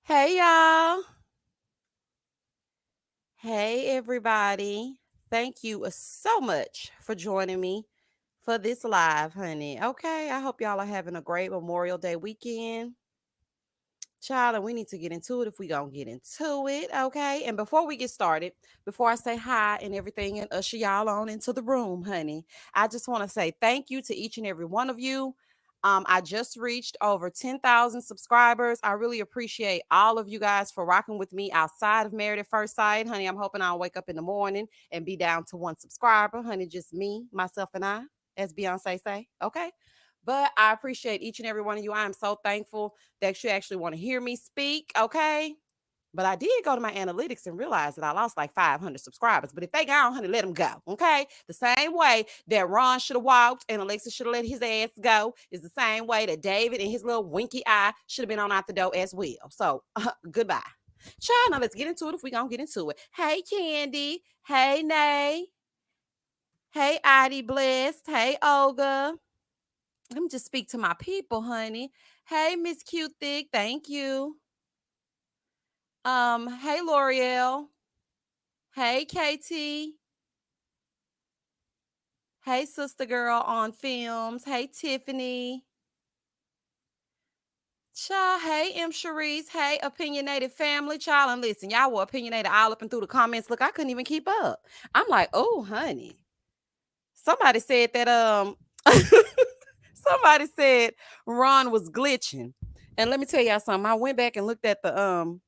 Hey y'all. Hey everybody. Thank you so much for joining me for this live, honey. Okay, I hope y'all are having a great Memorial Day weekend. Child, and we need to get into it if we gonna get into it, okay? And before we get started, before I say hi and everything and usher y'all on into the room, honey, I just want to say thank you to each and every one of you. I just reached over 10,000 subscribers. I really appreciate all of you guys for rocking with me outside of Married at First Sight, honey. I'm hoping I'll wake up in the morning and be down to one subscriber, honey. Just me, myself, and I, as Beyonce say, okay? But I appreciate each and every one of you. I am so thankful that you actually want to hear me speak, okay? But I did go to my analytics and realize that I lost like 500 subscribers. But if they gone, honey, let them go, okay? The same way that Ron should have walked and Alexa should have let his ass go is the same way that David and his little winky eye should have been on out the door as well. So, goodbye. Child, now let's get into it if we gonna get into it. Hey, Candy. Hey, Nay. Hey, Ivy Blessed. Hey, Olga. Let me just speak to my people, honey. Hey, Miss Cute Thick, thank you. Hey, L'Oreal. Hey, KT. Hey, Sister Girl on Films. Hey, Tiffany. Child, hey, M. Cherise. Hey, Opinionated Family. Child, and listen, y'all were opinionated all up and through the comments. Look, I couldn't even keep up. I'm like, oh, honey. Somebody said that, somebody said Ron was glitching. And let me tell y'all something. I went back and looked at the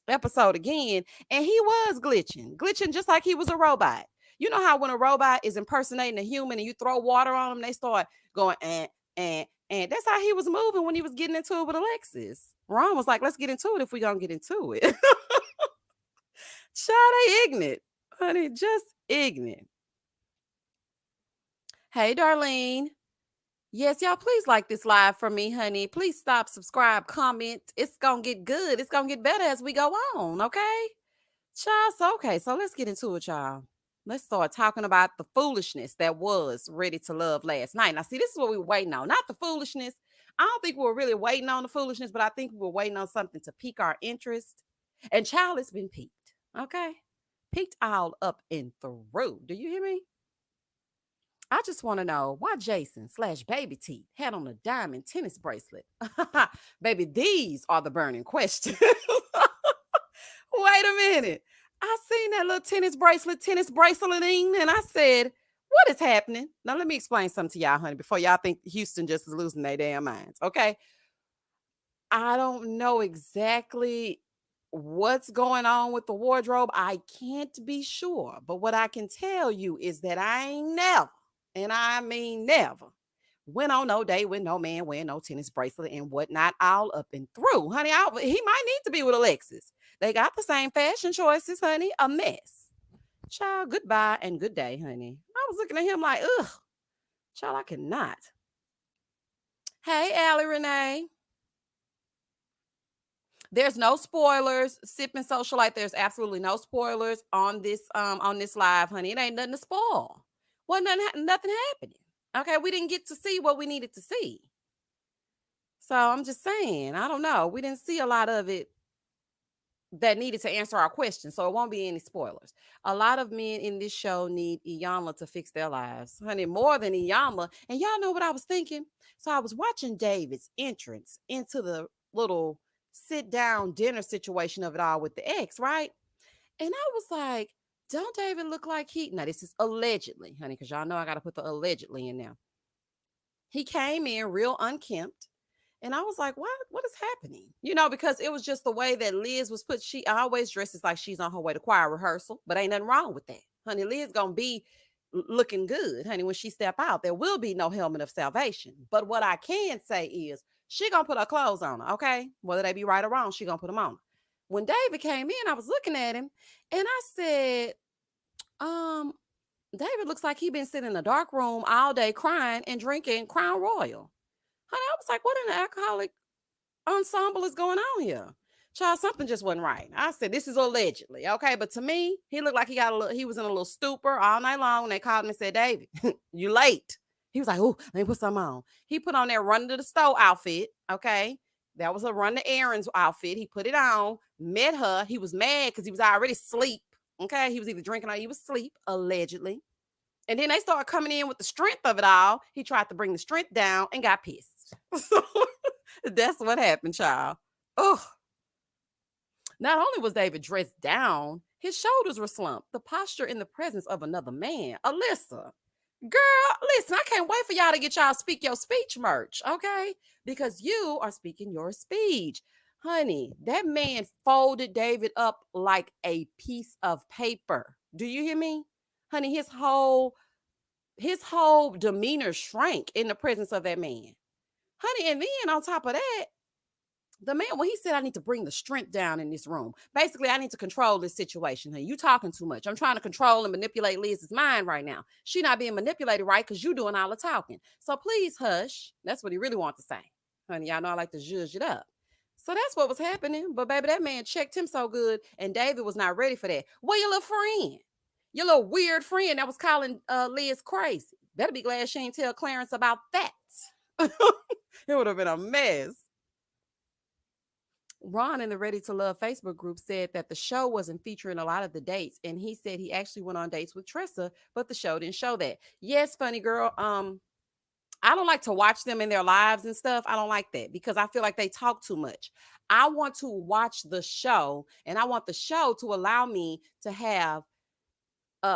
episode again, and he was glitching just like he was a robot. You know how when a robot is impersonating a human and you throw water on them, they start going and that's how he was moving when he was getting into it with Alexis. Ron was like, let's get into it if we gonna get into it. Child, they ignorant. Honey, just ignorant. Hey, Darlene. Yes, y'all, please like this live for me, honey. Please stop, subscribe, comment. It's going to get good. It's going to get better as we go on, okay? Child, so okay, so let's get into it, y'all. Let's start talking about the foolishness that was Ready to Love last night. Now, see, this is what we were waiting on. Not the foolishness. I don't think we were really waiting on the foolishness, but I think we were waiting on something to pique our interest. And child, it's been piqued, okay? Piqued all up and through. Do you hear me? I just want to know why Jason slash Baby Teeth had on a diamond tennis bracelet. Baby, these are the burning questions. Wait a minute. I seen that little tennis braceleting, and I said, what is happening? Now, let me explain something to y'all, honey, before y'all think Houston just is losing their damn minds, okay? I don't know exactly what's going on with the wardrobe. I can't be sure. But what I can tell you is that I ain't never, and I mean never, went on no date with no man wearing no tennis bracelet and whatnot, all up and through. Honey, he might need to be with Alexis. They got the same fashion choices, honey. A mess. Child, goodbye and good day, honey. I was looking at him like, ugh, child, I cannot. Hey, Allie Renee. There's no spoilers. Sipping socialite. There's absolutely no spoilers on this live, honey. It ain't nothing to spoil. Well, nothing happening. Okay, we didn't get to see what we needed to see. So I'm just saying, I don't know. We didn't see a lot of it that needed to answer our questions, so it won't be any spoilers. A lot of men in this show need Iyanla to fix their lives, honey, more than Iyanla. And y'all know what I was thinking? So I was watching David's entrance into the little sit down dinner situation of it all with the ex, right? And I was like, don't David look like he, now this is allegedly, honey, because y'all know I got to put the allegedly in there. He came in real unkempt. And I was like, what is happening? You know, because it was just the way that Liz was put. She always dresses like she's on her way to choir rehearsal, but ain't nothing wrong with that. Honey, Liz gonna be looking good, honey, when she step out. There will be no helmet of salvation. But what I can say is she gonna put her clothes on her, okay? Whether they be right or wrong, she gonna put them on. When David came in, I was looking at him and I said, um, David looks like he been sitting in a dark room all day crying and drinking Crown Royal. Honey, I was like, what in the alcoholic ensemble is going on here? Child, something just wasn't right. I said, this is allegedly, okay? But to me, he looked like he was in a little stupor all night long. And they called him and said, David, you late. He was like, oh, let me put something on. He put on that run to the store outfit, okay? That was a run the errands outfit. He put it on, met her. He was mad because he was already asleep. Okay. He was either drinking or he was asleep, allegedly. And then they started coming in with the strength of it all. He tried to bring the strength down and got pissed. So that's what happened, child. Oh, not only was David dressed down, his shoulders were slumped, the posture in the presence of another man. Alyssa, girl, listen, I can't wait for y'all to get y'all speak your speech merch, okay? Because you are speaking your speech. Honey, that man folded David up like a piece of paper. Do you hear me? Honey, his whole demeanor shrank in the presence of that man. Honey, and then on top of that, the man, when he said, I need to bring the strength down in this room, basically, I need to control this situation. Hey, you talking too much. I'm trying to control and manipulate Liz's mind right now. She not being manipulated right because you doing all the talking. So please hush. That's what he really wants to say. Honey, y'all know I like to zhuzh it up. So that's what was happening. But baby, that man checked him so good, and David was not ready for that. Where your little friend? Your little weird friend that was calling Liz crazy. Better be glad she ain't tell Clarence about that. It would have been a mess. Ron in the Ready to Love Facebook group said that the show wasn't featuring a lot of the dates, and he said he actually went on dates with Tressa, but the show didn't show that. Yes, funny girl. I don't like to watch them in their lives and stuff. I don't like that because I feel like they talk too much. I want to watch the show, and I want the show to allow me to have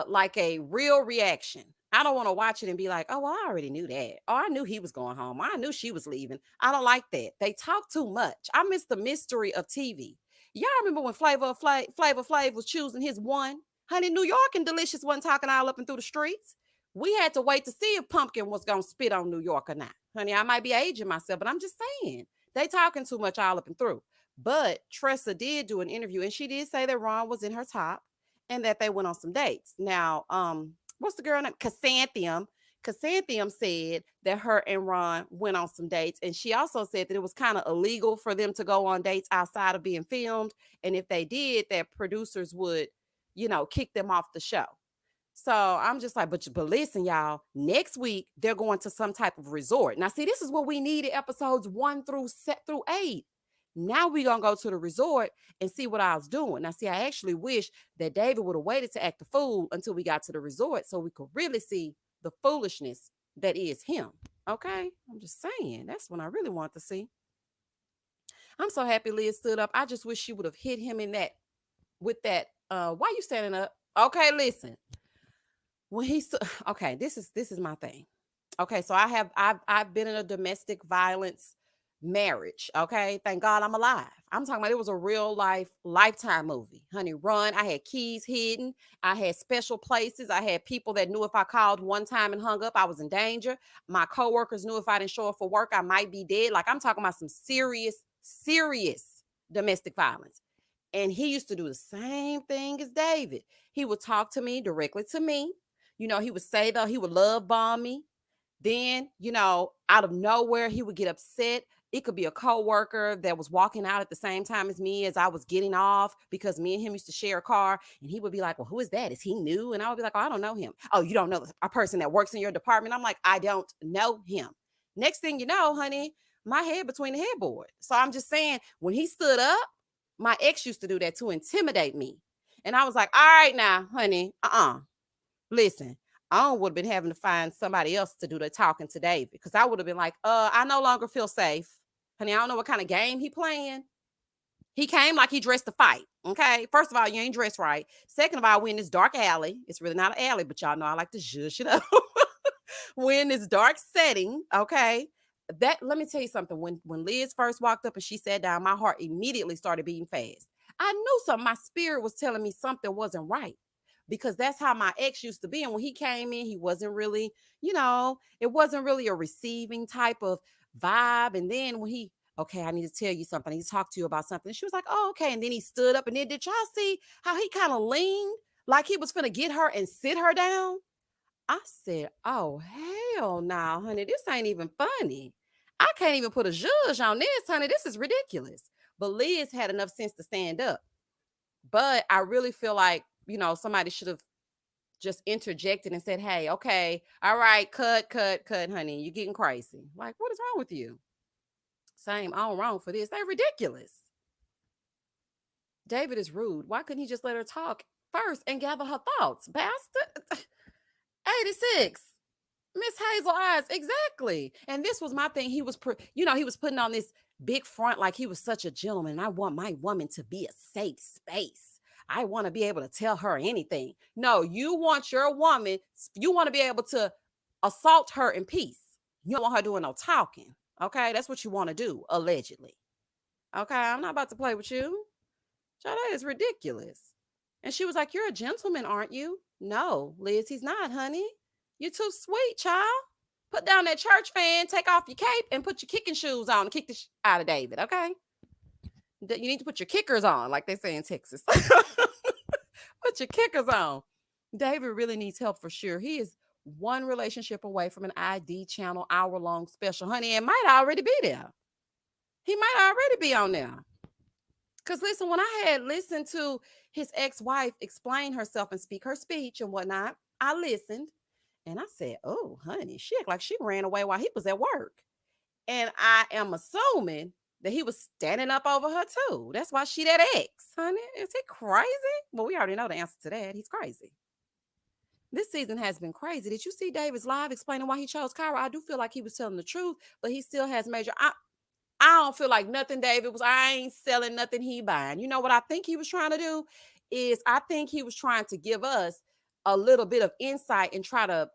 like a real reaction. I don't want to watch it and be like, oh, well, I already knew that. Oh, I knew he was going home. I knew she was leaving. I don't like that. They talk too much. I miss the mystery of TV. Y'all remember when Flavor Flav was choosing his one? Honey, New York and Delicious wasn't talking all up and through the streets. We had to wait to see if Pumpkin was going to spit on New York or not. Honey, I might be aging myself, but I'm just saying. They talking too much all up and through. But Tressa did do an interview, and she did say that Ron was in her top and that they went on some dates. Now, what's the girl name? Casanthium. Casanthium said that her and Ron went on some dates, and she also said that it was kind of illegal for them to go on dates outside of being filmed, and if they did, that producers would, kick them off the show. So I'm just like, but listen, y'all. Next week they're going to some type of resort. Now, see, this is what we needed episodes 1 through 8. Now we gonna go to the resort and see what I was doing. Now, see, I actually wish that David would have waited to act the fool until we got to the resort so we could really see the foolishness that is him. Okay, I'm just saying that's what I really want to see. I'm so happy Liz stood up. I just wish she would have hit him in that with that. Why you standing up? Okay, listen. When he okay, this is my thing. Okay, so I've been in a domestic violence marriage. Okay, thank God I'm alive. I'm talking about it was a real life lifetime movie. Honey, run. I had keys hidden. I had special places. I had people that knew if I called one time and hung up, I was in danger. My coworkers knew if I didn't show up for work, I might be dead. Like I'm talking about some serious domestic violence. And he used to do the same thing as David. He would talk to me directly to me. He would say though, he would love bomb me. Then, out of nowhere, he would get upset. It could be a coworker that was walking out at the same time as me as I was getting off because me and him used to share a car. And he would be like, well, who is that? Is he new? And I would be like, oh, I don't know him. Oh, you don't know a person that works in your department? I'm like, I don't know him. Next thing you know, honey, my head between the headboard. So I'm just saying, when he stood up, my ex used to do that to intimidate me. And I was like, all right now, honey, listen, I would have been having to find somebody else to do the talking to David because I would have been like, I no longer feel safe. Honey, I don't know what kind of game he playing. He came like he dressed to fight. Okay. First of all, you ain't dressed right. Second of all, we in this dark alley. It's really not an alley, but y'all know I like to zhush it up. We're in this dark setting. Okay. Let me tell you something. When Liz first walked up and she sat down, my heart immediately started beating fast. I knew something. My spirit was telling me something wasn't right because that's how my ex used to be. And when he came in, he wasn't really, it wasn't really a receiving type of vibe. And then okay, I need to tell you something. I need to talk to you about something. She was like, oh, okay. And then he stood up and then did y'all see how he kind of leaned like he was finna get her and sit her down? I said, oh, hell no, honey. This ain't even funny. I can't even put a judge on this, honey. This is ridiculous. But Liz had enough sense to stand up. But I really feel like, somebody should have just interjected and said, hey, okay, all right, cut, honey. You're getting crazy. Like, what is wrong with you? Same on wrong for this. They're ridiculous. David is rude. Why couldn't he just let her talk first and gather her thoughts? Bastard. 86. Miss Hazel Eyes, exactly. And this was my thing. He was, he was putting on this big front like he was such a gentleman. I want my woman to be a safe space. I want to be able to tell her anything. No, you want your woman, you want to be able to assault her in peace. You don't want her doing no talking. Okay, that's what you want to do, allegedly. Okay, I'm not about to play with you. Child, that is ridiculous. And she was like, "You're a gentleman, aren't you?" No, Liz, he's not, honey. You're too sweet, child. Put down that church fan, take off your cape, and put your kicking shoes on and kick the out of David, okay? You need to put your kickers on, like they say in Texas. Put your kickers on. David really needs help for sure. He is one relationship away from an ID channel hour-long special, honey, and might already be there. He might already be on there. Because listen, when I had listened to his ex-wife explain herself and speak her speech and whatnot, I listened and I said, "Oh, honey, she act like she ran away while he was at work." And I am assuming that he was standing up over her too. That's why she that ex, honey. Is he crazy? Well, we already know the answer to that. He's crazy. This season has been crazy. Did you see David's live explaining why he chose Kyra? I do feel like he was telling the truth, but he still has major. I don't feel like nothing David was. I ain't selling nothing he buying. You know what I think he was trying to do is I think he was trying to give us a little bit of insight and try to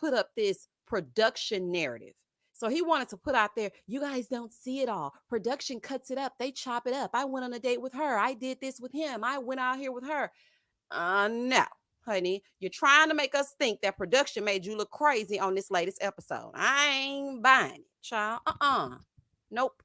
put up this production narrative. So he wanted to put out there, you guys don't see it all. Production cuts it up. They chop it up. I went on a date with her. I did this with him. I went out here with her. No, honey. You're trying to make us think that production made you look crazy on this latest episode. I ain't buying it, child. Nope.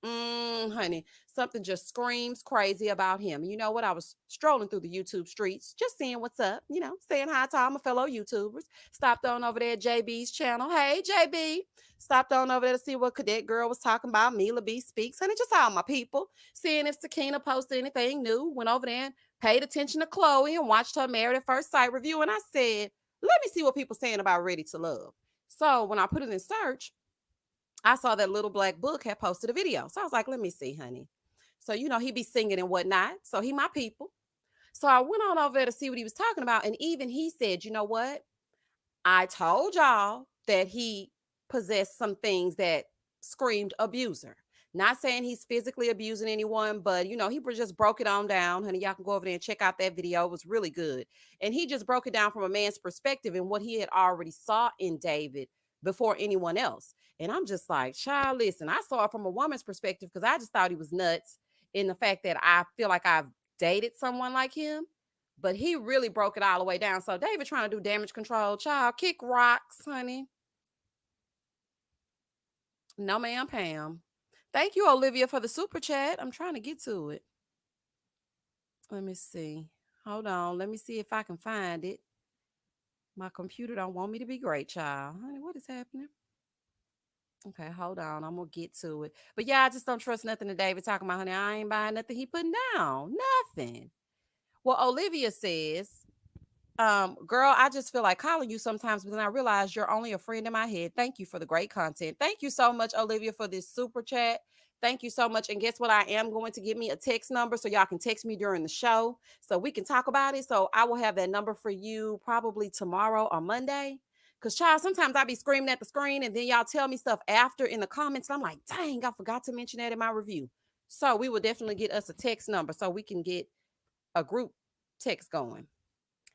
Honey, something just screams crazy about him. You know what? I was strolling through the YouTube streets, just seeing what's up, saying hi to all my fellow YouTubers. Stopped on over there at JB's channel. Hey, JB. Stopped on over there to see what Cadet Girl was talking about. Mila B Speaks. Honey, just all my people. Seeing if Sakina posted anything new. Went over there and paid attention to Chloe and watched her Married at First Sight review. And I said, let me see what people saying about Ready to Love. So when I put it in search, I saw that Little Black Book had posted a video. So I was like, let me see, honey. So, he be singing and whatnot. So he my people. So I went on over there to see what he was talking about. And even he said, you know what? I told y'all that he possessed some things that screamed abuser. Not saying he's physically abusing anyone, but he just broke it on down. Honey, y'all can go over there and check out that video. It was really good. And he just broke it down from a man's perspective and what he had already saw in David before anyone else. And I'm just like, child, listen, I saw it from a woman's perspective because I just thought he was nuts in the fact that I feel like I've dated someone like him. But he really broke it all the way down. So David trying to do damage control. Child, kick rocks, honey. No, ma'am, Pam. Thank you, Olivia, for the super chat. I'm trying to get to it. Let me see. Hold on. Let me see if I can find it. My computer don't want me to be great, child. Honey, what is happening? Okay, hold on. I'm going to get to it. But yeah, I just don't trust nothing that David talking about, honey. I ain't buying nothing he putting down. Nothing. Well, Olivia says, girl, I just feel like calling you sometimes, but then I realize you're only a friend in my head. Thank you for the great content. Thank you so much, Olivia, for this super chat. Thank you so much. And guess what? I am going to give me a text number so y'all can text me during the show so we can talk about it. So I will have that number for you probably tomorrow or Monday. Because, child, sometimes I be screaming at the screen and then y'all tell me stuff after in the comments. And I'm like, dang, I forgot to mention that in my review. So we will definitely get us a text number so we can get a group text going.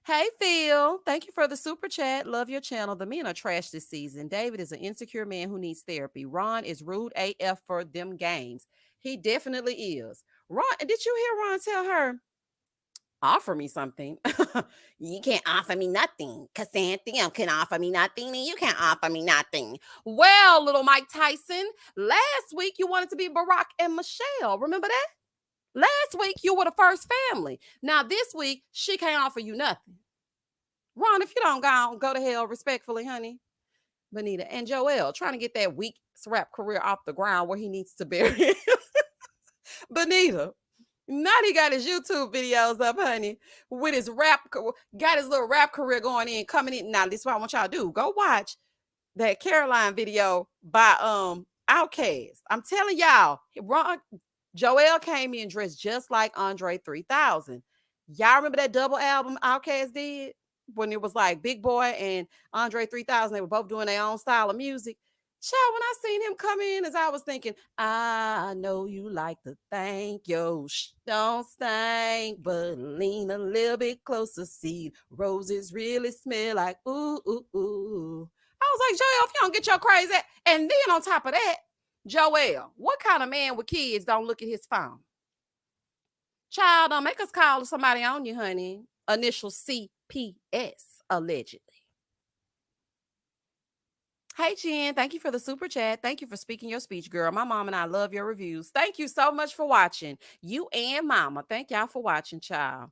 Hey, Phil. Thank you for the super chat. Love your channel. The men are trash this season. David is an insecure man who needs therapy. Ron is rude AF for them games. He definitely is. Ron, did you hear Ron tell her, offer me something? You can't offer me nothing. Cassandra can offer me nothing, and you can't offer me nothing. Well, little Mike Tyson, last week you wanted to be Barack and Michelle. Remember that? Last week, you were the first family. Now, this week, she can't offer you nothing. Ron, if you don't go to hell respectfully, honey. Benita and Joel trying to get that weak rap career off the ground where he needs to bury it. Benita, now he got his YouTube videos up, honey, with his got his little rap career coming in. Now, this is what I want y'all to do. Go watch that Caroline video by, I Outcast. I'm telling y'all, Joel came in dressed just like Andre 3000. Y'all remember that double album Outkast did when it was like Big Boy and Andre 3000? They were both doing their own style of music. Child, when I seen him come in, as I was thinking, I know you like to thank your don't stink, but lean a little bit closer. See, roses really smell like ooh, ooh, ooh. I was like, Joel, if you don't get your crazy, and then on top of that, Joel, what kind of man with kids don't look at his phone? Child, don't make us call somebody on you, honey. Initial CPS, allegedly. Hey, Jen, thank you for the super chat. Thank you for speaking your speech, girl. My mom and I love your reviews. Thank you so much for watching. You and mama. Thank y'all for watching, child.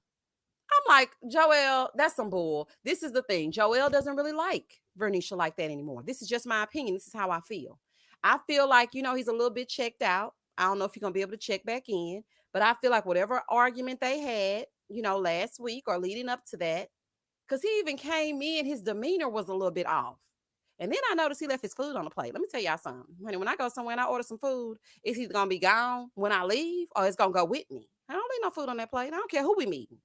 I'm like, Joel, that's some bull. This is the thing. Joel doesn't really like Vernisha like that anymore. This is just my opinion. This is how I feel. I feel like, he's a little bit checked out. I don't know if you're going to be able to check back in, but I feel like whatever argument they had, last week or leading up to that, because he even came in, his demeanor was a little bit off. And then I noticed he left his food on the plate. Let me tell y'all something. Honey, when I go somewhere and I order some food, it's either going to be gone when I leave or it's going to go with me. I don't leave no food on that plate. I don't care who we meeting.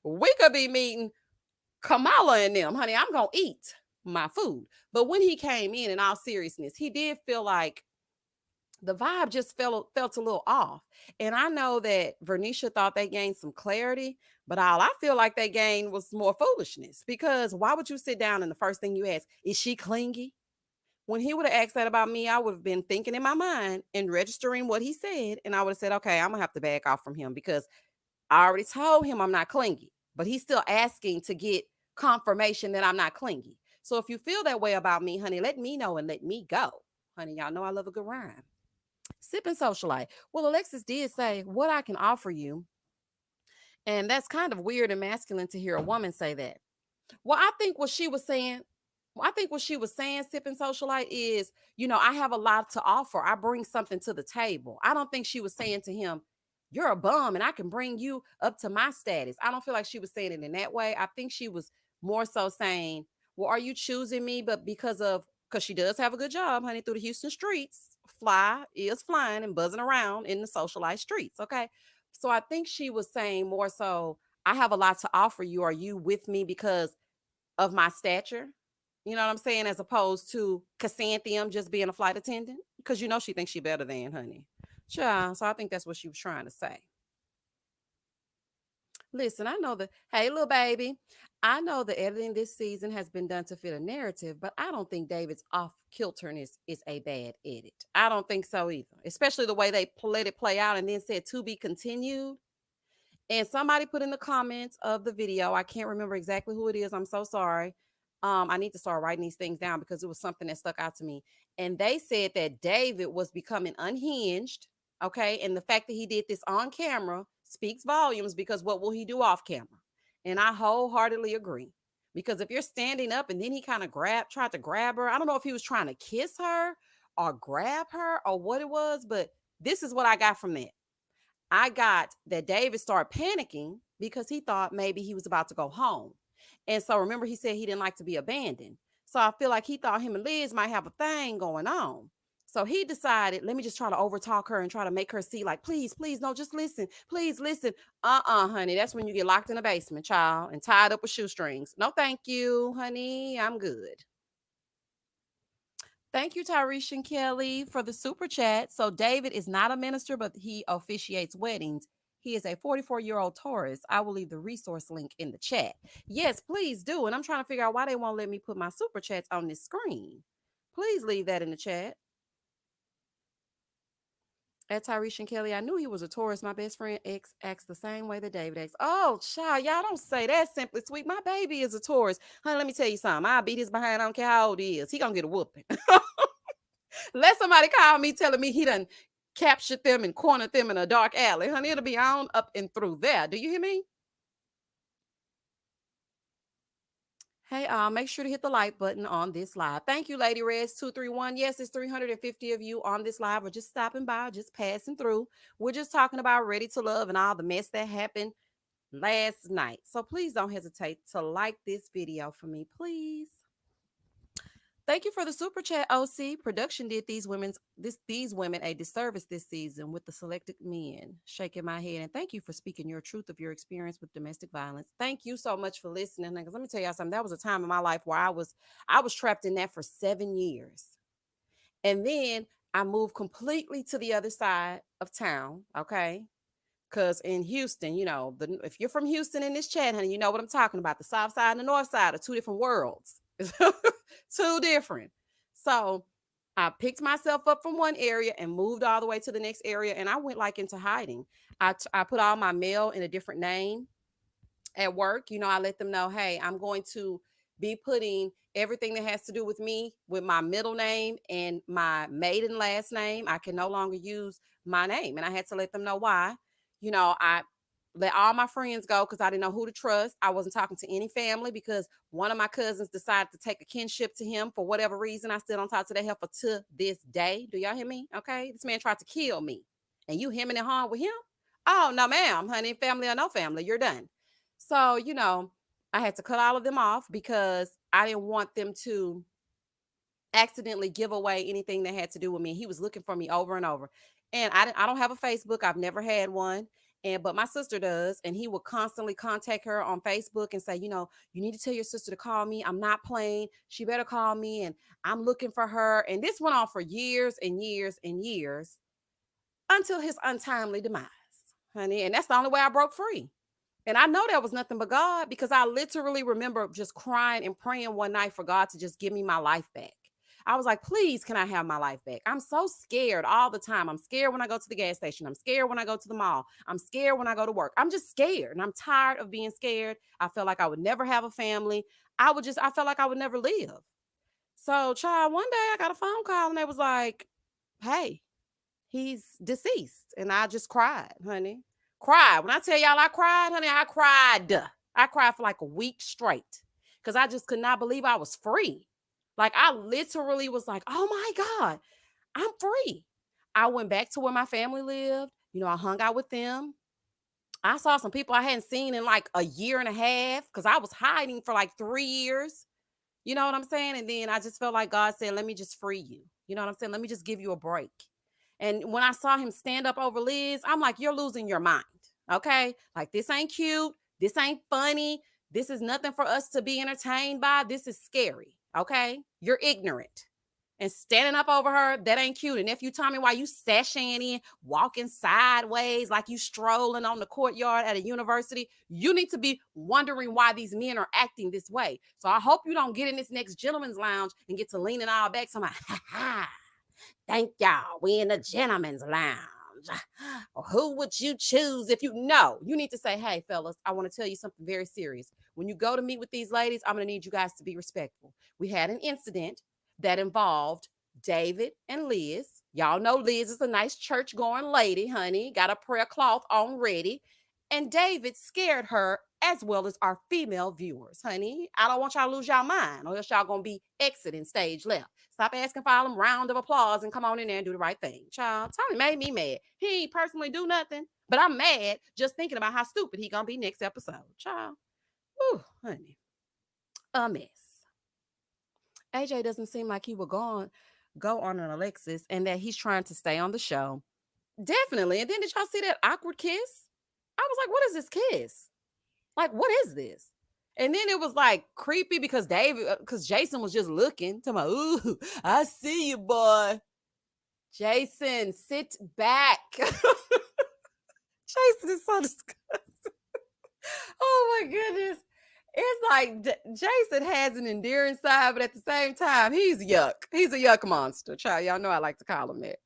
We could be meeting Kamala and them, honey. I'm going to eat my food. But when he came in all seriousness, he did feel like the vibe just felt a little off. And I know that Vernisha thought they gained some clarity, but all I feel like they gained was more foolishness. Because why would you sit down and the first thing you ask, is she clingy? When he would have asked that about me, I would have been thinking in my mind and registering what he said. And I would have said, okay, I'm going to have to back off from him because I already told him I'm not clingy. But he's still asking to get confirmation that I'm not clingy. So if you feel that way about me, honey, let me know and let me go. Honey, y'all know I love a good rhyme. Sipping socialite. Well, Alexis did say what I can offer you. And that's kind of weird and masculine to hear a woman say that. Well, I think what she was saying, sipping socialite, is, I have a lot to offer. I bring something to the table. I don't think she was saying to him, you're a bum and I can bring you up to my status. I don't feel like she was saying it in that way. I think she was more so saying, well, are you choosing me? But because she does have a good job, honey, through the Houston streets, fly is flying and buzzing around in the socialite streets. Okay. So I think she was saying more so, I have a lot to offer you. Are you with me because of my stature? You know what I'm saying? As opposed to Chrysanthemum just being a flight attendant. Because she thinks she better than, honey. Sure. So I think that's what she was trying to say. Listen, I know hey, little baby, I know the editing this season has been done to fit a narrative, but I don't think David's off kilterness is a bad edit. I don't think so either, especially the way they let it play out and then said to be continued. And somebody put in the comments of the video, I can't remember exactly who it is. I'm so sorry. I need to start writing these things down because it was something that stuck out to me. And they said that David was becoming unhinged. Okay. And the fact that he did this on camera speaks volumes because what will he do off camera? And I wholeheartedly agree. Because if you're standing up and then he kind of tried to grab her, I don't know if he was trying to kiss her or grab her or what it was, but this is what I got from that. I got that David started panicking because he thought maybe he was about to go home. And so remember, he said he didn't like to be abandoned. So I feel like he thought him and Liz might have a thing going on. So he decided, let me just try to overtalk her and try to make her see, like, please, please, no, just listen. Please listen. Honey. That's when you get locked in the basement, child, and tied up with shoestrings. No, thank you, honey. I'm good. Thank you, Tyresh and Kelly, for the super chat. So David is not a minister, but he officiates weddings. He is a 44-year-old Taurus. I will leave the resource link in the chat. Yes, please do. And I'm trying to figure out why they won't let me put my super chats on this screen. Please leave that in the chat. At Tyresh and Kelly, I knew he was a Taurus. My best friend X acts the same way that David acts. Oh, child, y'all don't say that. Simply sweet. My baby is a Taurus. Honey, let me tell you something. I'll beat his behind. I don't care how old he is. He gonna get a whooping. Let somebody call me telling me he done captured them and cornered them in a dark alley. Honey, it'll be on up and through there. Do you hear me? Hey, make sure to hit the like button on this live. Thank you, Lady Reds 231. Yes, it's 350 of you on this live. We're just stopping by, just passing through. We're just talking about Ready to Love and all the mess that happened last night. So please don't hesitate to like this video for me, please. Thank you for the super chat, OC. Production did these women a disservice this season with the selected men. Shaking my head. And thank you for speaking your truth of your experience with domestic violence. Thank you so much for listening. Because let me tell y'all something. That was a time in my life where I was trapped in that for 7 years. And then I moved completely to the other side of town. Okay. Because in Houston, if you're from Houston in this chat, honey, you know what I'm talking about. The south side and the north side are two different worlds. Two different. So I picked myself up from one area and moved all the way to the next area. And I went like into hiding. I put all my mail in a different name at work. I let them know, hey, I'm going to be putting everything that has to do with me with my middle name and my maiden last name. I can no longer use my name. And I had to let them know why. I let all my friends go because I didn't know who to trust. I wasn't talking to any family because one of my cousins decided to take a kinship to him for whatever reason. I still don't talk to that heifer to this day. Do y'all hear me? Okay. This man tried to kill me. And you hemming and hawing with him? Oh, no, ma'am, honey. Family or no family, you're done. So, I had to cut all of them off because I didn't want them to accidentally give away anything that had to do with me. He was looking for me over and over. And I don't have a Facebook. I've never had one. But my sister does, and he would constantly contact her on Facebook and say, you need to tell your sister to call me. I'm not playing. She better call me, and I'm looking for her. And this went on for years and years and years until his untimely demise, honey. And that's the only way I broke free. And I know that was nothing but God because I literally remember just crying and praying one night for God to just give me my life back. I was like, please, can I have my life back? I'm so scared all the time. I'm scared when I go to the gas station. I'm scared when I go to the mall. I'm scared when I go to work. I'm just scared. And I'm tired of being scared. I felt like I would never have a family. I felt like I would never live. So, child, one day I got a phone call and they was like, hey, he's deceased. And I just cried, honey. Cried. When I tell y'all I cried, honey, I cried. I cried for like a week straight because I just could not believe I was free. Like I literally was like, oh my God, I'm free. I went back to where my family lived. I hung out with them. I saw some people I hadn't seen in like a year and a half because I was hiding for like 3 years. You know what I'm saying? And then I just felt like God said, let me just free you. You know what I'm saying? Let me just give you a break. And when I saw him stand up over Liz, I'm like, you're losing your mind. Okay. Like, this ain't cute. This ain't funny. This is nothing for us to be entertained by. This is scary. Okay. You're ignorant. And standing up over her, that ain't cute. And if you tell me why you sashaying in, walking sideways like you strolling on the courtyard at a university, you need to be wondering why these men are acting this way. So I hope you don't get in this next gentleman's lounge and get to leaning all back. So I'm like, ha ha. Thank y'all. We in the gentleman's lounge. Who would you choose if you know? You need to say, hey, fellas, I want to tell you something very serious. When you go to meet with these ladies, I'm going to need you guys to be respectful. We had an incident that involved David and Liz. Y'all know Liz is a nice church-going lady, honey. Got a prayer cloth on ready. And David scared her as well as our female viewers, honey. I don't want y'all to lose y'all mind or else y'all going to be exiting stage left. Stop asking for all them round of applause and come on in there and do the right thing. Child, Tommy made me mad. He ain't personally do nothing, but I'm mad just thinking about how stupid he gonna be next episode. Child, ooh, honey, a mess. AJ doesn't seem like he would go on an Alexis and that he's trying to stay on the show. Definitely. And then did y'all see that awkward kiss? I was like, what is this kiss? Like, what is this? And then it was like creepy because Jason was just looking to my, ooh, I see you, boy. Jason, sit back. Jason is so disgusting. Oh my goodness. It's like Jason has an endearing side, but at the same time, he's yuck. He's a yuck monster. Child, y'all know I like to call him that.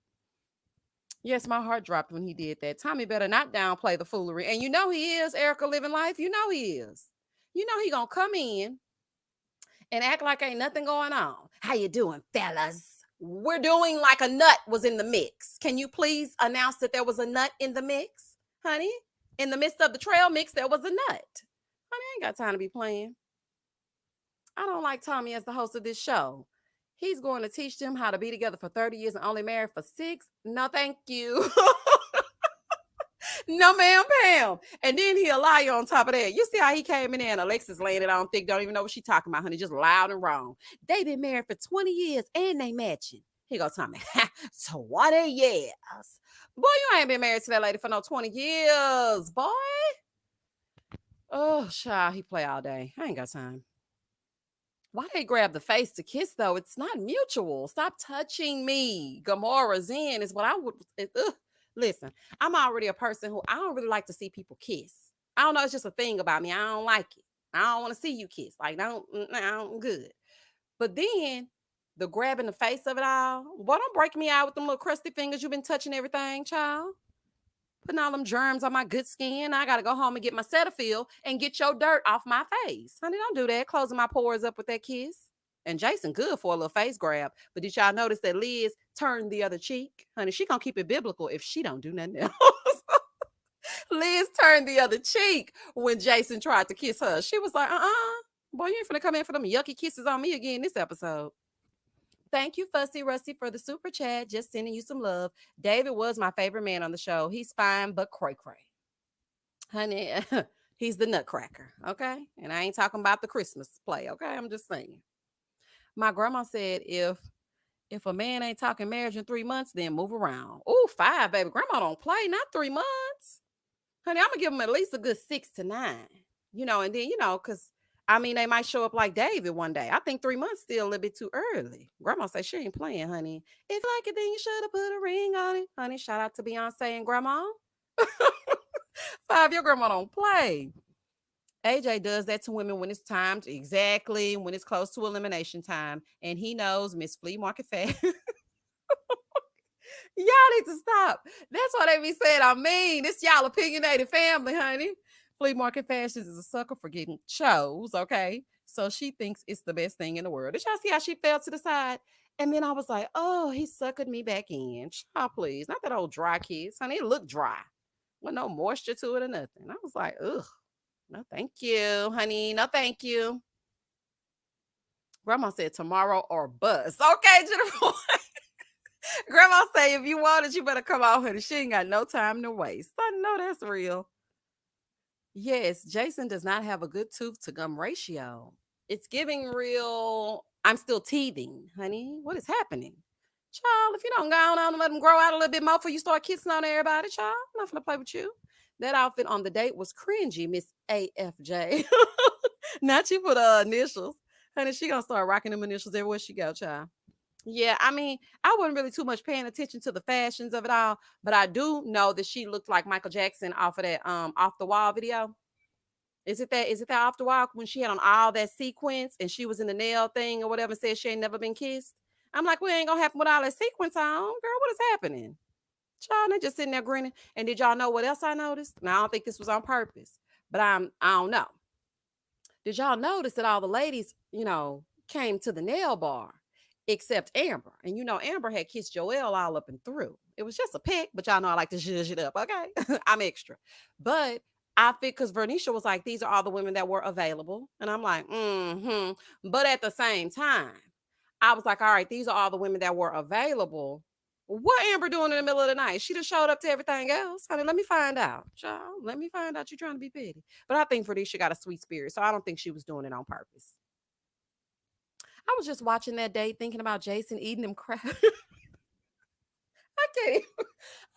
Yes, my heart dropped when he did that. Tommy better not downplay the foolery. And you know he is, Erica living life. You know he is. You know he gonna come in and act like ain't nothing going on. How you doing, fellas? We're doing like a nut was in the mix. Can you please announce that there was a nut in the mix, honey? In the midst of the trail mix, there was a nut. Honey, I ain't got time to be playing. I don't like Tommy as the host of this show. He's going to teach them how to be together for 30 years and only married for 6. No, thank you. No, ma'am, Pam. And then he a liar on top of that. You see how he came in there and Alexis laying it on thick, don't even know what she talking about, honey. Just loud and wrong. They been married for 20 years and they matching. He goes, Tommy, 20 years. Boy, you ain't been married to that lady for no 20 years, boy. Oh, child, he play all day. I ain't got time. Why they grab the face to kiss though? It's not mutual. Stop touching me. Gamora's in is what I would. Listen, I'm already a person who I don't really like to see people kiss. I don't know. It's just a thing about me. I don't like it. I don't want to see you kiss. Like, I'm good. But then the grabbing the face of it all. Boy, don't break me out with them little crusty fingers. You've been touching everything, child. Putting all them germs on my good skin. I gotta go home and get my Cetaphil and get your dirt off my face. Honey, don't do that. Closing my pores up with that kiss. And Jason, good for a little face grab. But did y'all notice that Liz turned the other cheek? Honey, she gonna keep it biblical if she don't do nothing else. Liz turned the other cheek when Jason tried to kiss her. She was like, boy, you ain't finna come in for them yucky kisses on me again this episode. Thank you, Fussy Rusty, for the super chat. Just sending you some love. David was my favorite man on the show. He's fine, but cray cray. Honey, he's the nutcracker, okay? And I ain't talking about the Christmas play, okay? I'm just saying. My grandma said if a man ain't talking marriage in 3 months, then move around. Oh, 5, baby. Grandma don't play, not 3 months. Honey, I'm gonna give him at least a good 6 to 9. And then, because I mean, they might show up like David one day. I think 3 months still a little bit too early. Grandma say she ain't playing, honey. If you like it, then you should have put a ring on it. Honey, shout out to Beyonce and Grandma. 5, your grandma don't play. AJ does that to women when it's time to exactly when it's close to elimination time. And he knows Miss Flea Market Fat. Y'all need to stop. That's why they be saying I mean. This y'all opinionated family, honey. Flea Market Fashions is a sucker for getting chose, okay? So she thinks it's the best thing in the world. Did y'all see how she fell to the side? And then I was like, oh, he suckered me back in. Child, please. Not that old dry kiss. Honey, it looked dry. With no moisture to it or nothing. I was like, ugh. No, thank you, honey. No, thank you. Grandma said tomorrow or bust. Okay, Jennifer. Grandma say if you want it, you better come out here. She ain't got no time to waste. I know that's real. Yes, Jason does not have a good tooth to gum ratio. It's giving real. I'm still teething, honey. What is happening? Child, if you don't go on and let them grow out a little bit more before you start kissing on everybody, child, I'm not gonna play with you. That outfit on the date was cringy, Miss AFJ. Not you for the initials. Honey, she gonna start rocking them initials everywhere she go, child. Yeah, I mean, I wasn't really too much paying attention to the fashions of it all, but I do know that she looked like Michael Jackson off of that off the wall video. Is it that off the wall when she had on all that sequence and she was in the nail thing or whatever and said she ain't never been kissed? I'm like, we ain't gonna happen with all that sequence on, girl. What is happening? Child, they just sitting there grinning. And did y'all know what else I noticed? Now I don't think this was on purpose, but I don't know. Did y'all notice that all the ladies, came to the nail bar except Amber? And Amber had kissed Joelle all up and through. It was just a pick, but y'all know I like to zhuzh it up, okay? I'm extra. But I think because Vernisha was like, these are all the women that were available. And I'm like, But at the same time, I was like, all right, these are all the women that were available. What Amber doing in the middle of the night? She just showed up to everything else. Honey, let me find out. Child, let me find out you're trying to be petty. But I think Vernisha got a sweet spirit, so I don't think she was doing it on purpose. I was just watching that day thinking about Jason eating them crab. I can't even,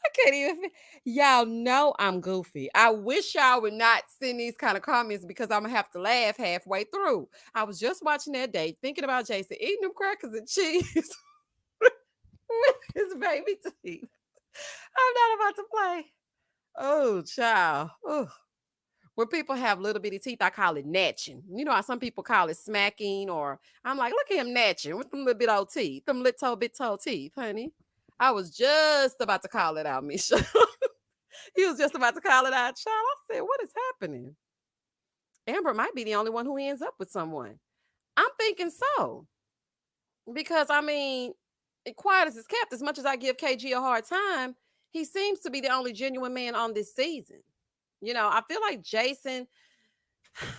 I can't even. Y'all know I'm goofy. I wish y'all would not send these kind of comments because I'm gonna have to laugh halfway through. I was just watching that day thinking about Jason eating them crackers and cheese with his baby teeth. I'm not about to play. Oh, child. Oh. When people have little bitty teeth, I call it natching. You know how some people call it smacking, or I'm like, look at him natching with them little bit old teeth, them little bit toe teeth, honey. I was just about to call it out, Misha. He was just about to call it out, child. I said, what is happening? Amber might be the only one who ends up with someone. I'm thinking so. Because, I mean, quiet as it's kept, as much as I give KG a hard time, he seems to be the only genuine man on this season. I feel like Jason,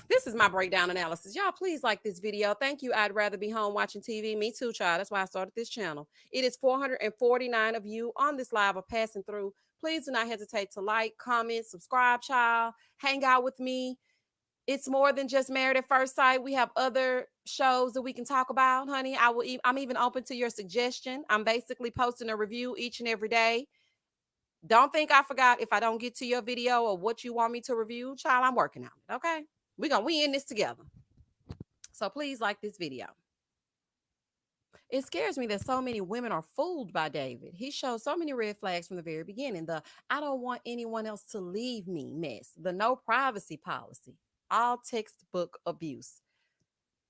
this is my breakdown analysis. Y'all, please like this video. Thank you. I'd rather be home watching TV. Me too, child. That's why I started this channel. It is 449 of you on this live or passing through. Please do not hesitate to like, comment, subscribe, child. Hang out with me. It's more than just Married at First Sight. We have other shows that we can talk about, honey. I'm even open to your suggestion. I'm basically posting a review each and every day. Don't think I forgot if I don't get to your video or what you want me to review, child. I'm working on it. Okay, we in this together. So please like this video. It scares me that so many women are fooled by David. He shows so many red flags from the very beginning. The "I don't want anyone else to leave me" mess, the no privacy policy, all textbook abuse.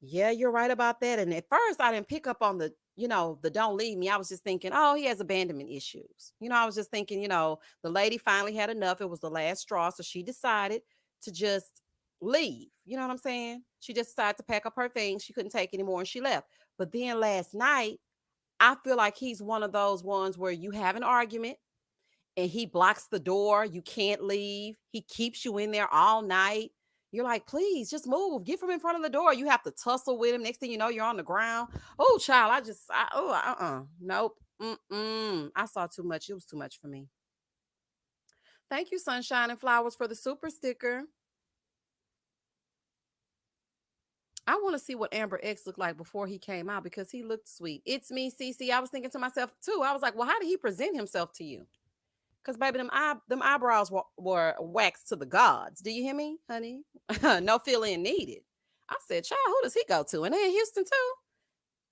Yeah, you're right about that. And at first, I didn't pick up on the "don't leave me." I was just thinking, oh, he has abandonment issues. I was just thinking, the lady finally had enough. It was the last straw. So she decided to just leave. You know what I'm saying? She just decided to pack up her things. She couldn't take anymore and she left. But then last night, I feel like he's one of those ones where you have an argument and he blocks the door. You can't leave. He keeps you in there all night. You're like, please just move. Get from in front of the door. You have to tussle with him. Next thing you know, you're on the ground. Oh, child, nope. I saw too much. It was too much for me. Thank you, Sunshine and Flowers, for the super sticker. I want to see what Amber X looked like before he came out because he looked sweet. It's me, Cece. I was thinking to myself too. I was like, well, how did he present himself to you? Because, baby, them eyebrows were waxed to the gods. Do you hear me, honey? No fill-in needed. I said, child, who does he go to? And they in Houston, too?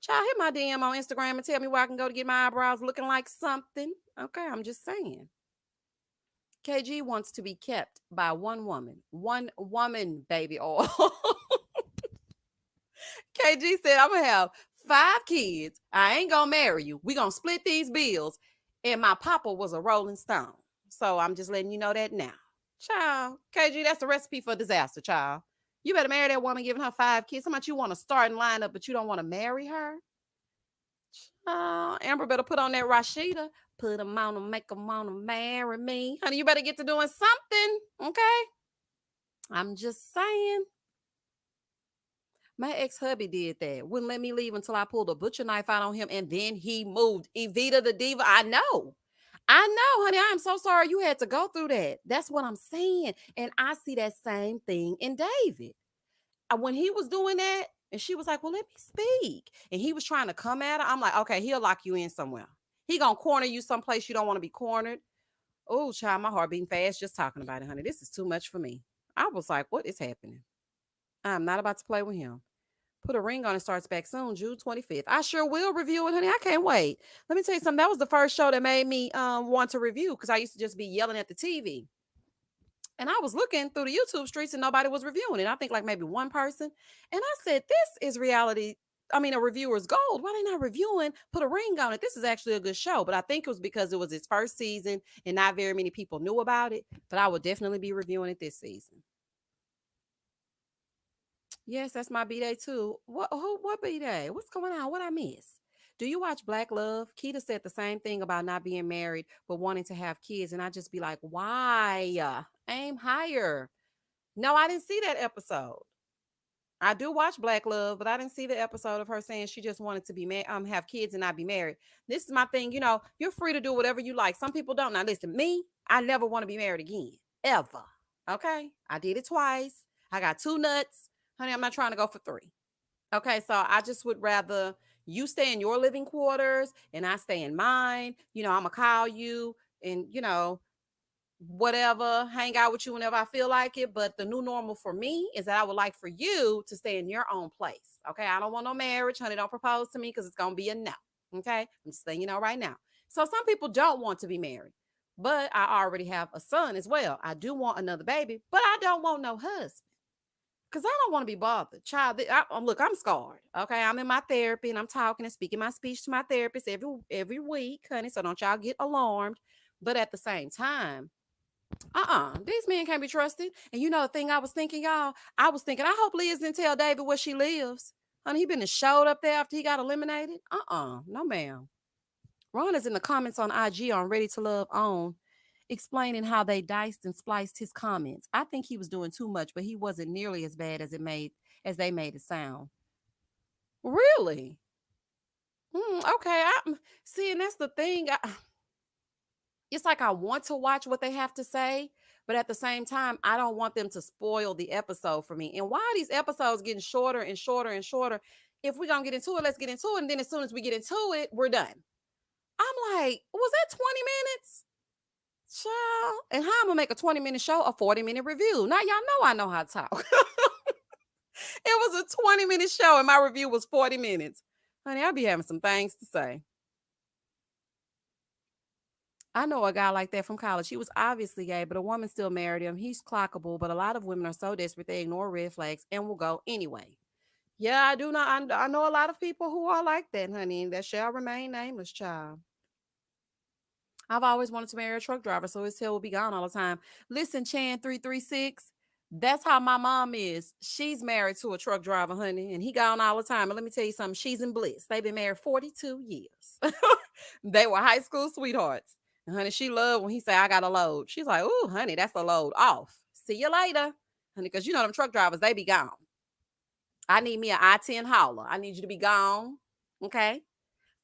Child, hit my DM on Instagram and tell me where I can go to get my eyebrows looking like something. Okay, I'm just saying. KG wants to be kept by one woman. One woman, baby oil. KG said, I'm going to have 5 kids. I ain't going to marry you. We going to split these bills. And my papa was a Rolling Stone. So I'm just letting you know that now. Child, KG, that's a recipe for disaster, child. You better marry that woman giving her 5 kids. How much you want to start and line up, but you don't want to marry her? Amber better put on that Rashida. Put them on them, make them want to marry me. Honey, you better get to doing something, okay? I'm just saying. My ex-hubby did that. Wouldn't let me leave until I pulled a butcher knife out on him, and then he moved. Evita the diva. I know, honey. I am so sorry you had to go through that. That's what I'm saying. And I see that same thing in David. When he was doing that, and she was like, well, let me speak. And he was trying to come at her. I'm like, okay, he'll lock you in somewhere. He gonna corner you someplace you don't want to be cornered. Oh, child, my heart beating fast just talking about it, honey. This is too much for me. I was like, what is happening? I'm not about to play with him. Put a ring on. It starts back soon, June 25th. I sure will review it, honey. I can't wait. Let me tell you something. That was the first show that made me want to review because I used to just be yelling at the TV. And I was looking through the YouTube streets and nobody was reviewing it. I think like maybe one person. And I said, this is reality. I mean, a reviewer's gold. Why they not reviewing? Put a ring on it. This is actually a good show. But I think it was because it was its first season and not very many people knew about it. But I will definitely be reviewing it this season. Yes, that's my B-Day too. What B-Day? What's going on? What I miss? Do you watch Black Love? Keita said the same thing about not being married but wanting to have kids. And I just be like, why? Aim higher. No, I didn't see that episode. I do watch Black Love, but I didn't see the episode of her saying she just wanted to be have kids and not be married. This is my thing, you're free to do whatever you like. Some people don't. Now listen, me, I never want to be married again. Ever. Okay? I did it twice. I got 2 nuts. Honey, I'm not trying to go for 3. Okay, so I just would rather you stay in your living quarters and I stay in mine. I'm going to call you and, whatever, hang out with you whenever I feel like it. But the new normal for me is that I would like for you to stay in your own place. Okay, I don't want no marriage, honey. Don't propose to me because it's going to be a no. Okay, I'm just letting you know right now. So some people don't want to be married, but I already have a son as well. I do want another baby, but I don't want no husband. Because I don't want to be bothered. Child, look, I'm scarred. Okay. I'm in my therapy and I'm talking and speaking my speech to my therapist every week, honey. So don't y'all get alarmed. But at the same time, these men can't be trusted. And the thing I was thinking, y'all, I hope Liz didn't tell David where she lives. Honey, he been and showed up there after he got eliminated. No, ma'am. Ron is in the comments on IG on Ready to Love On, explaining how they diced and spliced his comments. I think he was doing too much, but he wasn't nearly as bad as they made it sound. Really? Okay. See, and that's the thing. It's like I want to watch what they have to say, but at the same time, I don't want them to spoil the episode for me. And why are these episodes getting shorter and shorter and shorter? If we're gonna get into it, let's get into it. And then as soon as we get into it, we're done. I'm like, was that 20 minutes? Child. And how I'm gonna make a 20-minute show a 40-minute review? Now y'all know I know how to talk. It was a 20-minute show and my review was 40 minutes. Honey, I'll be having some things to say. I know a guy like that from college. He was obviously gay, but a woman still married him. He's clockable, but a lot of women are so desperate they ignore red flags and will go anyway. Yeah, I do not. I know a lot of people who are like that, honey. That shall remain nameless, child. I've always wanted to marry a truck driver, so his tail will be gone all the time. Listen, Chan 336, that's how my mom is. She's married to a truck driver, honey, and he gone all the time. And let me tell you something, she's in bliss. They've been married 42 years. They were high school sweethearts. And honey, she loved when he said, I got a load. She's like, ooh, honey, that's a load off. See you later. Honey, because you know them truck drivers, they be gone. I need me an I-10 hauler. I need you to be gone. Okay,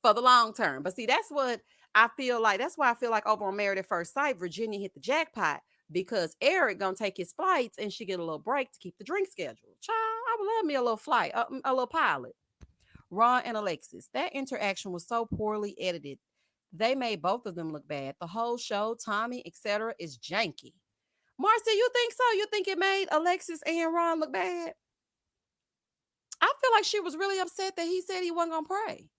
for the long term. But see, that's what I feel like. That's why I feel like over on Married at First Sight, Virginia hit the jackpot because Eric gonna take his flights and she get a little break to keep the drink schedule. Child, I would love me a little flight, a little pilot. Ron and Alexis, that interaction was so poorly edited. They made both of them look bad. The whole show, Tommy, etc., is janky. Marcy, you think so? You think it made Alexis and Ron look bad? I feel like she was really upset that he said he wasn't gonna pray.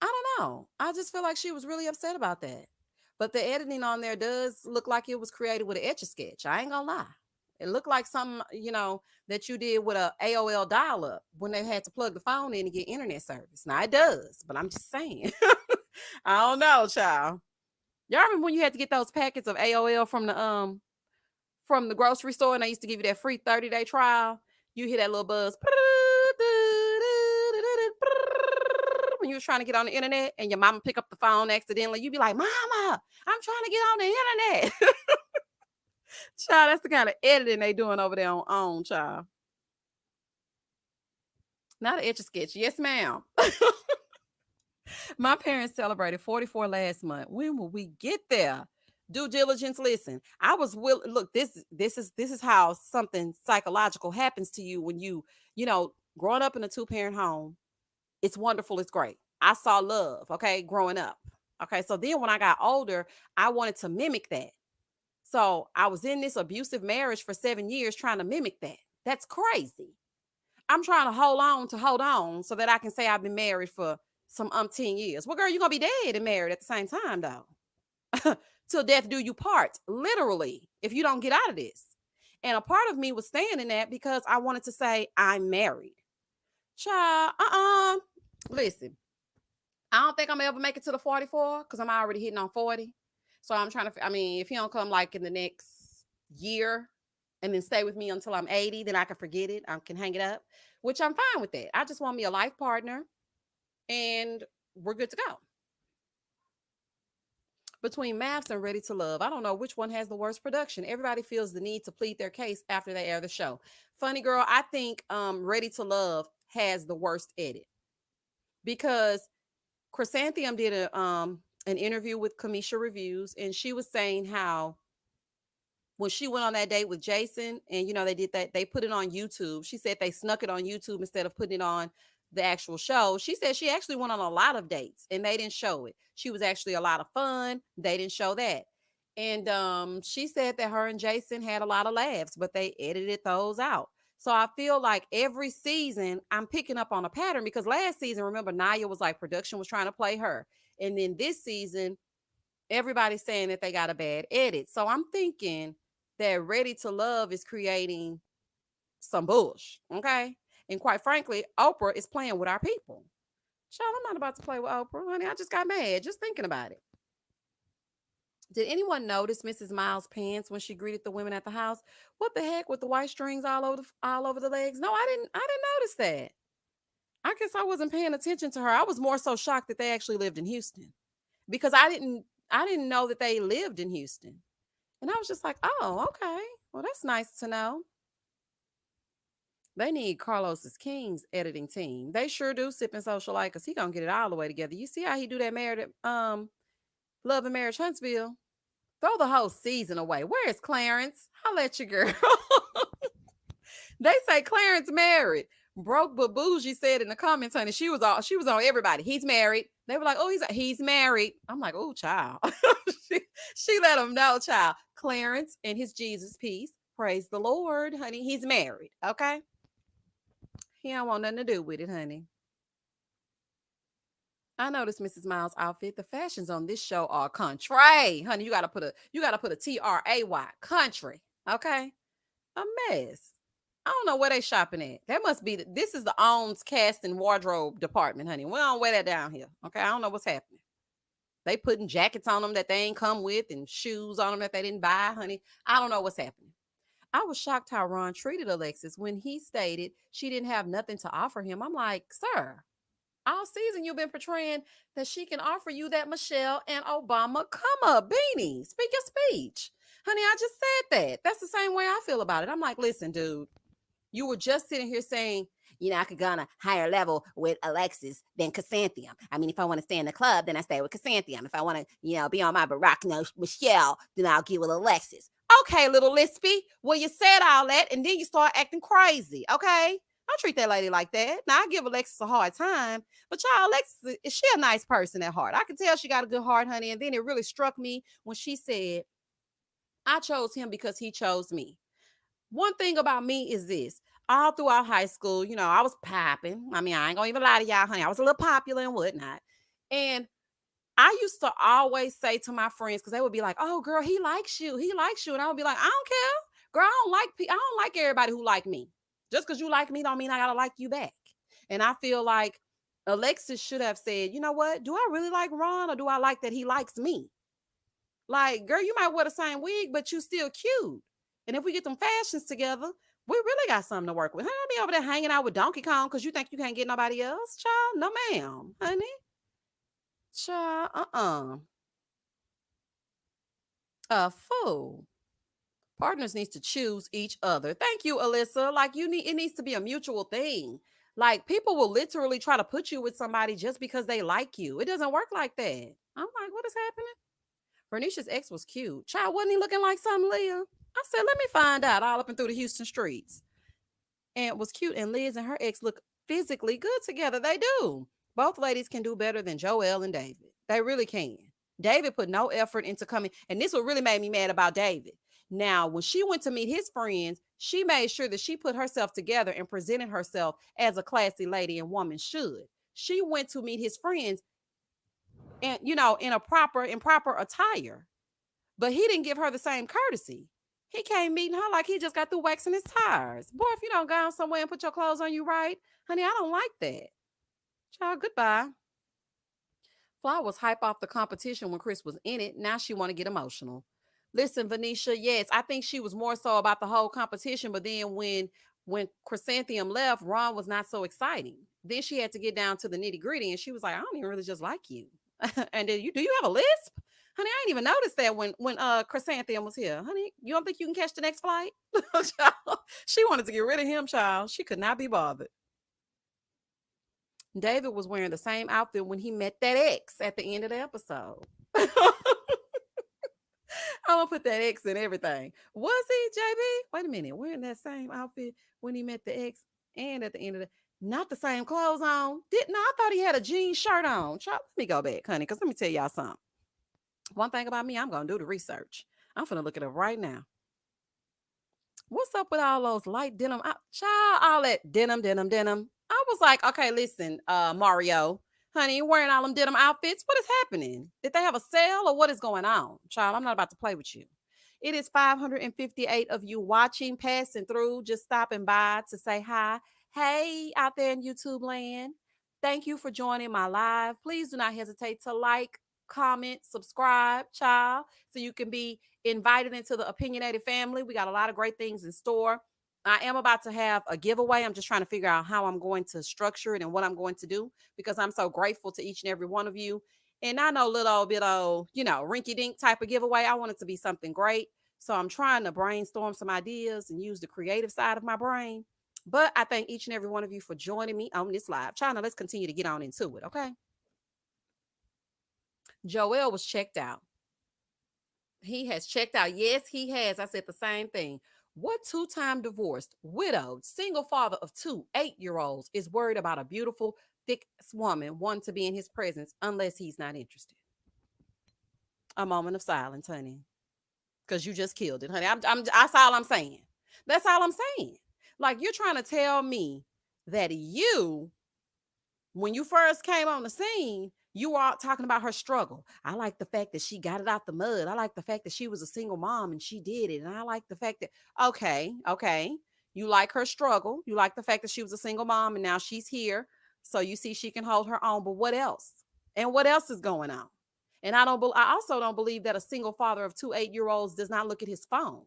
I don't know. I just feel like she was really upset about that. But the editing on there does look like it was created with an etch a sketch. I ain't gonna lie. It looked like something, that you did with a AOL dial up when they had to plug the phone in to get internet service. Now it does, but I'm just saying. I don't know, child. Y'all remember when you had to get those packets of AOL from the grocery store and they used to give you that free 30-day trial? You hear that little buzz when you was trying to get on the internet and your mama pick up the phone accidentally, you be like, Mama, I'm trying to get on the internet. Child, that's the kind of editing they doing over there on child. Not an etch a sketch. Yes, ma'am. My parents celebrated 44 last month. When will we get there? Due diligence. Listen, I was look, this is how something psychological happens to you when growing up in a two-parent home. It's wonderful. It's great. I saw love, okay, growing up. Okay, so then when I got older, I wanted to mimic that. So I was in this abusive marriage for 7 years trying to mimic that. That's crazy. I'm trying to hold on so that I can say I've been married for some umpteen years. Well, girl, you're going to be dead and married at the same time, though. Till death do you part, literally, if you don't get out of this. And a part of me was staying in that because I wanted to say I'm married. Child, listen, I don't think I'm gonna ever make it to the 44 because I'm already hitting on 40. So I'm trying to, I mean, if he don't come like in the next year and then stay with me until I'm 80, then I can forget it. I can hang it up, which I'm fine with that. I just want me a life partner and we're good to go. Between Maps and Ready to Love, I don't know which one has the worst production. Everybody feels the need to plead their case after they air the show. Funny girl, I think Ready to Love has the worst edit because Chrysanthemum did an interview with Kamisha Reviews, and she was saying how when she went on that date with Jason, and they did that, they put it on YouTube. She said they snuck it on YouTube instead of putting it on the actual show. She said she actually went on a lot of dates and they didn't show it. She was actually a lot of fun. They didn't show that. And she said that her and Jason had a lot of laughs, but they edited those out. So I feel like every season I'm picking up on a pattern because last season, remember, Naya was like production was trying to play her. And then this season, everybody's saying that they got a bad edit. So I'm thinking that Ready to Love is creating some bush. Okay. And quite frankly, Oprah is playing with our people. Child, I'm not about to play with Oprah, honey. I just got mad just thinking about it. Did anyone notice Mrs. Miles' pants when she greeted the women at the house? What the heck with the white strings all over the legs? No, I didn't notice that. I guess I wasn't paying attention to her. I was more so shocked that they actually lived in Houston because I didn't know that they lived in Houston. And I was just like, "Oh, okay. Well, that's nice to know." They need Carlos's King's editing team. They sure do, Sip and Socialite, because he gonna get it all the way together. You see how he do that married Love and Marriage Huntsville. Throw the whole season away. Where is Clarence? I'll let you girl. They say Clarence married. Broke but bougie said in the comments, honey, she was on everybody. He's married. They were like, oh, he's married. I'm like, oh, child. she, she let him know, child. Clarence and his Jesus piece. Praise the Lord, honey. He's married. Okay. He don't want nothing to do with it, honey. I noticed Mrs. Miles' outfit. The fashions on this show are country. Honey, you gotta put a TRAY. Country. Okay. A mess. I don't know where they shopping at. That must be this is the owns cast and wardrobe department, honey. We don't wear that down here. Okay. I don't know what's happening. They putting jackets on them that they ain't come with and shoes on them that they didn't buy, honey. I don't know what's happening. I was shocked how Ron treated Alexis when he stated she didn't have nothing to offer him. I'm like, sir, all season you've been portraying that she can offer you that Michelle and Obama come up beanie. Speak your speech. Honey, I just said that. That's the same way I feel about it. I'm like, listen, dude, you were just sitting here saying, I could go on a higher level with Alexis than Chrysanthemum. I mean, if I want to stay in the club, then I stay with Chrysanthemum. If I want to, be on my Barack Michelle, then I'll get with Alexis. Okay, little Lispy. Well, you said all that, and then you start acting crazy, okay? Don't treat that lady like that. Now, I give Alexis a hard time, but y'all, Alexis, is she a nice person at heart? I can tell she got a good heart, honey, and then it really struck me when she said, I chose him because he chose me. One thing about me is this. All throughout high school, I was popping. I mean, I ain't gonna even lie to y'all, honey. I was a little popular and whatnot. And I used to always say to my friends, because they would be like, "Oh, girl, he likes you. He likes you," and I would be like, "I don't care, girl. I don't like everybody who like me. Just because you like me, don't mean I gotta like you back." And I feel like Alexis should have said, "You know what? Do I really like Ron, or do I like that he likes me? Like, girl, you might wear the same wig, but you still cute. And if we get them fashions together, we really got something to work with. Honey, I'll be over there hanging out with Donkey Kong because you think you can't get nobody else, child? No, ma'am, honey. Child, A fool. Partners needs to choose each other. Thank you, Alyssa. Like it needs to be a mutual thing. Like people will literally try to put you with somebody just because they like you. It doesn't work like that. I'm like, what is happening? Bernice's ex was cute. Child, wasn't he looking like something, Leah? I said, let me find out all up and through the Houston streets. And was cute. And Liz and her ex look physically good together. They do. Both ladies can do better than Joelle and David. They really can. David put no effort into coming. And this what really made me mad about David. Now, when she went to meet his friends, she made sure that she put herself together and presented herself as a classy lady and woman should. She went to meet his friends and in proper attire. But he didn't give her the same courtesy. He came meeting her like he just got through waxing his tires. Boy, if you don't go out somewhere and put your clothes on you right, honey, I don't like that. Child, goodbye. Fly was hype off the competition when Chris was in it. Now she want to get emotional. Listen, Venetia, yes, I think she was more so about the whole competition, but then when Chrysanthemum left, Ron was not so exciting. Then she had to get down to the nitty gritty, and she was like, "I don't even really just like you." And then do you have a lisp? Honey, I didn't even notice that when Chrysanthemum was here. Honey, you don't think you can catch the next flight? Child, she wanted to get rid of him, child. She could not be bothered. David was wearing the same outfit when he met that ex at the end of the episode. I'm gonna put that X in everything. Was he, JB? Wait a minute, wearing that same outfit when he met the ex and at the end of the not the same clothes on. Didn't I thought he had a jean shirt on. Child, let me go back, honey, because let me tell y'all something. One thing about me, I'm gonna do the research. I'm gonna look it up right now. What's up with all those light denim? Child, all that denim. I was like, okay, listen, Mario, honey, you wearing all them denim outfits? What is happening? Did they have a sale or what is going on? Child, I'm not about to play with you. It is 558 of you watching, passing through, just stopping by to say hi. Hey, out there in YouTube land. Thank you for joining my live. Please do not hesitate to like, comment, subscribe, child, so you can be invited into the opinionated family. We got a lot of great things in store. I am about to have a giveaway. I'm just trying to figure out how I'm going to structure it and what I'm going to do because I'm so grateful to each and every one of you. And I know little bit of, rinky dink type of giveaway. I want it to be something great. So I'm trying to brainstorm some ideas and use the creative side of my brain. But I thank each and every one of you for joining me on this live. China, let's continue to get on into it, okay? Joel was checked out. He has checked out. Yes, he has. I said the same thing. What two-time divorced, widowed, single father of two 8-year-olds is worried about a beautiful, thick woman wanting to be in his presence unless he's not interested? A moment of silence, honey, because you just killed it, honey. That's all I'm saying. That's all I'm saying. Like, you're trying to tell me that when you first came on the scene, you were all talking about her struggle. I like the fact that she got it out the mud. I like the fact that she was a single mom and she did it. And I like the fact that, okay. You like her struggle. You like the fact that she was a single mom and now she's here. So you see she can hold her own. But what else? And what else is going on? And I also don't believe that a single father of two 8-year-olds does not look at his phone.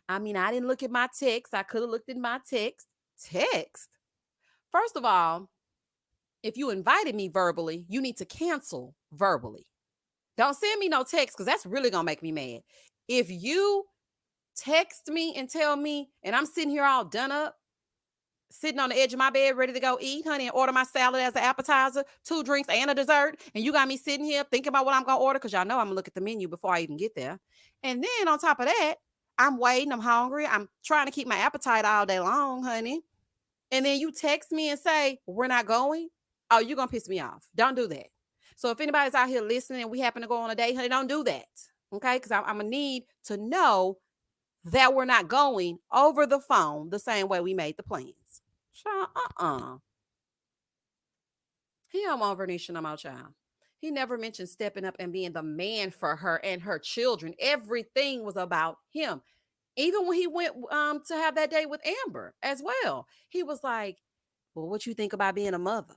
I mean, I didn't look at my text. I could have looked at my text. Text? First of all, if you invited me verbally, you need to cancel verbally. Don't send me no text because that's really going to make me mad. If you text me and tell me, and I'm sitting here all done up, sitting on the edge of my bed ready to go eat, honey, and order my salad as an appetizer, 2 drinks and a dessert, and you got me sitting here thinking about what I'm going to order because y'all know I'm going to look at the menu before I even get there. And then on top of that, I'm waiting, I'm hungry, I'm trying to keep my appetite all day long, honey. And then you text me and say, we're not going. Oh, you're going to piss me off. Don't do that. So if anybody's out here listening and we happen to go on a date, honey, don't do that. Okay? Because I'm going to need to know that we're not going over the phone the same way we made the plans. He don't want Vernisha no more, child. He never mentioned stepping up and being the man for her and her children. Everything was about him. Even when he went to have that date with Amber as well, he was like, well, what you think about being a mother?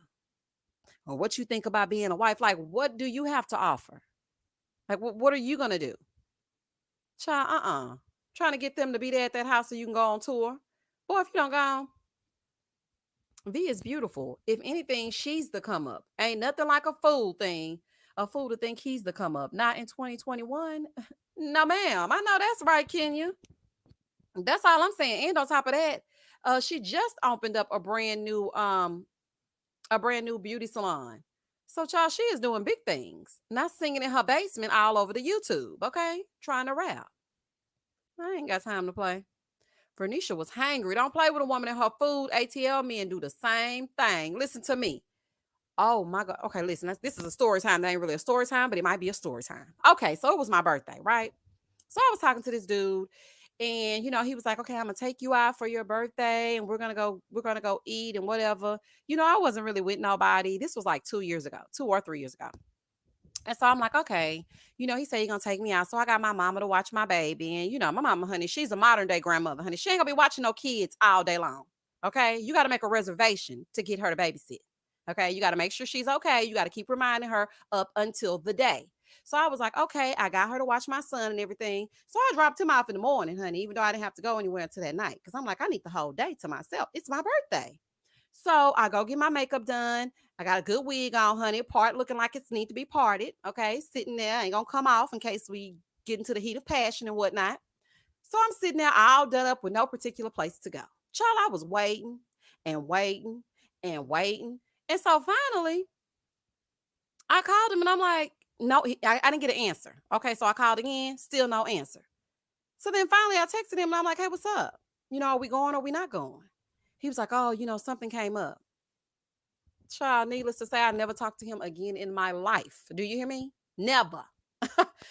Or what you think about being a wife? Like, what do you have to offer? Like, what are you going to do? Child, trying to get them to be there at that house so you can go on tour. Boy, if you don't go, V is beautiful. If anything, she's the come up. Ain't nothing like a fool thing. A fool to think he's the come up. Not in 2021. No, ma'am. I know that's right, Kenya. That's all I'm saying. And on top of that, she just opened up a brand new beauty salon. So, child, she is doing big things. Not singing in her basement all over the YouTube, okay? Trying to rap. I ain't got time to play. Vernisha was hangry. Don't play with a woman and her food. ATL men do the same thing. Listen to me. Oh my God. Okay, listen. This is a story time. That ain't really a story time, but it might be a story time. Okay, so it was my birthday, right? So I was talking to this dude, and he was like, "Okay, I'm gonna take you out for your birthday, and we're gonna go eat and whatever." I wasn't really with nobody. This was like 2 years ago, 2 or 3 years ago. And so I'm like, okay, he said he's gonna take me out. So I got my mama to watch my baby. And my mama, honey, she's a modern day grandmother, honey. She ain't gonna be watching no kids all day long. Okay. You gotta make a reservation to get her to babysit. Okay. You gotta make sure she's okay. You gotta keep reminding her up until the day. So I was like, okay, I got her to watch my son and everything. So I dropped him off in the morning, honey, even though I didn't have to go anywhere until that night. Cause I'm like, I need the whole day to myself. It's my birthday. So I go get my makeup done. I got a good wig on, honey. Part looking like it's need to be parted. Okay. Sitting there. Ain't gonna come off in case we get into the heat of passion and whatnot. So I'm sitting there all done up with no particular place to go. Child, I was waiting and waiting and waiting. And so finally, I called him and I'm like, no, I didn't get an answer. Okay. So I called again, still no answer. So then finally I texted him and I'm like, hey, what's up? Are we going or we not going? He was like, oh, something came up. Child, needless to say, I never talked to him again in my life. Do you hear me? Never.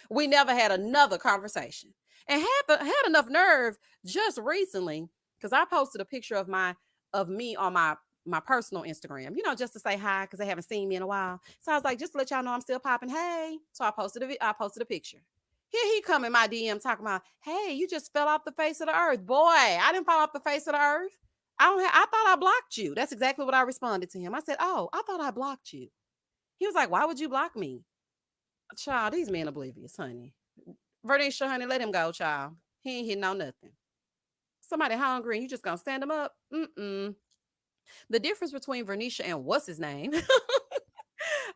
We never had another conversation. And had enough nerve just recently, because I posted a picture of me on my personal Instagram, just to say hi because they haven't seen me in a while. So I was like, just to let y'all know I'm still popping. Hey. So I posted a picture. Here he come in my DM talking about, hey, you just fell off the face of the earth. Boy, I didn't fall off the face of the earth. I thought I blocked you. That's exactly what I responded to him. I said, oh, I thought I blocked you. He was like, why would you block me? Child, these men oblivious, honey. Verdisha, honey, let him go, child. He ain't hitting on nothing. Somebody hungry and you just gonna stand him up? Mm-mm. The difference between Vernisha and what's his name?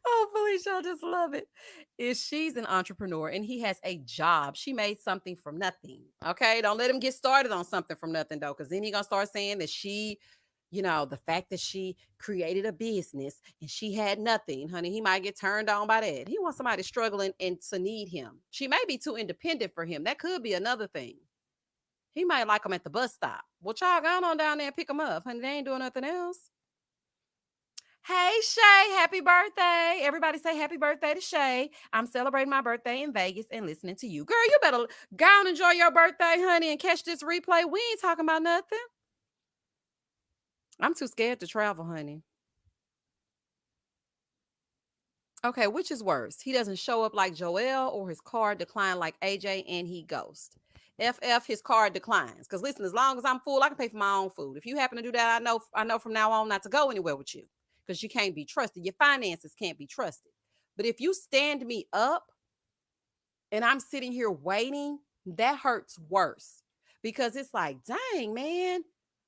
Oh, Felicia, I just love it. Is she's an entrepreneur and he has a job. She made something from nothing. Okay. Don't let him get started on something from nothing though, because then he gonna start saying that she The fact that she created a business and she had nothing, honey, he might get turned on by that. He wants somebody struggling and to need him. She may be too independent for him. That could be another thing. He might like him at the bus stop. Well, y'all gone on down there and pick him up. Honey, they ain't doing nothing else. Hey, Shay, happy birthday. Everybody say happy birthday to Shay. I'm celebrating my birthday in Vegas and listening to you. Girl, you better go and enjoy your birthday, honey, and catch this replay. We ain't talking about nothing. I'm too scared to travel, honey. Okay, which is worse? He doesn't show up like Joel or his card declined like AJ and he ghost. FF, his card declines. Because listen, as long as I'm full, I can pay for my own food. If you happen to do that, I know from now on not to go anywhere with you. Because you can't be trusted. Your finances can't be trusted. But if you stand me up and I'm sitting here waiting, that hurts worse. Because it's like, dang, man.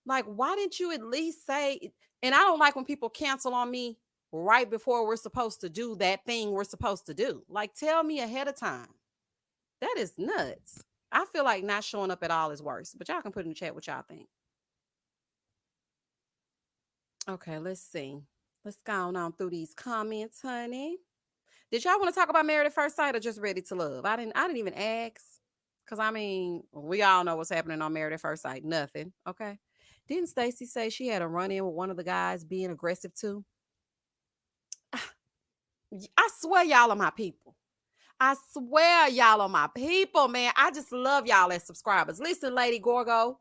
Like, why didn't you at least say? And I don't like when people cancel on me right before we're supposed to do that thing we're supposed to do. Like, tell me ahead of time. That is nuts. I feel like not showing up at all is worse. But y'all can put in the chat what y'all think. Okay, let's see. Let's go on through these comments, honey. Did y'all want to talk about Married at First Sight or just Ready to Love? I didn't even ask. Cause I mean, we all know what's happening on Married at First Sight. Nothing. Okay. Didn't Stacy say she had a run-in with one of the guys being aggressive too? I swear y'all are my people. I swear y'all are my people, man. I just love y'all as subscribers. Listen, Lady Gorgo,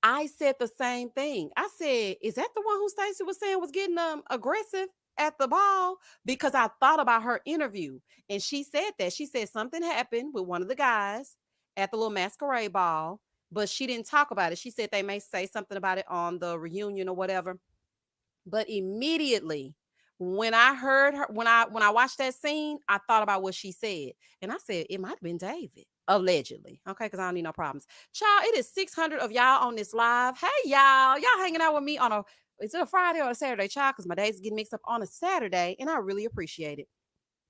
I said the same thing. I said, is that the one who Stacey was saying was getting aggressive at the ball? Because I thought about her interview and she said that. She said something happened with one of the guys at the little masquerade ball, but she didn't talk about it. She said they may say something about it on the reunion or whatever. But immediately when I heard her, when I watched that scene, I thought about what she said. And I said, it might have been David. Allegedly. Okay, because I don't need no problems. Child, it is 600 of y'all on this live. Hey, y'all. Y'all hanging out with me on is it a Friday or a Saturday, child? Because my days getting mixed up on a Saturday, and I really appreciate it.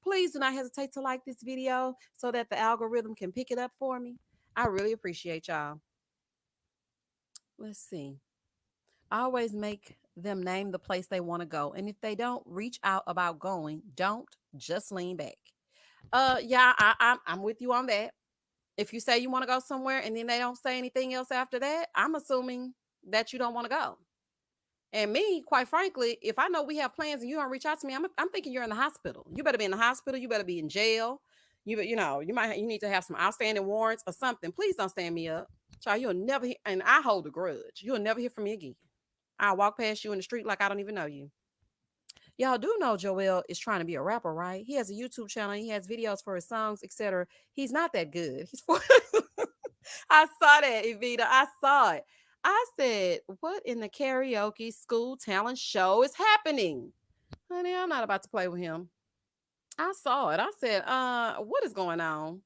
Please do not hesitate to like this video so that the algorithm can pick it up for me. I really appreciate y'all. Let's see. I always make them name the place they want to go. And if they don't reach out about going, don't just lean back. Yeah, I'm with you on that. If you say you want to go somewhere and then they don't say anything else after that, I'm assuming that you don't want to go. And me, quite frankly, if I know we have plans and you don't reach out to me, I'm thinking you're in the hospital. You better be in the hospital. You better be in jail. You need to have some outstanding warrants or something. Please don't stand me up. Child, you'll never hear, and I hold a grudge. You'll never hear from me again. I'll walk past you in the street like I don't even know you. Y'all do know Joel is trying to be a rapper, right? He has a YouTube channel. He has videos for his songs, etc. He's not that good. I saw that, Evita. I saw it. I said, what in the karaoke school talent show is happening? Honey, I'm not about to play with him. I saw it. I said, what is going on?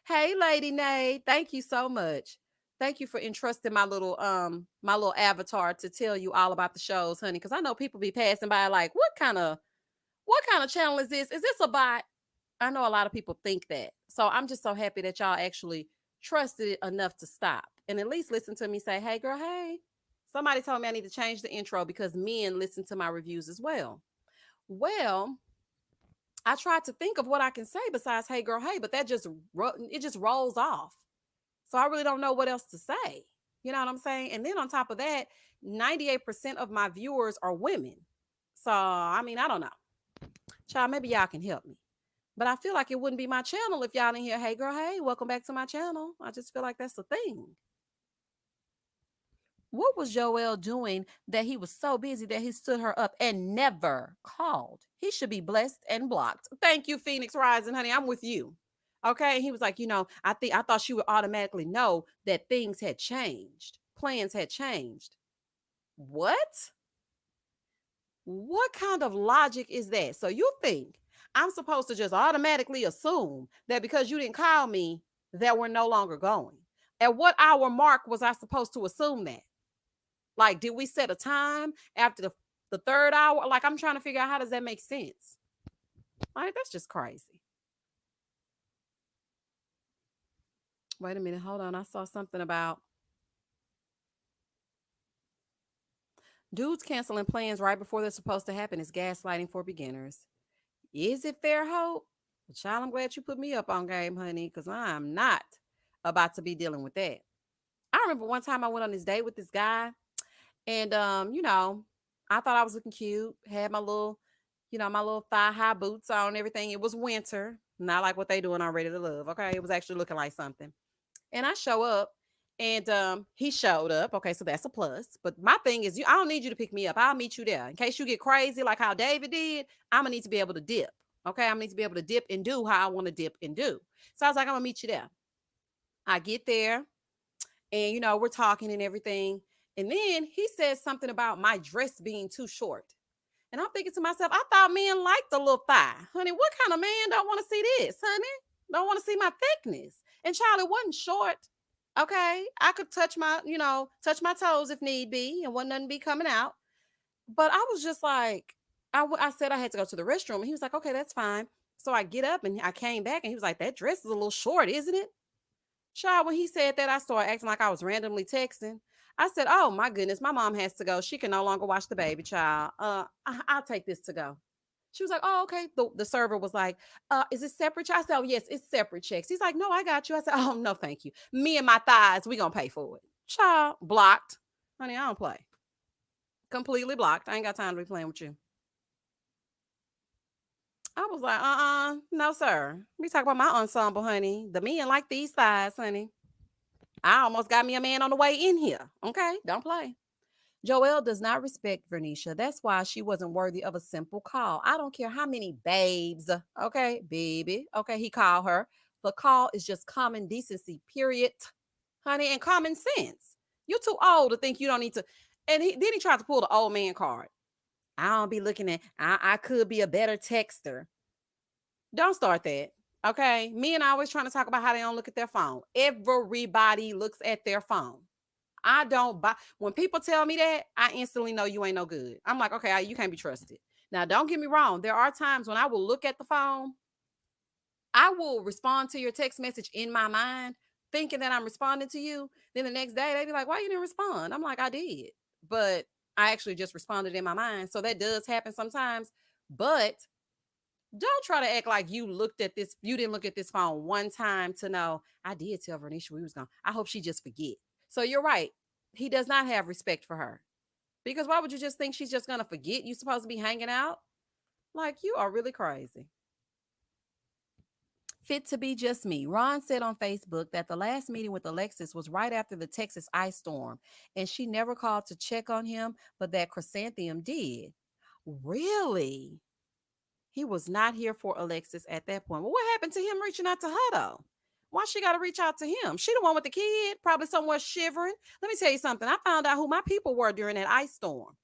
Hey, Lady Nay, thank you so much. Thank you for entrusting my little avatar to tell you all about the shows, honey. Because I know people be passing by like, what kind of channel is this? Is this a bot? I know a lot of people think that. So I'm just so happy that y'all actually trusted it enough to stop and at least listen to me say, hey, girl, hey. Somebody told me I need to change the intro because men listen to my reviews as well. Well, I tried to think of what I can say besides hey, girl, hey, but it just rolls off. So I really don't know what else to say. You know what I'm saying? And then on top of that, 98% of my viewers are women. So, I mean, I don't know. Child, maybe y'all can help me. But I feel like it wouldn't be my channel if y'all didn't hear, hey, girl, hey, welcome back to my channel. I just feel like that's the thing. What was Joel doing that he was so busy that he stood her up and never called? He should be blessed and blocked. Thank you, Phoenix Rising, honey. I'm with you. Okay. And he was like, I thought she would automatically know that things had changed. Plans had changed. What? What kind of logic is that? So you think I'm supposed to just automatically assume that because you didn't call me, that we're no longer going? At what hour mark was I supposed to assume that? Like, did we set a time after the third hour? Like, I'm trying to figure out how does that make sense? Like, that's just crazy. Wait a minute. Hold on. I saw something about. Dudes canceling plans right before they're supposed to happen is gaslighting for beginners. Is it fair hope? Well, child, I'm glad you put me up on game, honey, because I'm not about to be dealing with that. I remember one time I went on this date with this guy, and I thought I was looking cute, had my little, my little thigh high boots on, and everything. It was winter, not like what they doing on Ready to Love. Okay, it was actually looking like something. And I show up, and he showed up. Okay, so that's a plus. But my thing is, I don't need you to pick me up. I'll meet you there. In case you get crazy like how David did, I'm gonna need to be able to dip. Okay, I'm gonna need to be able to dip and do how I want to dip and do. So I was like, I'm gonna meet you there. I get there, and we're talking and everything. And then he says something about my dress being too short. And I'm thinking to myself, I thought men liked the little thigh. Honey, what kind of man don't want to see this, honey? Don't want to see my thickness. And child, it wasn't short. Okay. I could touch my toes if need be, and wasn't nothing be coming out. But I was just like, I said I had to go to the restroom. And he was like, okay, that's fine. So I get up and I came back and he was like, that dress is a little short, isn't it? Child, when he said that, I started acting like I was randomly texting. I said, oh my goodness, my mom has to go. She can no longer watch the baby, child. I'll take this to go. She was like, oh, okay. The server was like, is it separate? I said, oh, yes, it's separate checks. He's like, no, I got you. I said, oh, no, thank you. Me and my thighs, we going to pay for it. Child, blocked. Honey, I don't play. Completely blocked. I ain't got time to be playing with you. I was like, no, sir. We talk about my ensemble, honey. The men like these thighs, honey. I almost got me a man on the way in here. Okay, don't play. Joelle does not respect Vernisha. That's why she wasn't worthy of a simple call. I don't care how many babes, okay, baby, okay, he called her. The call is just common decency, period, honey, and common sense. You're too old to think you don't need to. And then he tried to pull the old man card. I don't be looking at, I could be a better texter. Don't start that. Okay. Men always trying to talk about how they don't look at their phone. Everybody looks at their phone. I don't buy when people tell me that, I instantly know you ain't no good. I'm like, okay, you can't be trusted. Now, don't get me wrong. There are times when I will look at the phone, I will respond to your text message in my mind, thinking that I'm responding to you. Then the next day, they be like, why you didn't respond? I'm like, I did. But I actually just responded in my mind. So that does happen sometimes. But don't try to act like you didn't look at this phone one time to know I did tell Vernisha we was gone. I hope she just forget. So you're right. He does not have respect for her. Because why would you just think she's just gonna forget you supposed to be hanging out? Like you are really crazy. Fit to be just me. Ron said on Facebook that the last meeting with Alexis was right after the Texas ice storm, and she never called to check on him, but that Chrysanthemum did. Really? He was not here for Alexis at that point. Well, what happened to him reaching out to her though? Why she got to reach out to him? She the one with the kid, probably somewhere shivering. Let me tell you something. I found out who my people were during that ice storm.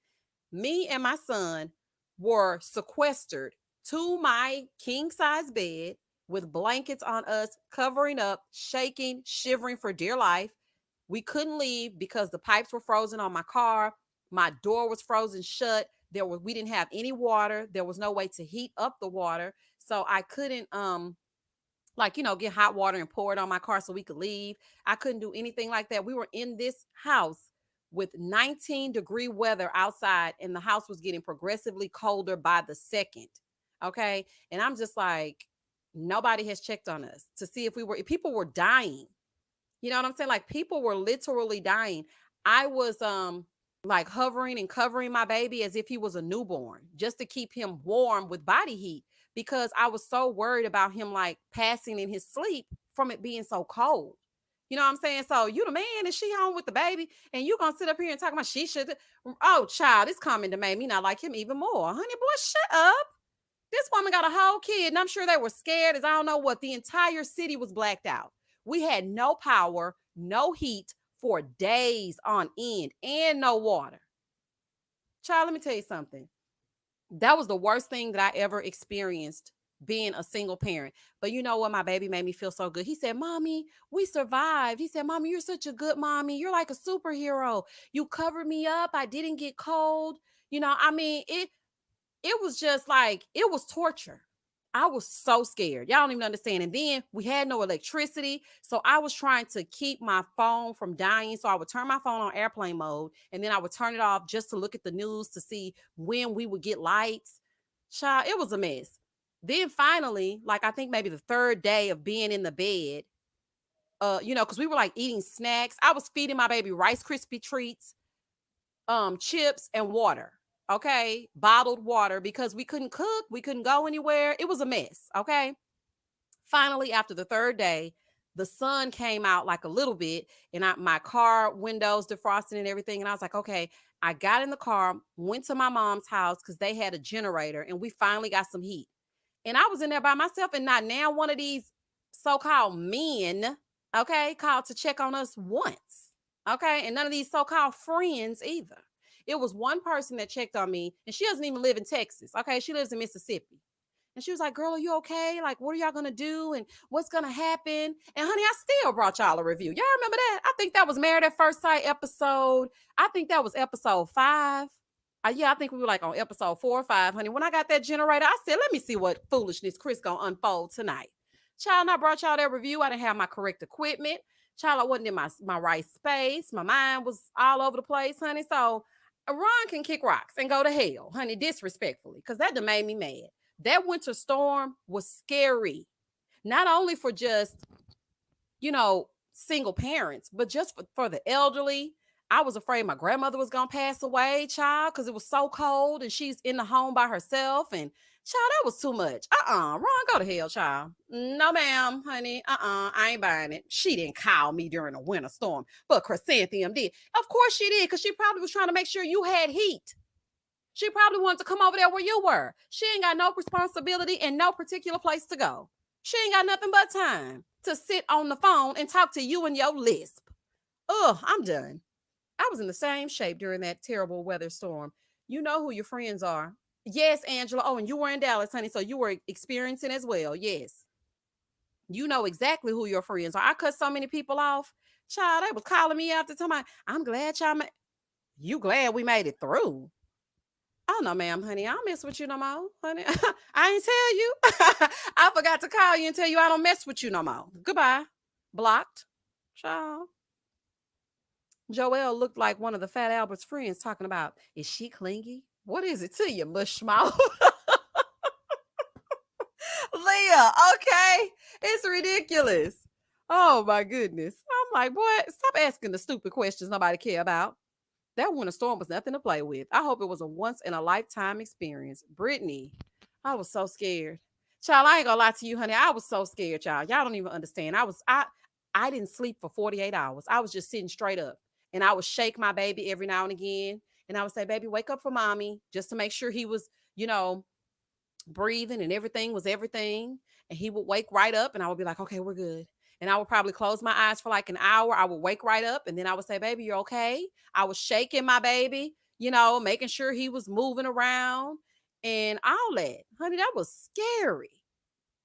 Me and my son were sequestered to my king size bed with blankets on us, covering up, shaking, shivering for dear life. We couldn't leave because the pipes were frozen on my car. My door was frozen shut. We didn't have any water. There was no way to heat up the water. So I couldn't get hot water and pour it on my car so we could leave. I couldn't do anything like that. We were in this house with 19-degree weather outside, and the house was getting progressively colder by the second. Okay. And I'm just like, nobody has checked on us to see if people were dying. You know what I'm saying? Like people were literally dying. I was like hovering and covering my baby as if he was a newborn just to keep him warm with body heat because I was so worried about him like passing in his sleep from it being so cold. You know what I'm saying? So you the man and she home with the baby and you gonna sit up here and talk about she should. Oh, child, it's coming to make me not like him even more. Honey, boy, shut up. This woman got a whole kid, and I'm sure they were scared as I don't know what. The entire city was blacked out. We had no power, no heat for days on end, and no water. Child, let me tell you something. That was the worst thing that I ever experienced being a single parent. But you know what? My baby made me feel so good. He said, Mommy, we survived. He said, Mommy, you're such a good mommy. You're like a superhero. You covered me up. I didn't get cold. I mean, it was just like, it was torture. I was so scared. Y'all don't even understand. And then we had no electricity. So I was trying to keep my phone from dying. So I would turn my phone on airplane mode and then I would turn it off just to look at the news to see when we would get lights. Child, it was a mess. Then finally, like I think maybe the third day of being in the bed, because we were like eating snacks. I was feeding my baby Rice Krispie treats, chips, and water. Okay, bottled water because we couldn't cook, we couldn't go anywhere. It was a mess. Okay, finally, after the third day, the sun came out like a little bit, and my car windows defrosting and everything. And I was like, okay. I got in the car, went to my mom's house because they had a generator, and we finally got some heat. And I was in there by myself, and not now one of these so-called men, okay, called to check on us once. Okay. And none of these so-called friends either. It was one person that checked on me, and she doesn't even live in Texas. Okay. She lives in Mississippi. And she was like, girl, are you okay? Like, what are y'all going to do? And what's going to happen? And honey, I still brought y'all a review. Y'all remember that? I think that was Married at First Sight episode. I think that was episode 5. Yeah, I think we were like on episode 4 or 5, honey. When I got that generator, I said, let me see what foolishness Chris going to unfold tonight. Child, and I brought y'all that review. I didn't have my correct equipment. Child, I wasn't in my right space. My mind was all over the place, honey. So Ron can kick rocks and go to hell, honey, disrespectfully, because that done made me mad. That winter storm was scary, not only for just, single parents, but just for the elderly. I was afraid my grandmother was going to pass away, child, because it was so cold and she's in the home by herself. And child, that was too much. Ron, go to hell, child. No, ma'am, honey. I ain't buying it. She didn't call me during a winter storm, but Chrysanthemum did. Of course she did, because she probably was trying to make sure you had heat. She probably wanted to come over there where you were. She ain't got no responsibility and no particular place to go. She ain't got nothing but time to sit on the phone and talk to you and your lisp. Ugh, I'm done. I was in the same shape during that terrible weather storm. You know who your friends are. Yes, Angela. Oh, and you were in Dallas, honey, so you were experiencing as well. Yes. You know exactly who your friends are. I cut so many people off. Child, they was calling me after time. I'm glad y'all you glad we made it through. Oh no, ma'am, honey. I don't mess with you no more, honey. I ain't tell you. I forgot to call you and tell you I don't mess with you no more. Goodbye. Blocked. Child. Joelle looked like one of the Fat Albert's friends talking about, is she clingy? What is it to you, mushmouth? Leah, okay. It's ridiculous. Oh my goodness. I'm like, boy, stop asking the stupid questions nobody care about. That winter storm was nothing to play with. I hope it was a once in a lifetime experience. Brittany, I was so scared. Child, I ain't gonna lie to you, honey. I was so scared, y'all. Y'all don't even understand. I didn't sleep for 48 hours. I was just sitting straight up. And I would shake my baby every now and again. And I would say, baby, wake up for mommy, just to make sure he was, breathing and everything was everything. And he would wake right up and I would be like, okay, we're good. And I would probably close my eyes for like an hour. I would wake right up and then I would say, baby, you're okay. I was shaking my baby, making sure he was moving around and all that. Honey, that was scary.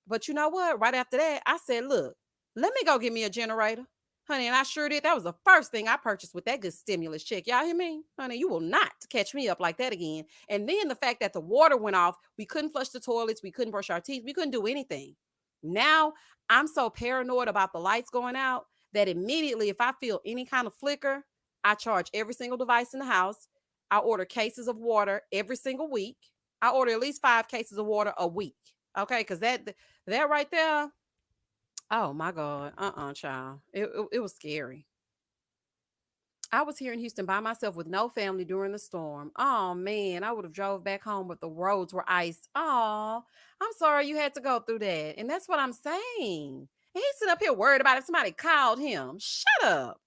But you know what? Right after that, I said, look, let me go get me a generator. Honey, and I sure did. That was the first thing I purchased with that good stimulus check. Y'all hear me? Honey, you will not catch me up like that again. And then the fact that the water went off, we couldn't flush the toilets, we couldn't brush our teeth, we couldn't do anything. Now I'm so paranoid about the lights going out that immediately, if I feel any kind of flicker, I charge every single device in the house. I order cases of water every single week. I order at least 5 cases of water a week. Okay, because that right there, oh my God. Child. It was scary. I was here in Houston by myself with no family during the storm. Oh man, I would have drove back home, but the roads were iced. Oh, I'm sorry you had to go through that. And that's what I'm saying. And he's sitting up here worried about if somebody called him. Shut up.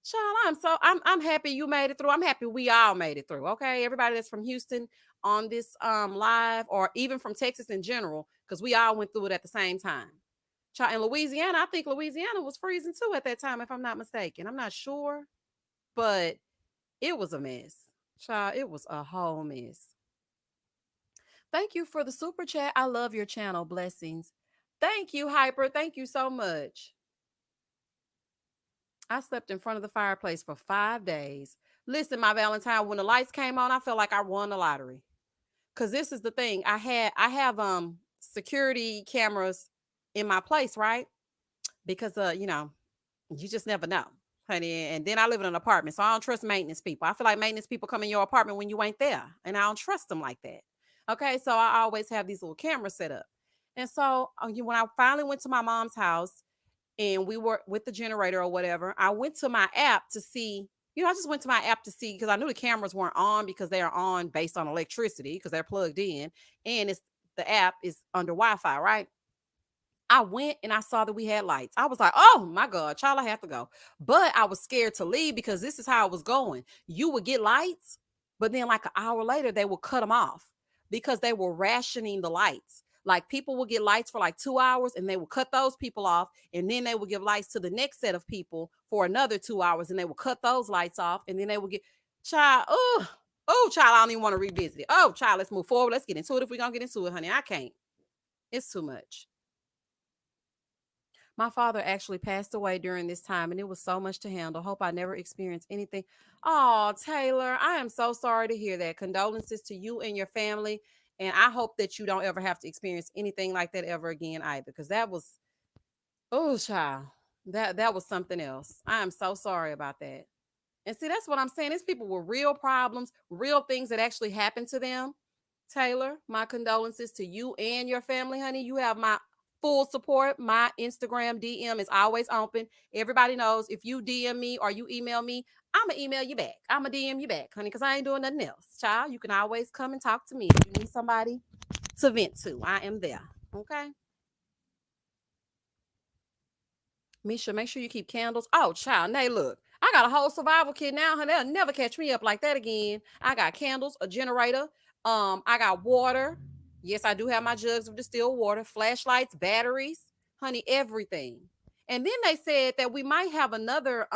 Child, I'm happy you made it through. I'm happy we all made it through. Okay. Everybody that's from Houston on this live, or even from Texas in general, because we all went through it at the same time. Child, in Louisiana, I think Louisiana was freezing too at that time, if I'm not mistaken. I'm not sure, but it was a mess. Child, it was a whole mess. Thank you for the super chat. I love your channel. Blessings. Thank you, Hyper. Thank you so much. I slept in front of the fireplace for 5 days. Listen, my Valentine, when the lights came on, I felt like I won the lottery. Cause this is the thing. I have security cameras in my place, right? Because you just never know, honey. And then I live in an apartment, so I don't trust maintenance people. I feel like maintenance people come in your apartment when you ain't there, and I don't trust them like that. Okay, so I always have these little cameras set up. And so when I finally went to my mom's house and we were with the generator or whatever, I went to my app to see. I just went to my app to see because I knew the cameras weren't on because they are on based on electricity because they're plugged in, and the app is under Wi-Fi, right? I went and I saw that we had lights. I was like, oh my God, child, I have to go. But I was scared to leave because this is how it was going. You would get lights, but then like an hour later, they would cut them off because they were rationing the lights. Like people would get lights for like 2 hours and they would cut those people off. And then they would give lights to the next set of people for another 2 hours and they would cut those lights off. And then they would get, child, child, I don't even want to revisit it. Oh, child, let's move forward. Let's get into it. If we're going to get into it, honey, I can't. It's too much. My father actually passed away during this time, and it was so much to handle. Hope I never experience anything. Oh, Taylor, I am so sorry to hear that. Condolences to you and your family. And I hope that you don't ever have to experience anything like that ever again either. Because that was, oh, child. That was something else. I am so sorry about that. And see, that's what I'm saying. These people with real problems, real things that actually happened to them. Taylor, my condolences to you and your family, honey. You have my full support. My Instagram DM is always open. Everybody knows if you DM me or you email me, I'm going to email you back. I'm going to DM you back, honey, because I ain't doing nothing else. Child, you can always come and talk to me if you need somebody to vent to. I am there. Okay. Misha, make sure you keep candles. Oh, child, Nay, look. I got a whole survival kit now, honey. They'll never catch me up like that again. I got candles, a generator. I got water. Yes, I do have my jugs of distilled water, flashlights, batteries, honey, everything. And then they said that we might have another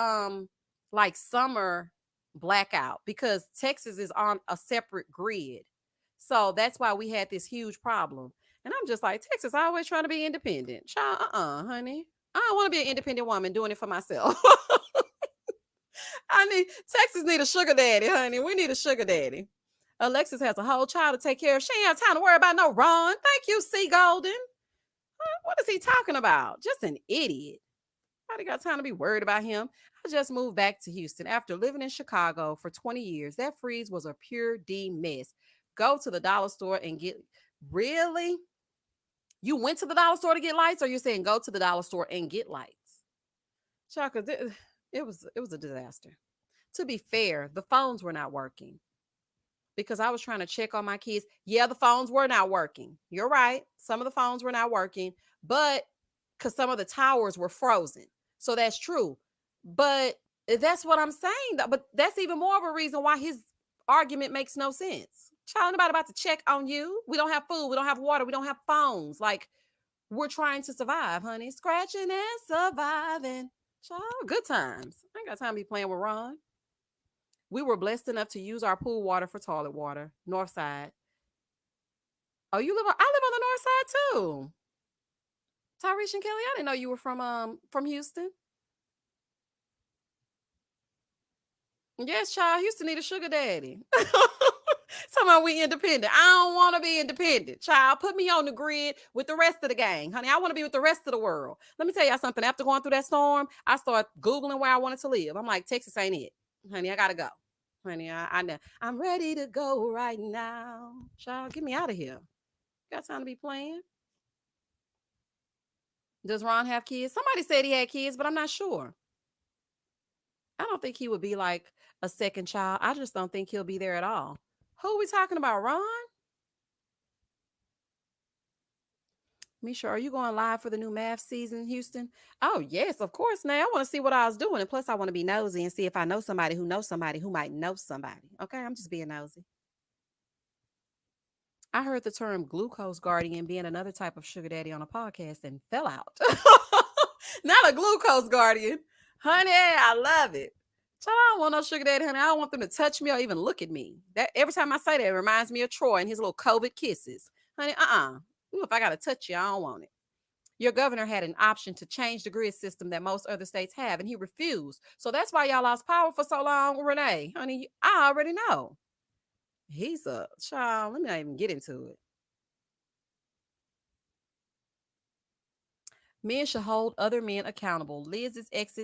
like summer blackout because Texas is on a separate grid. So that's why we had this huge problem. And I'm just like, Texas always trying to be independent. Child, honey. I don't want to be an independent woman doing it for myself. I need Texas need a sugar daddy, honey. We need a sugar daddy. Alexis has a whole child to take care of. She ain't have time to worry about no Ron. Thank you, C. Golden. What is he talking about? Just an idiot. I got time to be worried about him. I just moved back to Houston after living in Chicago for 20 years. That freeze was a pure D mess. Go to the dollar store and get really? You went to the dollar store to get lights, or you're saying go to the dollar store and get lights? Chaka, it was a disaster. To be fair, the phones were not working because I was trying to check on my kids. Yeah, the phones were not working. You're right. Some of the phones were not working, but because some of the towers were frozen. So that's true. But that's what I'm saying. But that's even more of a reason why his argument makes no sense. Child, nobody about to check on you. We don't have food. We don't have water. We don't have phones. Like, we're trying to survive, honey. Scratching and surviving. Child, good times. I ain't got time to be playing with Ron. We were blessed enough to use our pool water for toilet water. North side. Oh, I live on the north side too. Tyrese and Kelly, I didn't know you were from Houston. Yes, child. Houston need a sugar daddy. Somehow we independent. I don't want to be independent. Child, put me on the grid with the rest of the gang. Honey, I want to be with the rest of the world. Let me tell y'all something. After going through that storm, I started Googling where I wanted to live. I'm like, Texas ain't it. Honey, I got to go. Honey, I know. I'm ready to go right now. Child, get me out of here. Got time to be playing. Does Ron have kids? Somebody said he had kids, but I'm not sure. I don't think he would be like a second child. I just don't think he'll be there at all. Who are we talking about, Ron? Misha, are you going live for the new math season, Houston? Oh, yes, of course. Now I want to see what I was doing. And plus, I want to be nosy and see if I know somebody who knows somebody who might know somebody. Okay, I'm just being nosy. I heard the term glucose guardian being another type of sugar daddy on a podcast and fell out. Not a glucose guardian. Honey, I love it. Child, I don't want no sugar daddy, honey. I don't want them to touch me or even look at me. That every time I say that, it reminds me of Troy and his little COVID kisses. Honey, Ooh, if I gotta touch you, I don't want it. Your governor had an option to change the grid system that most other states have, and he refused. So that's why y'all lost power for so long, Renee. Honey, I already know. He's a child. Let me not even get into it. Men should hold other men accountable. Liz's ex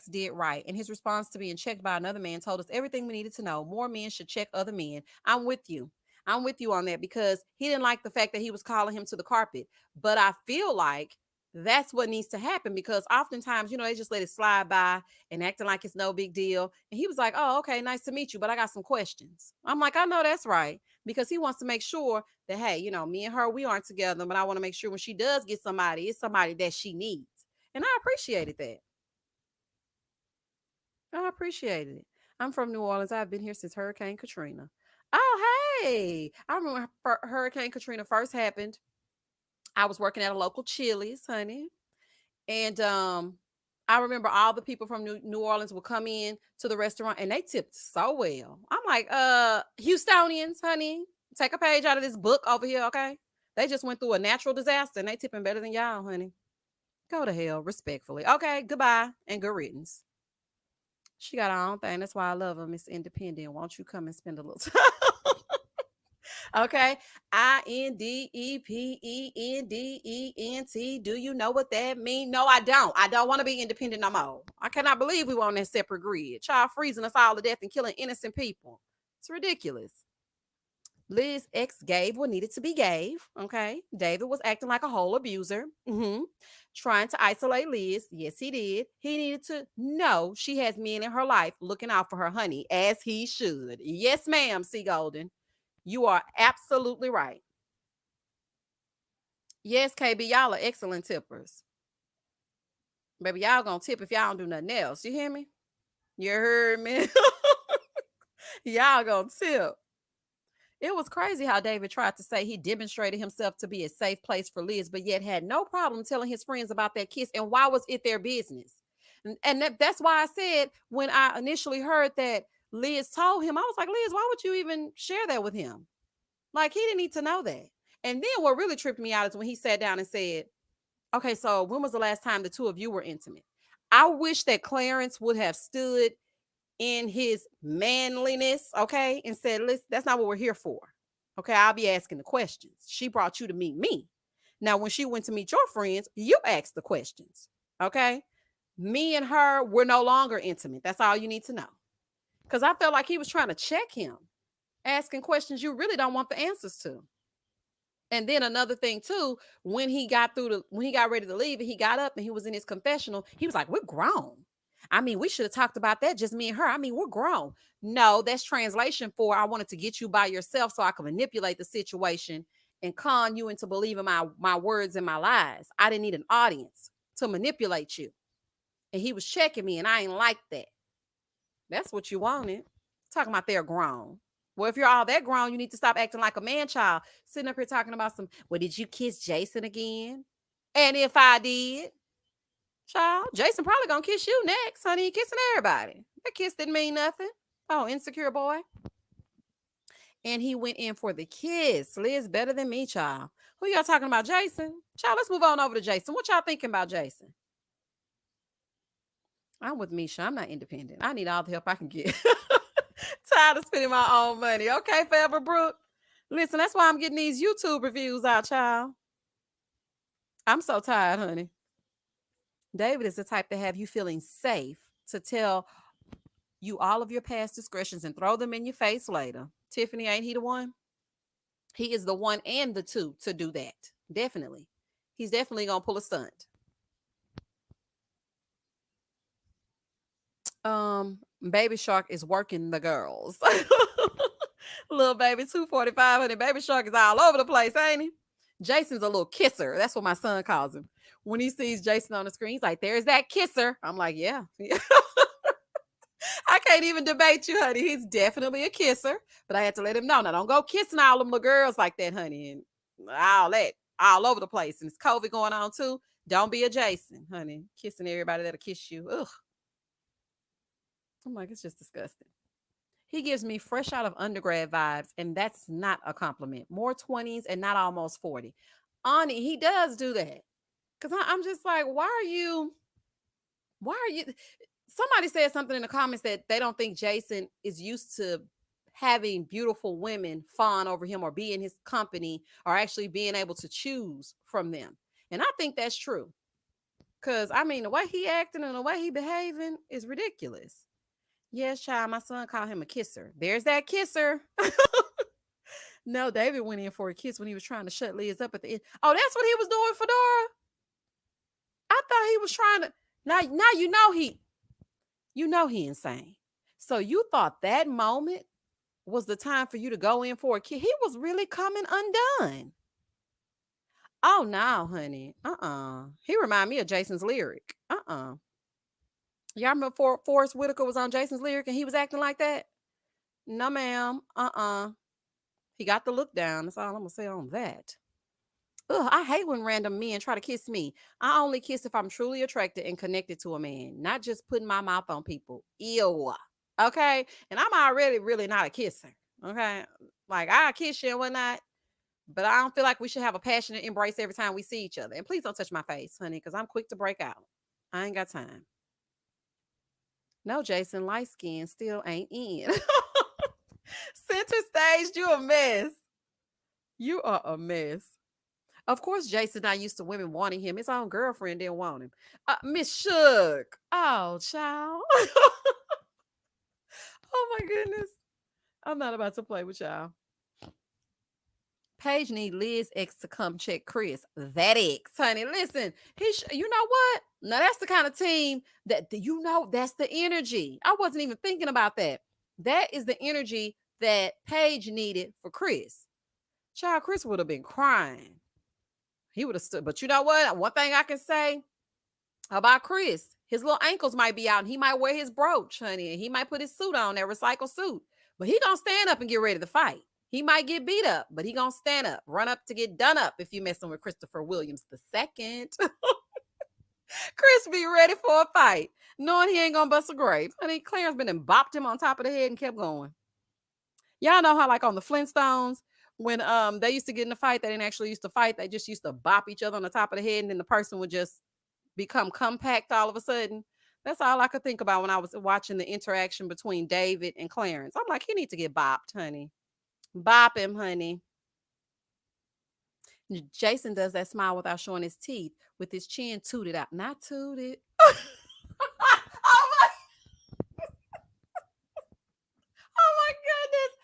did right, and his response to being checked by another man told us everything we needed to know. More men should check other men. I'm with you. I'm with you on that because he didn't like the fact that he was calling him to the carpet. But I feel like that's what needs to happen because oftentimes, they just let it slide by and acting like it's no big deal. And he was like, "Oh, okay, nice to meet you, but I got some questions." I'm like, "I know that's right," because he wants to make sure that, hey, me and her, we aren't together, but I want to make sure when she does get somebody, it's somebody that she needs. And I appreciated that. I appreciated it. I'm from New Orleans. I've been here since Hurricane Katrina. Oh, hey. I remember Hurricane Katrina first happened. I was working at a local Chili's, honey. And I remember all the people from New Orleans would come in to the restaurant and they tipped so well. I'm like, Houstonians, honey, take a page out of this book over here, okay? They just went through a natural disaster and they tipping better than y'all, honey. Go to hell, respectfully. Okay, goodbye and good riddance. She got her own thing. That's why I love her, Miss Independent. Won't you come and spend a little time? Okay. Independent. Do you know what that means? No, I don't. I don't want to be independent no more. I cannot believe we were on that separate grid. Child freezing us all to death and killing innocent people. It's ridiculous. Liz ex gave what needed to be gave. Okay. David was acting like a whole abuser. Trying to isolate Liz. Yes, he did. He needed to know she has men in her life looking out for her, honey, as he should. Yes, ma'am, C. Golden. You are absolutely right. Yes, KB, y'all are excellent tippers. Baby, y'all gonna tip if y'all don't do nothing else. You hear me? You heard me? Y'all gonna tip. It was crazy how David tried to say he demonstrated himself to be a safe place for Liz, but yet had no problem telling his friends about that kiss. And why was it their business? And that's why I said when I initially heard that Liz told him, I was like, Liz, why would you even share that with him? Like, he didn't need to know that. And then what really tripped me out is when he sat down and said, okay, so when was the last time the two of you were intimate? I wish that Clarence would have stood in his manliness, okay, and said, listen, that's not what we're here for. Okay, I'll be asking the questions. She brought you to meet me. Now, when she went to meet your friends, you asked the questions. Okay. Me and her, we're no longer intimate. That's all you need to know. Because I felt like he was trying to check him, asking questions you really don't want the answers to. And then another thing too, when he got ready to leave and he got up and he was in his confessional, he was like, "We're grown. I mean, we should have talked about that, just me and her. I mean, we're grown." No, that's translation for I wanted to get you by yourself so I could manipulate the situation and con you into believing my words and my lies. I didn't need an audience to manipulate you. And he was checking me, and I ain't like that. That's what you wanted. Talking about they're grown. Well, if you're all that grown, you need to stop acting like a man child. Sitting up here talking about well, did you kiss Jason again? And if I did, child, Jason probably gonna kiss you next, honey. He kissing everybody. That kiss didn't mean nothing. Oh, insecure boy. And he went in for the kiss. Liz better than me, child. Who y'all talking about, Jason? Child, let's move on over to Jason. What y'all thinking about Jason? I'm with Misha. I'm not independent. I need all the help I can get. Tired of spending my own money. Okay, Forever Brooke. Listen, that's why I'm getting these YouTube reviews out, child. I'm so tired, honey. David is the type to have you feeling safe to tell you all of your past discretions and throw them in your face later. Tiffany, ain't he the one? He is the one and the two to do that. Definitely. He's definitely going to pull a stunt. Baby Shark is working the girls. Little baby 245, honey. Baby Shark is all over the place, ain't he? Jason's a little kisser. That's what my son calls him. When he sees Jason on the screen, he's like, "There's that kisser." I'm like, "Yeah." I can't even debate you, honey. He's definitely a kisser. But I had to let him know. Now, don't go kissing all them little girls like that, honey. And all that all over the place. And it's COVID going on too. Don't be a Jason, honey. Kissing everybody that'll kiss you. Ugh. I'm like, it's just disgusting. He gives me fresh out of undergrad vibes, and that's not a compliment. More 20s and not almost 40. Ani, he does do that. Because I'm just like, why are you? Somebody said something in the comments that they don't think Jason is used to having beautiful women fawn over him or be in his company or actually being able to choose from them. And I think that's true. Cause I mean the way he acting and the way he behaving is ridiculous. Yes, child, my son called him a kisser. There's that kisser. No, David went in for a kiss when he was trying to shut Liz up at the end. Oh, that's what he was doing for Dora? I thought he was trying to now you know he insane. So you thought that moment was the time for you to go in for a kiss. He was really coming undone. Oh no, honey. He remind me of Jason's lyric. Y'all remember Forrest Whitaker was on Jason's lyric and he was acting like that? No, ma'am. He got the look down. That's all I'm gonna say on that. Ugh, I hate when random men try to kiss me. I only kiss if I'm truly attracted and connected to a man, not just putting my mouth on people. Ew. Okay. And I'm already really not a kisser. Okay. Like I kiss you and whatnot, but I don't feel like we should have a passionate embrace every time we see each other. And please don't touch my face, honey, because I'm quick to break out. I ain't got time. No, Jason, light skin still ain't in. Center stage, you a mess. You are a mess. Of course, Jason not used to women wanting him. His own girlfriend didn't want him. Miss Shook. Oh, child. Oh my goodness. I'm not about to play with y'all. Paige need Liz ex to come check Chris. That ex, honey. Listen, you know what? Now that's the kind of team that's the energy. I wasn't even thinking about that. That is the energy that Paige needed for Chris. Child, Chris would have been crying. He would have stood. But you know what? One thing I can say about Chris, his little ankles might be out and he might wear his brooch, honey. And he might put his suit on, that recycled suit. But he gonna stand up and get ready to fight. He might get beat up, but he gonna stand up, run up to get done up if you messing with Christopher Williams II. Chris be ready for a fight, knowing he ain't gonna bust a grape. Honey, Clarence been and bopped him on top of the head and kept going. Y'all know how like on the Flintstones, when they used to get in a fight, they didn't actually used to fight. They just used to bop each other on the top of the head, and then the person would just become compact all of a sudden. That's all I could think about when I was watching the interaction between David and Clarence. I'm like, he needs to get bopped, honey. Bop him, honey. Jason does that smile without showing his teeth, with his chin tooted out. Not tooted. Oh my, oh my goodness.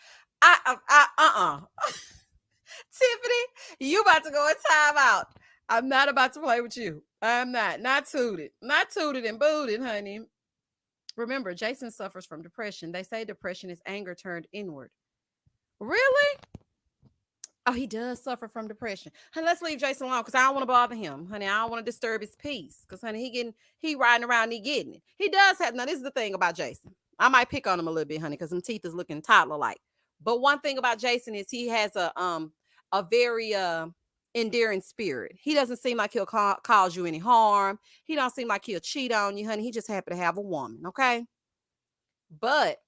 Tiffany, you about to go in time out. I'm not about to play with you. I'm not. Not tooted. Not tooted and booted, honey. Remember, Jason suffers from depression. They say depression is anger turned inward. Really? Oh, he does suffer from depression. Honey, let's leave Jason alone because I don't want to bother him. Honey, I don't want to disturb his peace. Because, honey, he riding around and he getting it. He does have, now this is the thing about Jason. I might pick on him a little bit, honey, because them teeth is looking toddler-like. But one thing about Jason is he has a very endearing spirit. He doesn't seem like he'll cause you any harm. He don't seem like he'll cheat on you, honey. He just happy to have a woman, okay? But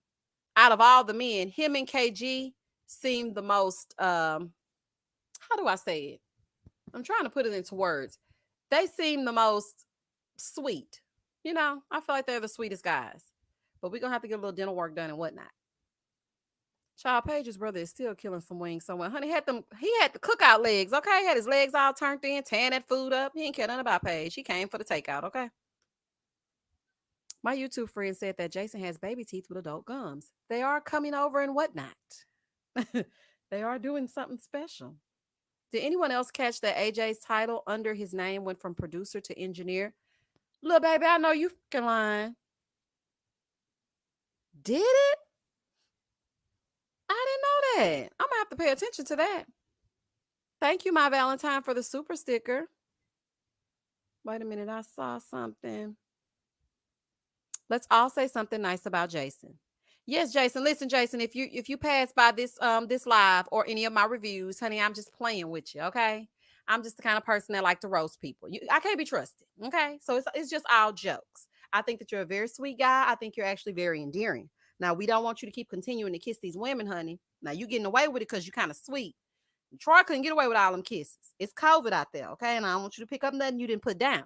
out of all the men, him and KG seem the most how do I say it? I'm trying to put it into words. They seem the most sweet. You know, I feel like they're the sweetest guys. But we're gonna have to get a little dental work done and whatnot. Child Page's brother is still killing some wings somewhere. Honey, he had the cookout legs, okay? He had his legs all turned in, tearing that food up. He ain't care nothing about Paige. He came for the takeout, okay? My YouTube friend said that Jason has baby teeth with adult gums. They are coming over and whatnot. They are doing something special. Did anyone else catch that AJ's title under his name went from producer to engineer? Little baby, I know you fucking lying. Did it? I didn't know that. I'm gonna have to pay attention to that. Thank you, my Valentine, for the super sticker. Wait a minute, I saw something. Let's all say something nice about Jason. Yes, Jason. Listen, Jason, if you pass by this live or any of my reviews, honey, I'm just playing with you, okay? I'm just the kind of person that like to roast people. I can't be trusted, okay? So it's just all jokes. I think that you're a very sweet guy. I think you're actually very endearing. Now, we don't want you to keep continuing to kiss these women, honey. Now, you getting away with it because you're kind of sweet. Troy couldn't get away with all them kisses. It's COVID out there, okay? And I don't want you to pick up nothing you didn't put down.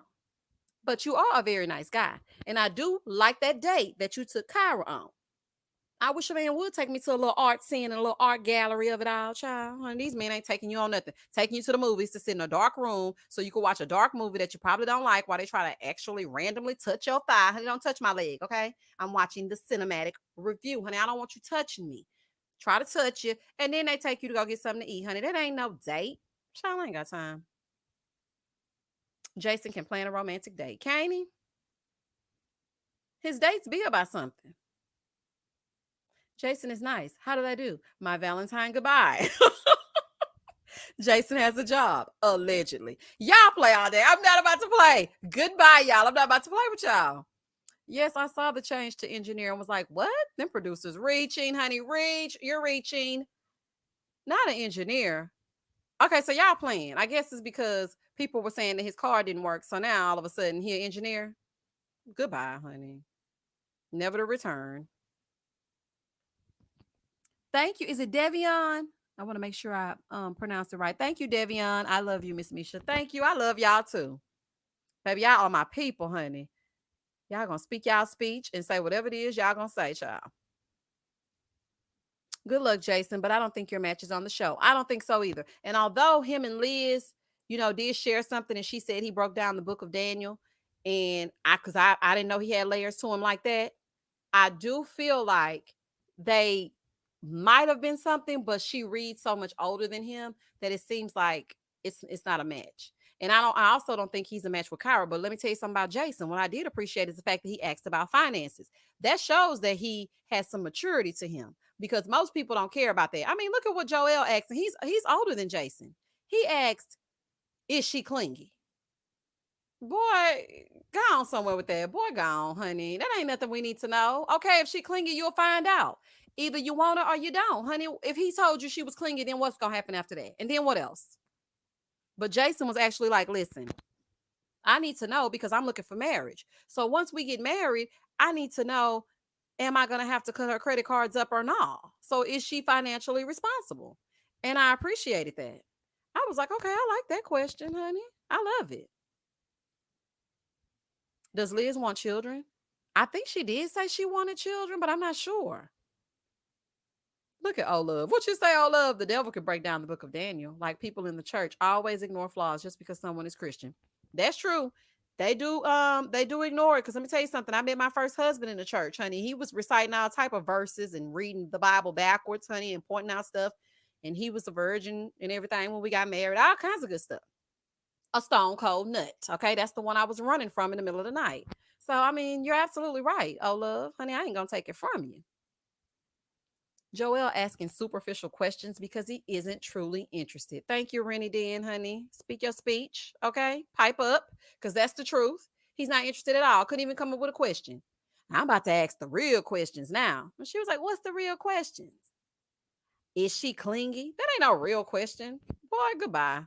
But you are a very nice guy. And I do like that date that you took Kyra on. I wish a man would take me to a little art scene and a little art gallery of it all, child. Honey, these men ain't taking you on nothing. Taking you to the movies to sit in a dark room so you can watch a dark movie that you probably don't like while they try to actually randomly touch your thigh. Honey, don't touch my leg, okay? I'm watching the cinematic review, honey. I don't want you touching me. Try to touch you, and then they take you to go get something to eat, honey. That ain't no date. Child, I ain't got time. Jason can plan a romantic date, can't he? His dates be about something. Jason is nice. How did I do? My Valentine goodbye. Jason has a job, allegedly. Y'all play all day. I'm not about to play. Goodbye, y'all. I'm not about to play with y'all. Yes, I saw the change to engineer and was like, what? Them producers reaching, honey, reach. You're reaching. Not an engineer. Okay, so y'all playing. I guess it's because people were saying that his car didn't work. So now all of a sudden he an engineer. Goodbye, honey. Never to return. Thank you. Is it Devion? I want to make sure I pronounce it right. Thank you, Devion. I love you, Miss Misha. Thank you. I love y'all too. Baby, y'all are my people, honey. Y'all gonna speak y'all speech and say whatever it is y'all gonna say, child. Good luck, Jason, but I don't think your match is on the show. I don't think so either. And although him and Liz, did share something and she said he broke down the book of Daniel, and I didn't know he had layers to him like that. I do feel like they might have been something, but she reads so much older than him that it seems like it's not a match. And I also don't think he's a match with Kyra. But let me tell you something about Jason. What I did appreciate is the fact that he asked about finances. That shows that he has some maturity to him because most people don't care about that. I mean, look at what Joel asked, and he's older than Jason. He asked, "Is she clingy?" Boy, go on somewhere with that. Boy, go on, honey. That ain't nothing we need to know. Okay, if she clingy, you'll find out. Either you want her or you don't, honey. If he told you she was clingy, then what's gonna happen after that? And then what else? But Jason was actually like, listen, I need to know because I'm looking for marriage. So once we get married, I need to know, am I gonna have to cut her credit cards up or not? So is she financially responsible? And I appreciated that. I was like, okay, I like that question, honey. I love it. Does Liz want children? I think she did say she wanted children, but I'm not sure. Look at Olove. What you say, Olove? The devil could break down the book of Daniel. Like people in the church always ignore flaws just because someone is Christian. That's true. They do ignore it. Because let me tell you something. I met my first husband in the church, honey. He was reciting all type of verses and reading the Bible backwards, honey, and pointing out stuff. And he was a virgin and everything when we got married, all kinds of good stuff. A stone cold nut. Okay, that's the one I was running from in the middle of the night. So I mean, you're absolutely right. Oh, love, honey, I ain't gonna take it from you. Joel asking superficial questions because he isn't truly interested. Thank you, Rennie Den, honey. Speak your speech, okay? Pipe up, because that's the truth. He's not interested at all. Couldn't even come up with a question. I'm about to ask the real questions now. And she was like, what's the real questions? Is she clingy? That ain't no real question. Boy, goodbye.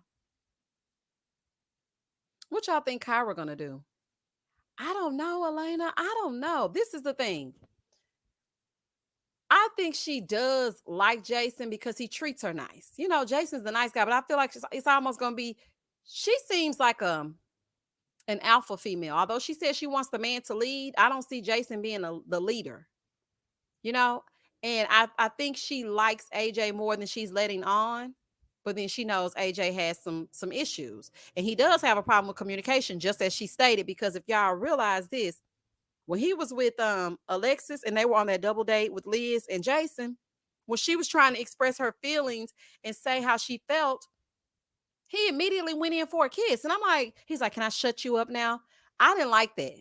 What y'all think Kyra gonna do? I don't know, Elena. I don't know. This is the thing. I think she does like Jason because he treats her nice. Jason's the nice guy, but I feel like it's almost gonna be. She seems like an alpha female. Although she says she wants the man to lead, I don't see Jason being the leader. You know, and I think she likes AJ more than she's letting on. But then she knows AJ has some issues, and he does have a problem with communication, just as she stated. Because if y'all realize this, when he was with Alexis and they were on that double date with Liz and Jason, when she was trying to express her feelings and say how she felt, he immediately went in for a kiss. And I'm like, he's like, can I shut you up now? I didn't like that.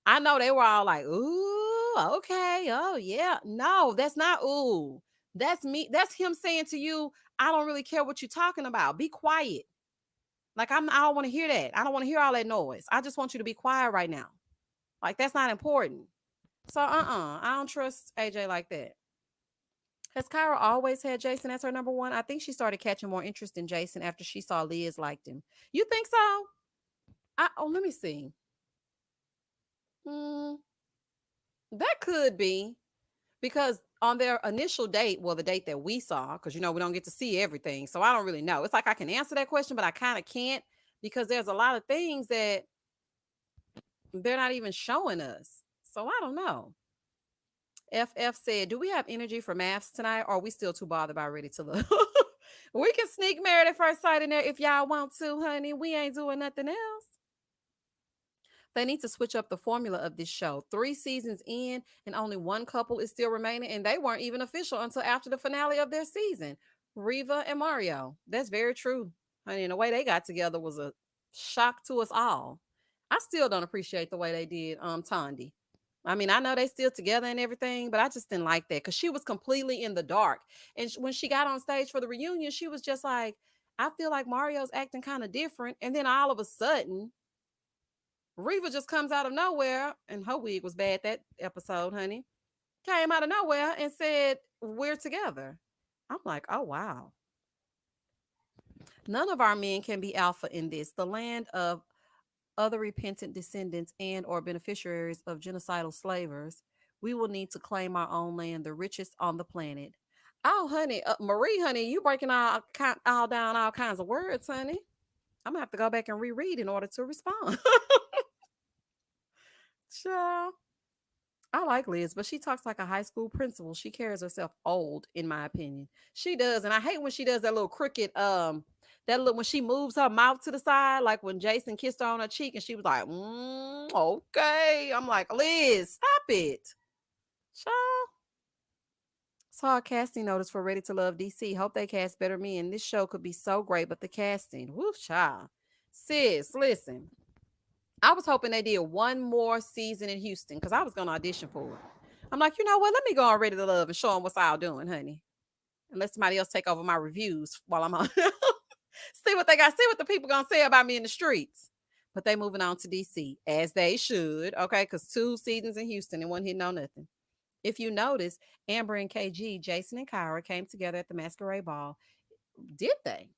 I know they were all like, ooh, okay. Oh, yeah. No, that's not ooh. That's me. That's him saying to you, I don't really care what you're talking about. Be quiet. Like I don't want to hear that. I don't want to hear all that noise. I just want you to be quiet right now. Like that's not important. So I don't trust AJ like that. Has Kyra always had Jason as her number one? I think she started catching more interest in Jason after she saw Liz liked him. You think so? Let me see. Hmm, that could be because on their initial date, well, the date that we saw, because we don't get to see everything, so I don't really know. It's like I can answer that question, but I kind of can't because there's a lot of things that they're not even showing us. So I don't know. FF said, "Do we have energy for maths tonight, or are we still too bothered by Ready to Love?" We can sneak Married at First Sight in there if y'all want to, honey. We ain't doing nothing else. They need to switch up the formula of this show. 3 seasons in, and only one couple is still remaining, and they weren't even official until after the finale of their season. Riva and Mario. That's very true, honey. And the way they got together was a shock to us all. I still don't appreciate the way they did Tondi. I mean, I know they still together and everything, but I just didn't like that because she was completely in the dark. And when she got on stage for the reunion, she was just like, I feel like Mario's acting kind of different. And then all of a sudden, Reva just comes out of nowhere, and her wig was bad that episode, honey. Came out of nowhere and said, "We're together." I'm like, oh, wow. None of our men can be alpha in this. The land of other repentant descendants and or beneficiaries of genocidal slavers, we will need to claim our own land, the richest on the planet. Oh, honey, Marie, honey, you breaking all down all kinds of words, honey. I'm gonna have to go back and reread in order to respond. Sure. I like Liz, but she talks like a high school principal. She carries herself old, in my opinion. She does, and I hate when she does that little crooked, that little when she moves her mouth to the side, like when Jason kissed her on her cheek, and she was like, "Okay." I'm like, Liz, stop it, child. Saw a casting notice for Ready to Love DC. Hope they cast better men. This show could be so great, but the casting, woof, child. Sis, listen. I was hoping they did one more season in Houston because I was going to audition for it. I'm like, you know what? Let me go on Ready to Love and show them what's all doing, honey. And let somebody else take over my reviews while I'm on. See what they got. See what the people going to say about me in the streets. But they moving on to DC, as they should, okay? Because 2 seasons in Houston and one hitting on nothing. If you notice, Amber and KG, Jason and Kyra came together at the Masquerade Ball. Did they?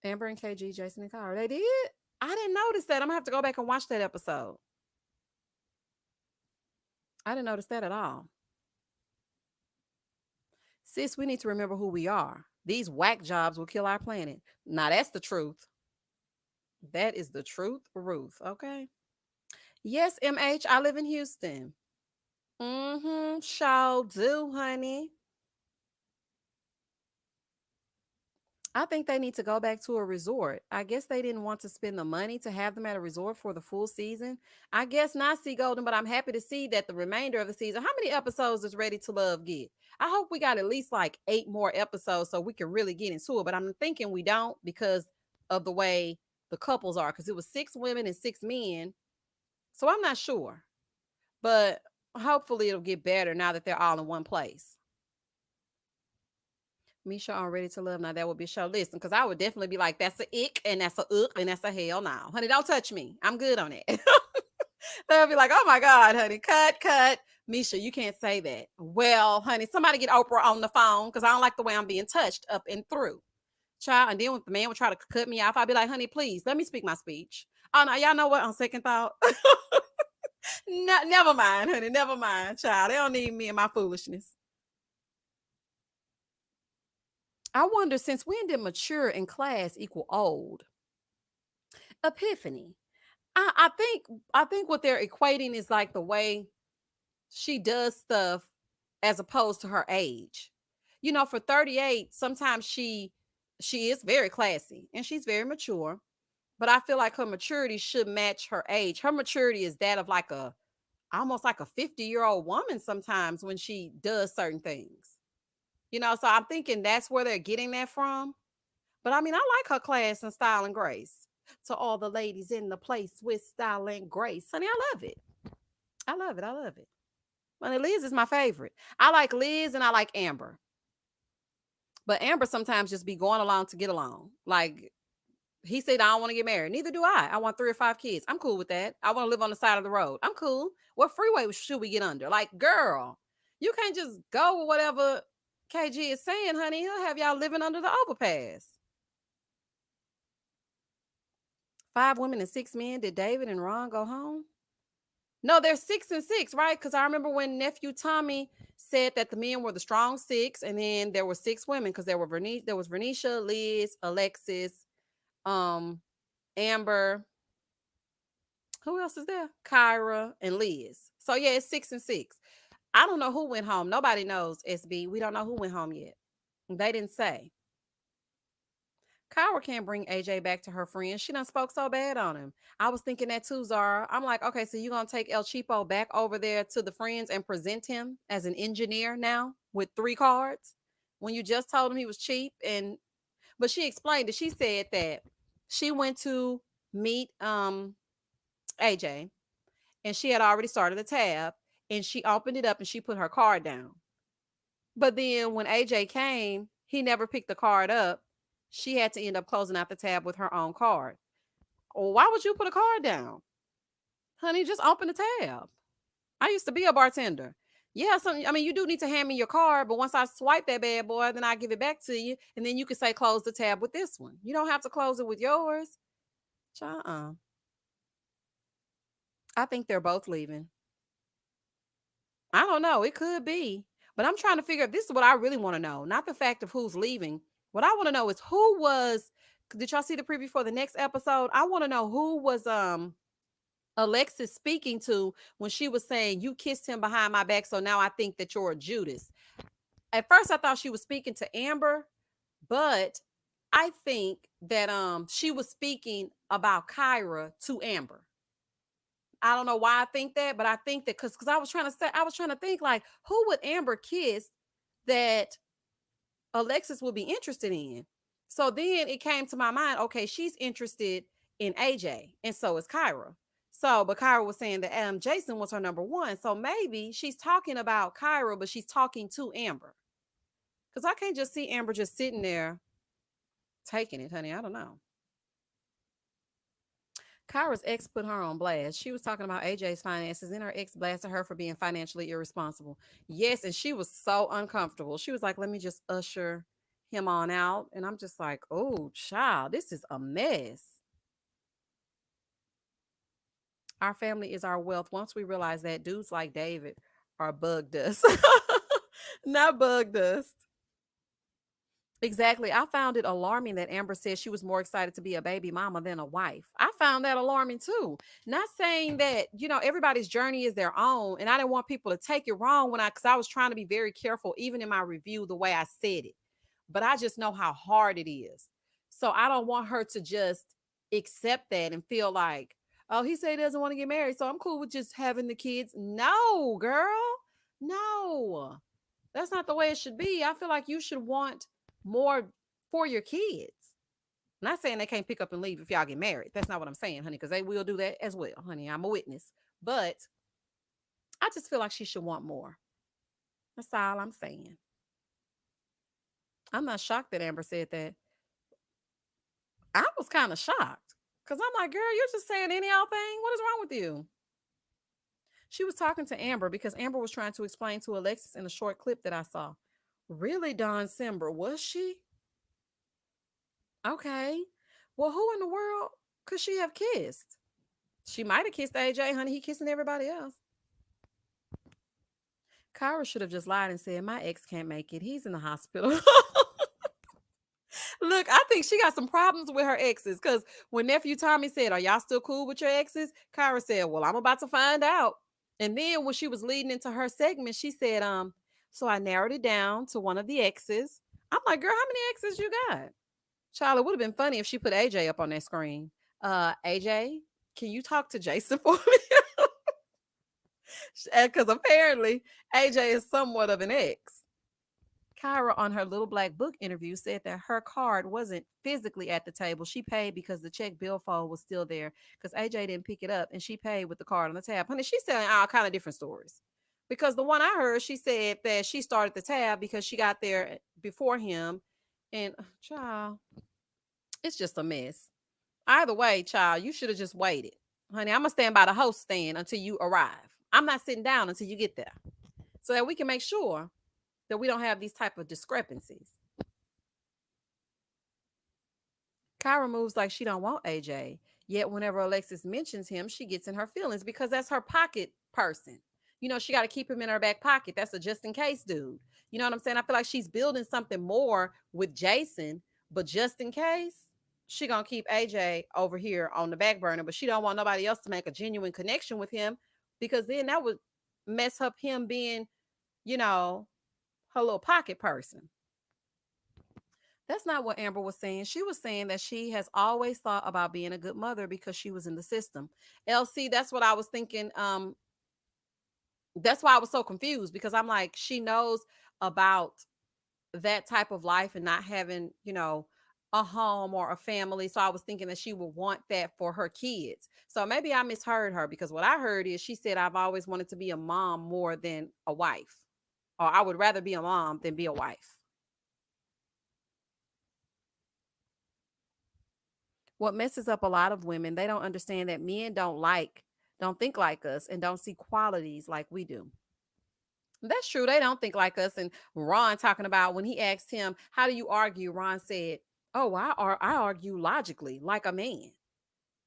Amber and KG, Jason and Kyra. They did? I didn't notice that. I'm going to have to go back and watch that episode. I didn't notice that at all. Sis, we need to remember who we are. These whack jobs will kill our planet. Now, that's the truth. That is the truth, Ruth. Okay. Yes, MH, I live in Houston. Mm-hmm. Shall do, honey. I think they need to go back to a resort. I guess they didn't want to spend the money to have them at a resort for the full season. I guess not, see Golden, but I'm happy to see that the remainder of the season. How many episodes does Ready to Love get? I hope we got at least like 8 more episodes so we can really get into it. But I'm thinking we don't because of the way the couples are, because it was 6 women and 6 men. So I'm not sure. But hopefully it'll get better now that they're all in one place. Misha on Ready to Love. Now that would be a show. Listen, because I would definitely be like, that's a ick and that's a and that's a hell now. Honey, don't touch me. I'm good on it. They'll be like, oh my God, honey, cut. Misha, you can't say that. Well, honey, somebody get Oprah on the phone because I don't like the way I'm being touched up and through. Child, and then when the man would try to cut me off, I'd be like, honey, please, let me speak my speech. Oh, no, y'all know what? On second thought, no, never mind, honey, never mind, child. They don't need me and my foolishness. I wonder, since when did mature in class equal old? Epiphany. I think what they're equating is like the way she does stuff as opposed to her age. You know, for 38, sometimes she is very classy and she's very mature, but I feel like her maturity should match her age. Her maturity is that of like a almost like a 50-year-old woman sometimes when she does certain things. You know, so I'm thinking that's where they're getting that from. But I mean, I like her class and style and grace. To all the ladies in the place with style and grace. Honey, I love it. I love it. I love it. Well, Liz is my favorite. I like Liz and I like Amber. But Amber sometimes just be going along to get along. Like he said, I don't want to get married. Neither do I. I want 3 or 5 kids. I'm cool with that. I want to live on the side of the road. I'm cool. What freeway should we get under? Like, girl, you can't just go with whatever KG is saying, honey. He'll have y'all living under the overpass. 5 women and 6 men. Did David and Ron go home? No, they're 6 and 6, right? Because I remember when nephew Tommy said that the men were the strong 6, and then there were 6 women because there was Vernisha, Liz, Alexis, um, Amber. Who else is there? Kyra and Liz. So yeah, it's 6 and 6. I don't know who went home. Nobody knows, SB. We don't know who went home yet. They didn't say. Kyra can't bring AJ back to her friends. She done spoke so bad on him. I was thinking that too, Zara. I'm like, okay, so you gonna take El Cheapo back over there to the friends and present him as an engineer now with 3 cards when you just told him he was cheap? And but she explained it. She said that she went to meet AJ and she had already started a tab and she opened it up and she put her card down. But then when AJ came, he never picked the card up. She had to end up closing out the tab with her own card. Well, why would you put a card down? Honey, just open the tab. I used to be a bartender. Yeah, I mean, you do need to hand me your card, but once I swipe that bad boy, then I give it back to you, and then you can say close the tab with this one. You don't have to close it with yours. Uh-uh. I think they're both leaving. I don't know. It could be. But I'm trying to figure out this is what I really want to know. Not the fact of who's leaving. What I want to know is who was did y'all see the preview for the next episode? I want to know who was Alexis speaking to when she was saying you kissed him behind my back, so now I think that you're a Judas. At first I thought she was speaking to Amber, but I think that she was speaking about Kyra to Amber. I don't know why I think that, but I think that because I was trying to think like who would Amber kiss that Alexis would be interested in. So then it came to my mind, okay, she's interested in AJ, and so is Kyra. So, but Kyra was saying that Jason was her number one. So maybe she's talking about Kyra, but she's talking to Amber. Because I can't just see Amber just sitting there taking it, honey. I don't know. Kyra's ex put her on blast. She was talking about AJ's finances, and her ex blasted her for being financially irresponsible. Yes, and she was so uncomfortable. She was like, let me just usher him on out. And I'm just like, oh, child, this is a mess. Our family is our wealth. Once we realize that dudes like David are bug dust, not bug dust. Exactly. I found it alarming that Amber said she was more excited to be a baby mama than a wife. I found that alarming too. Not saying that, everybody's journey is their own. And I didn't want people to take it wrong because I was trying to be very careful, even in my review, the way I said it. But I just know how hard it is. So I don't want her to just accept that and feel like, oh, he said he doesn't want to get married. So I'm cool with just having the kids. No, girl. No, that's not the way it should be. I feel like you should want more for your kids. Not saying they can't pick up and leave if y'all get married. That's not what I'm saying, honey, because they will do that as well, honey. I'm a witness. But I just feel like she should want more. That's all I'm saying. I'm not shocked that Amber said that. I was kind of shocked because I'm like, girl, you're just saying any old thing. What is wrong with you? She was talking to Amber because Amber was trying to explain to Alexis in a short clip that I saw. Really, Don Simber, was she? Okay. Well, who in the world could she have kissed? She might have kissed AJ, honey. He kissing everybody else. Kyra should have just lied and said, my ex can't make it. He's in the hospital. Look, I think she got some problems with her exes because when nephew Tommy said, are y'all still cool with your exes? Kyra said, well, I'm about to find out. And then when she was leading into her segment, she said, so I narrowed it down to one of the exes. I'm like, girl, how many exes you got? Child, it would have been funny if she put AJ up on that screen. AJ, can you talk to Jason for me? Because apparently AJ is somewhat of an ex. Kyra, on her Little Black Book interview, said that her card wasn't physically at the table. She paid because the check billfold was still there because AJ didn't pick it up and she paid with the card on the tab. Honey, she's telling all kind of different stories. Because the one I heard, she said that she started the tab because she got there before him. And, child, it's just a mess. Either way, child, you should have just waited. Honey, I'm going to stand by the host stand until you arrive. I'm not sitting down until you get there so that we can make sure that we don't have these type of discrepancies. Kyra moves like she don't want AJ. Yet whenever Alexis mentions him, she gets in her feelings because that's her pocket person. She got to keep him in her back pocket. That's a just in case dude. You know what I'm saying? I feel like she's building something more with Jason, but just in case, she gonna keep AJ over here on the back burner, but she don't want nobody else to make a genuine connection with him because then that would mess up him being you know, her little pocket person. That's not what Amber was saying. She was saying that she has always thought about being a good mother because she was in the system. LC, that's what I was thinking. That's why I was so confused because I'm like, she knows about that type of life and not having, a home or a family. So I was thinking that she would want that for her kids. So maybe I misheard her because what I heard is she said, I've always wanted to be a mom more than a wife, or I would rather be a mom than be a wife. What messes up a lot of women, they don't understand that men don't think like us and don't see qualities like we do. That's true. They don't think like us. And Ron talking about when he asked him, how do you argue? Ron said, oh, I argue logically like a man.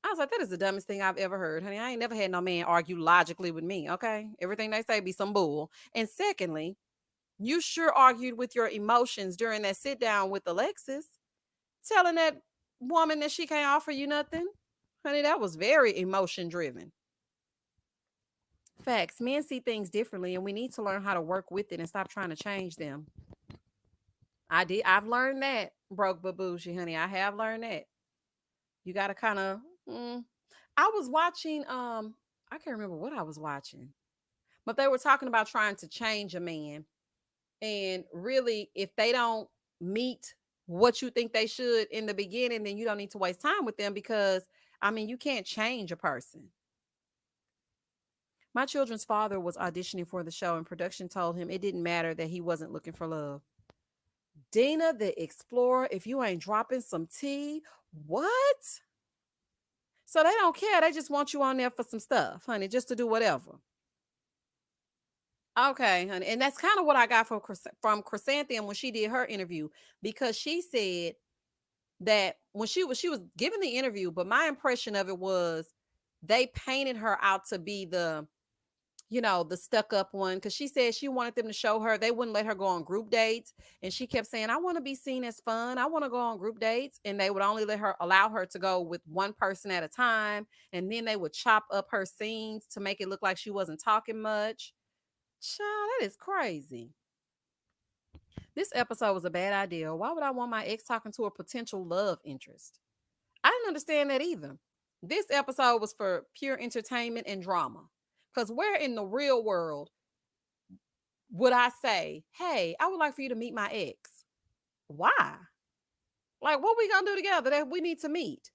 I was like, that is the dumbest thing I've ever heard, honey. I ain't never had no man argue logically with me. Okay. Everything they say be some bull. And secondly, you sure argued with your emotions during that sit down with Alexis, telling that woman that she can't offer you nothing. Honey, that was very emotion driven. Facts. Men see things differently, and we need to learn how to work with it and stop trying to change them. I've learned that, broke but bougie, honey. I have learned that. You got to kind of. I was watching. I can't remember what I was watching, but they were talking about trying to change a man, and really, if they don't meet what you think they should in the beginning, then you don't need to waste time with them because I mean, you can't change a person. My children's father was auditioning for the show, and production told him it didn't matter that he wasn't looking for love. Dina the Explorer, if you ain't dropping some tea, what? So they don't care. They just want you on there for some stuff, honey, just to do whatever. Okay, honey. And that's kind of what I got from Chrysanthemum when she did her interview because she said that when she was giving the interview, but my impression of it was they painted her out to be the stuck up one because she said she wanted them to show her they wouldn't let her go on group dates, and she kept saying, I want to be seen as fun, I want to go on group dates, and they would only allow her to go with one person at a time, and then they would chop up her scenes to make it look like she wasn't talking much. Child, that is crazy. This episode was a bad idea. Why would I want my ex talking to a potential love interest? I didn't understand that either. This episode was for pure entertainment and drama. Because where in the real world would I say, hey, I would like for you to meet my ex? Why? Like, what we gonna do together that we need to meet?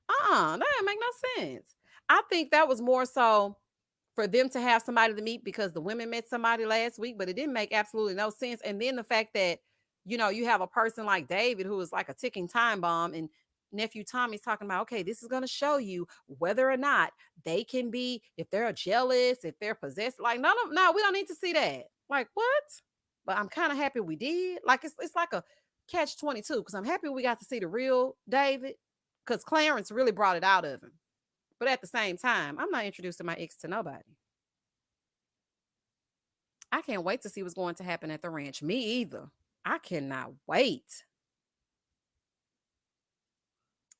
That didn't make no sense. I think that was more so for them to have somebody to meet because the women met somebody last week, but it didn't make absolutely no sense. And then the fact that, you have a person like David who is like a ticking time bomb, and nephew Tommy's talking about, okay, this is going to show you whether or not they can be, if they're jealous, if they're possessed. Like, no, we don't need to see that. Like, what? But I'm kind of happy we did. Like, it's like a catch 22 because I'm happy we got to see the real David because Clarence really brought it out of him. But at the same time, I'm not introducing my ex to nobody. I can't wait to see what's going to happen at the ranch. Me either. I cannot wait.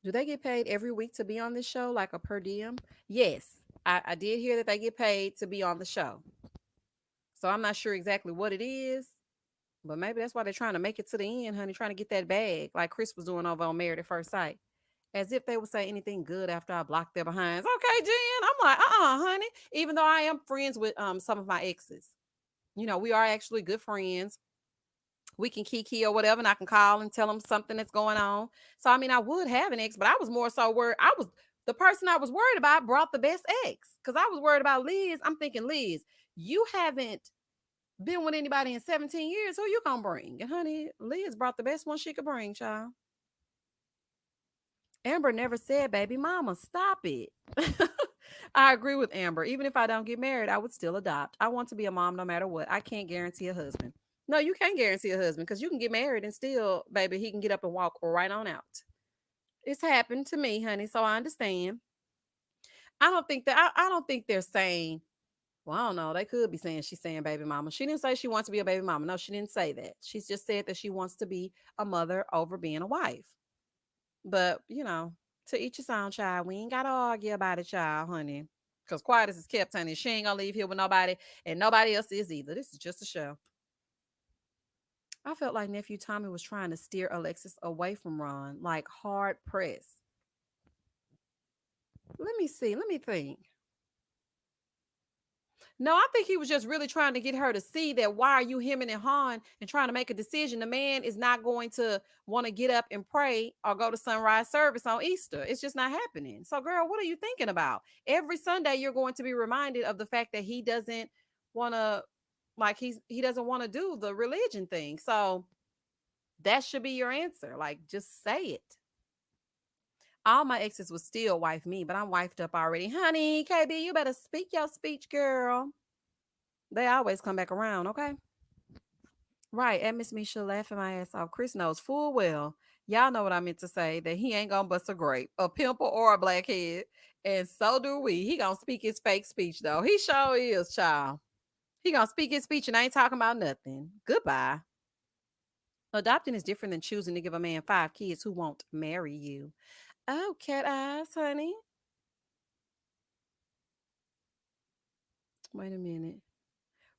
Do they get paid every week to be on this show, like a per diem? Yes, I did hear that they get paid to be on the show. So I'm not sure exactly what it is, but maybe that's why they're trying to make it to the end, honey, trying to get that bag, like Chris was doing over on Married at First Sight. As if they would say anything good after I blocked their behinds. Okay, Jen. I'm like, honey. Even though I am friends with some of my exes. We are actually good friends. We can kiki or whatever, and I can call and tell them something that's going on. So I mean, I would have an ex, but I was more so worried. The person I was worried about brought the best ex because I was worried about Liz. I'm thinking, Liz, you haven't been with anybody in 17 years. Who you gonna bring? And honey, Liz brought the best one she could bring, child. Amber never said baby mama. Stop it. I agree with Amber. Even if I don't get married, I would still adopt. I want to be a mom no matter what. I can't guarantee a husband. No, you can't guarantee a husband because you can get married and still, baby, he can get up and walk right on out. It's happened to me, honey. So I understand. I don't think they're saying, well, I don't know. They could be saying she's saying baby mama. She didn't say she wants to be a baby mama. No, she didn't say that. She's just said that she wants to be a mother over being a wife. But, to each his own, child. We ain't got to argue about it, child, honey. Because quiet as it's kept, honey. She ain't gonna leave here with nobody, and nobody else is either. This is just a show. I felt like nephew Tommy was trying to steer Alexis away from Ron, like hard press. Let me see. Let me think. No, I think he was just really trying to get her to see that why are you hemming and hawing and trying to make a decision? The man is not going to want to get up and pray or go to sunrise service on Easter. It's just not happening. So, girl, what are you thinking about? Every Sunday, you're going to be reminded of the fact that he doesn't want to, like, he doesn't want to do the religion thing. So that should be your answer. Like, just say it. All my exes would still wife me, but I'm wifed up already. Honey, KB, you better speak your speech, girl. They always come back around, okay? Right. And Miss Misha laughing my ass off. Chris knows full well. Y'all know what I meant to say, that he ain't gonna bust a grape, a pimple, or a blackhead. And so do we. He gonna speak his fake speech, though. He sure is, child. He gonna speak his speech and ain't talking about nothing. Goodbye. Adopting is different than choosing to give a man 5 kids who won't marry you. Oh, cat eyes, honey. Wait a minute.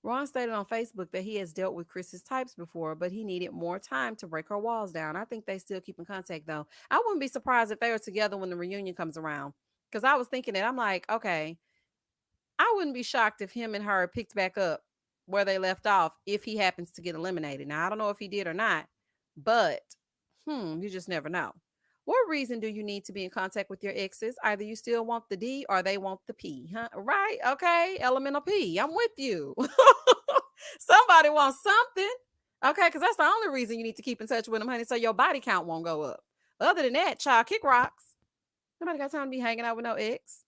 Ron stated on Facebook that he has dealt with Chris's types before, but he needed more time to break her walls down. I think they still keep in contact, though. I wouldn't be surprised if they were together when the reunion comes around. Because I was thinking that, I'm like, okay, I wouldn't be shocked if him and her picked back up where they left off if he happens to get eliminated. Now, I don't know if he did or not, but you just never know. What reason do you need to be in contact with your exes? Either you still want the D or they want the P, huh? Right? Okay. Elemental P. I'm with you. Somebody wants something. Okay. Because that's the only reason you need to keep in touch with them, honey. So your body count won't go up. Other than that, child, kick rocks. Nobody got time to be hanging out with no ex.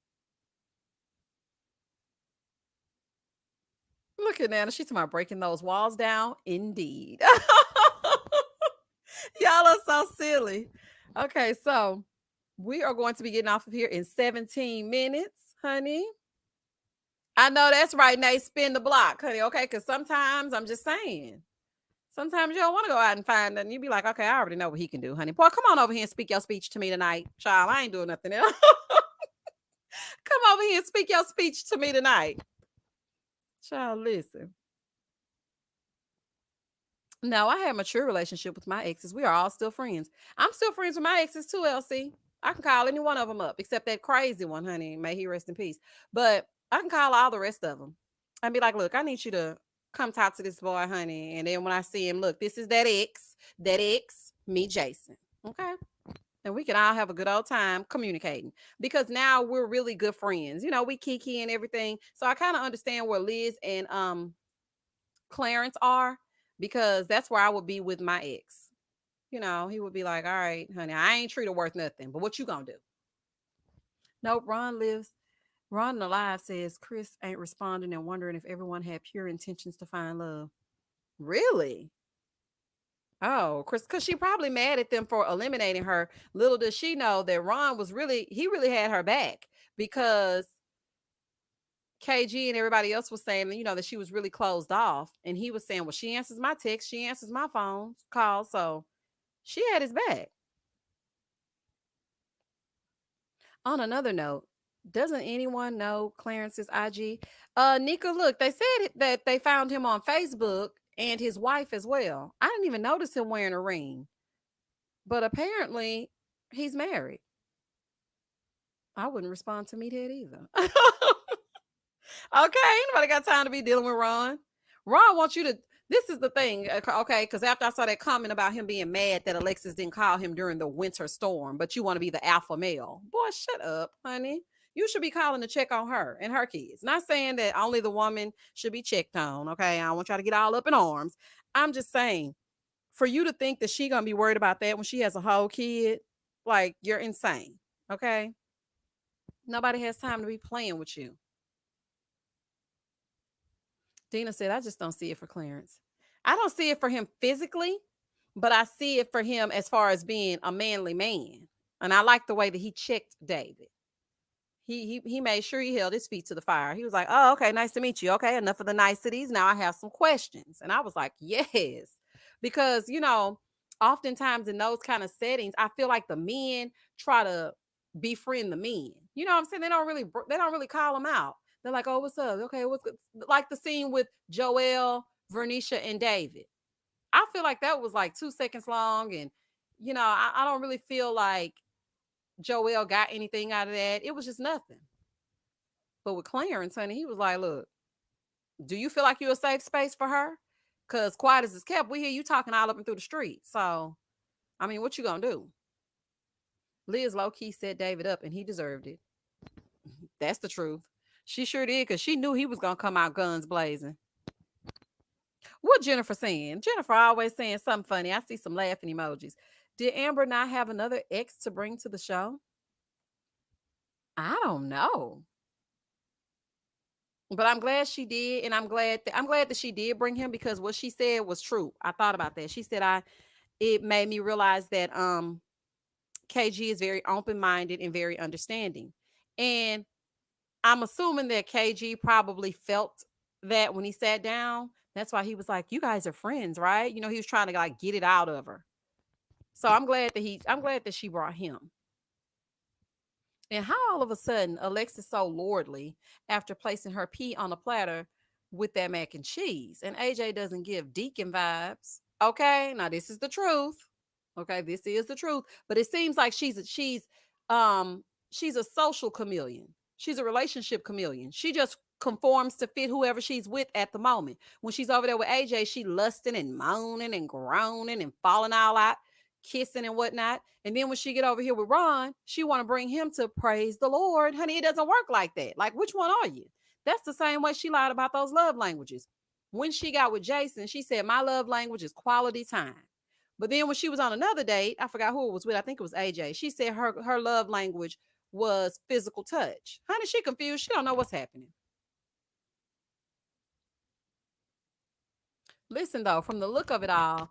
Look at Nana. She's talking about breaking those walls down. Indeed. Y'all are so silly. Okay, so we are going to be getting off of here in 17 minutes, honey. I know that's right, Nate. Spin the block, honey. Okay, because sometimes I'm just saying. Sometimes you don't want to go out and find nothing. You be like, okay, I already know what he can do, honey. Boy, come on over here and speak your speech to me tonight. Child, I ain't doing nothing else. Come over here and speak your speech to me tonight. Child, listen. No, I had a mature relationship with my exes. We are all still friends. I'm still friends with my exes too, LC. I can call any one of them up, except that crazy one, honey. May he rest in peace. But I can call all the rest of them and be like, look, I need you to come talk to this boy, honey. And then when I see him, look, this is that ex, me, Jason. Okay. And we can all have a good old time communicating because now we're really good friends. You know, we kiki and everything. So I kind of understand where Liz and Clarence are, because that's where I would be with my ex. You know, he would be like, all right, honey, I ain't treat her worth nothing, but what you gonna do? Nope, Ron lives. Ron alive says Chris ain't responding and wondering if everyone had pure intentions to find love. Really? Oh, Chris, because she probably mad at them for eliminating her. Little does she know that Ron was he really had her back, because KG and everybody else was saying, you know, that she was really closed off. And he was saying, well, she answers my text, she answers my phone call. So she had his back. On another note, doesn't anyone know Clarence's IG? Nika, look, they said that they found him on Facebook and his wife as well. I didn't even notice him wearing a ring, but apparently he's married. I wouldn't respond to me that either. Okay, nobody got time to be dealing with Ron. Ron wants you to. This is the thing, okay? Because after I saw that comment about him being mad that Alexis didn't call him during the winter storm, but you want to be the alpha male, boy, shut up, honey. You should be calling to check on her and her kids. Not saying that only the woman should be checked on, okay? I don't want y'all to get all up in arms. I'm just saying, for you to think that she gonna be worried about that when she has a whole kid, like, you're insane, okay? Nobody has time to be playing with you. Dina said, I just don't see it for Clarence. I don't see it for him physically, but I see it for him as far as being a manly man. And I like the way that he checked David. He made sure he held his feet to the fire. He was like, oh, okay, nice to meet you. Okay, enough of the niceties. Now I have some questions. And I was like, yes. Because, you know, oftentimes in those kind of settings, I feel like the men try to befriend the men. You know what I'm saying? They don't really call them out. They're like, oh, what's up? Okay, what's good? Like the scene with Joelle, Vernisha, and David. I feel like that was like 2 seconds long, and I don't really feel like Joelle got anything out of that. It was just nothing. But with Clarence, honey, he was like, look, do you feel like you're a safe space for her? Because quiet as it's kept, we hear you talking all up and through the street. So, I mean, what you gonna do? Liz low-key set David up, and he deserved it. That's the truth. She sure did, because she knew he was gonna come out guns blazing. What Jennifer saying? Jennifer always saying something funny. I see some laughing emojis. Did Amber not have another ex to bring to the show? I don't know. But I'm glad she did, and I'm glad that she did bring him, because what she said was true. I thought about that. She said it made me realize that KG is very open-minded and very understanding. And I'm assuming that KG probably felt that when he sat down. That's why he was like, "You guys are friends, right?" He was trying to like get it out of her. So I'm glad that she brought him. And how all of a sudden Alexis so lordly after placing her pea on a platter with that mac and cheese, and AJ doesn't give deacon vibes. Okay, now this is the truth. Okay, this is the truth. But it seems like she's a social chameleon. She's a relationship chameleon. She just conforms to fit whoever she's with at the moment. When she's over there with AJ, she lusting and moaning and groaning and falling all out, kissing and whatnot. And then when she get over here with Ron, she want to bring him to praise the Lord. Honey, it doesn't work like that. Like, which one are you? That's the same way she lied about those love languages. When she got with Jason, she said, my love language is quality time. But then when she was on another date, I forgot who it was with. I think it was AJ. She said her love language was physical touch. Honey, she confused. She don't know what's happening. Listen though, from the look of it all,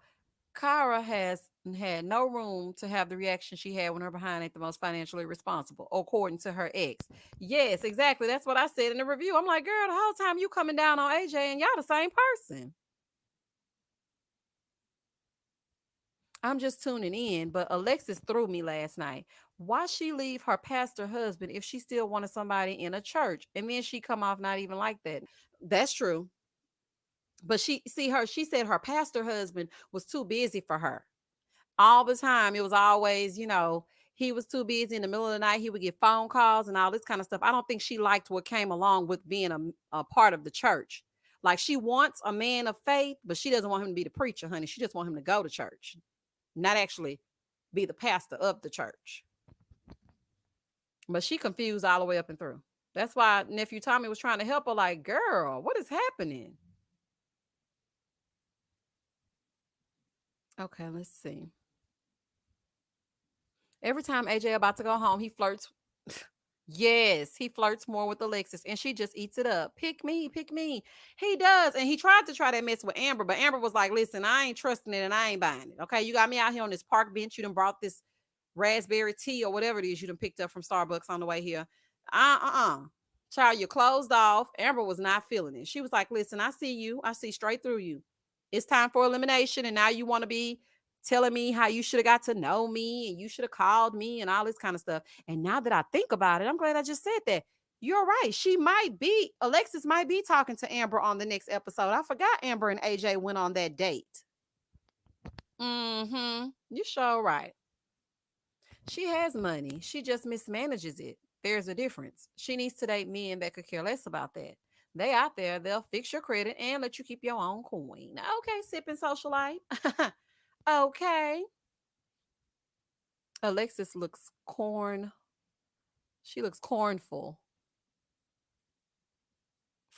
Kyra has had no room to have the reaction she had when her behind ain't the most financially responsible, according to her ex. Yes, exactly. That's what I said in the review. I'm like, girl, the whole time you coming down on AJ and y'all the same person. I'm just tuning in, but Alexis threw me last night. Why she leave her pastor husband if she still wanted somebody in a church, and then she come off not even like that? That's true. But she said her pastor husband was too busy for her. All the time. It was always, he was too busy in the middle of the night. He would get phone calls and all this kind of stuff. I don't think she liked what came along with being a part of the church. Like, she wants a man of faith, but she doesn't want him to be the preacher, honey. She just wants him to go to church, not actually be the pastor of the church. But she confused all the way up and through. That's why nephew Tommy was trying to help her. Like, girl, what is happening? Okay, let's see. Every time AJ about to go home, he flirts. Yes, he flirts more with Alexis, and she just eats it up. Pick me, pick me. He does, and he tried to try that mess with Amber, but Amber was like, "Listen, I ain't trusting it, and I ain't buying it. Okay, you got me out here on this park bench. You done brought this raspberry tea or whatever it is you done picked up from Starbucks on the way here. Child, you're closed off." Amber was not feeling it. She was like, "Listen, I see you. I see straight through you. It's time for elimination, and now you want to be telling me how you should have got to know me and you should have called me and all this kind of stuff." And now that I think about it, I'm glad I just said that. You're right. Alexis might be talking to Amber on the next episode. I forgot Amber and AJ went on that date. Mm-hmm. You sure right. She has money. She just mismanages it. There's a difference. She needs to date men that could care less about that. They out there, they'll fix your credit and let you keep your own coin. Okay, sipping socialite. Okay. Alexis looks corn. She looks cornful.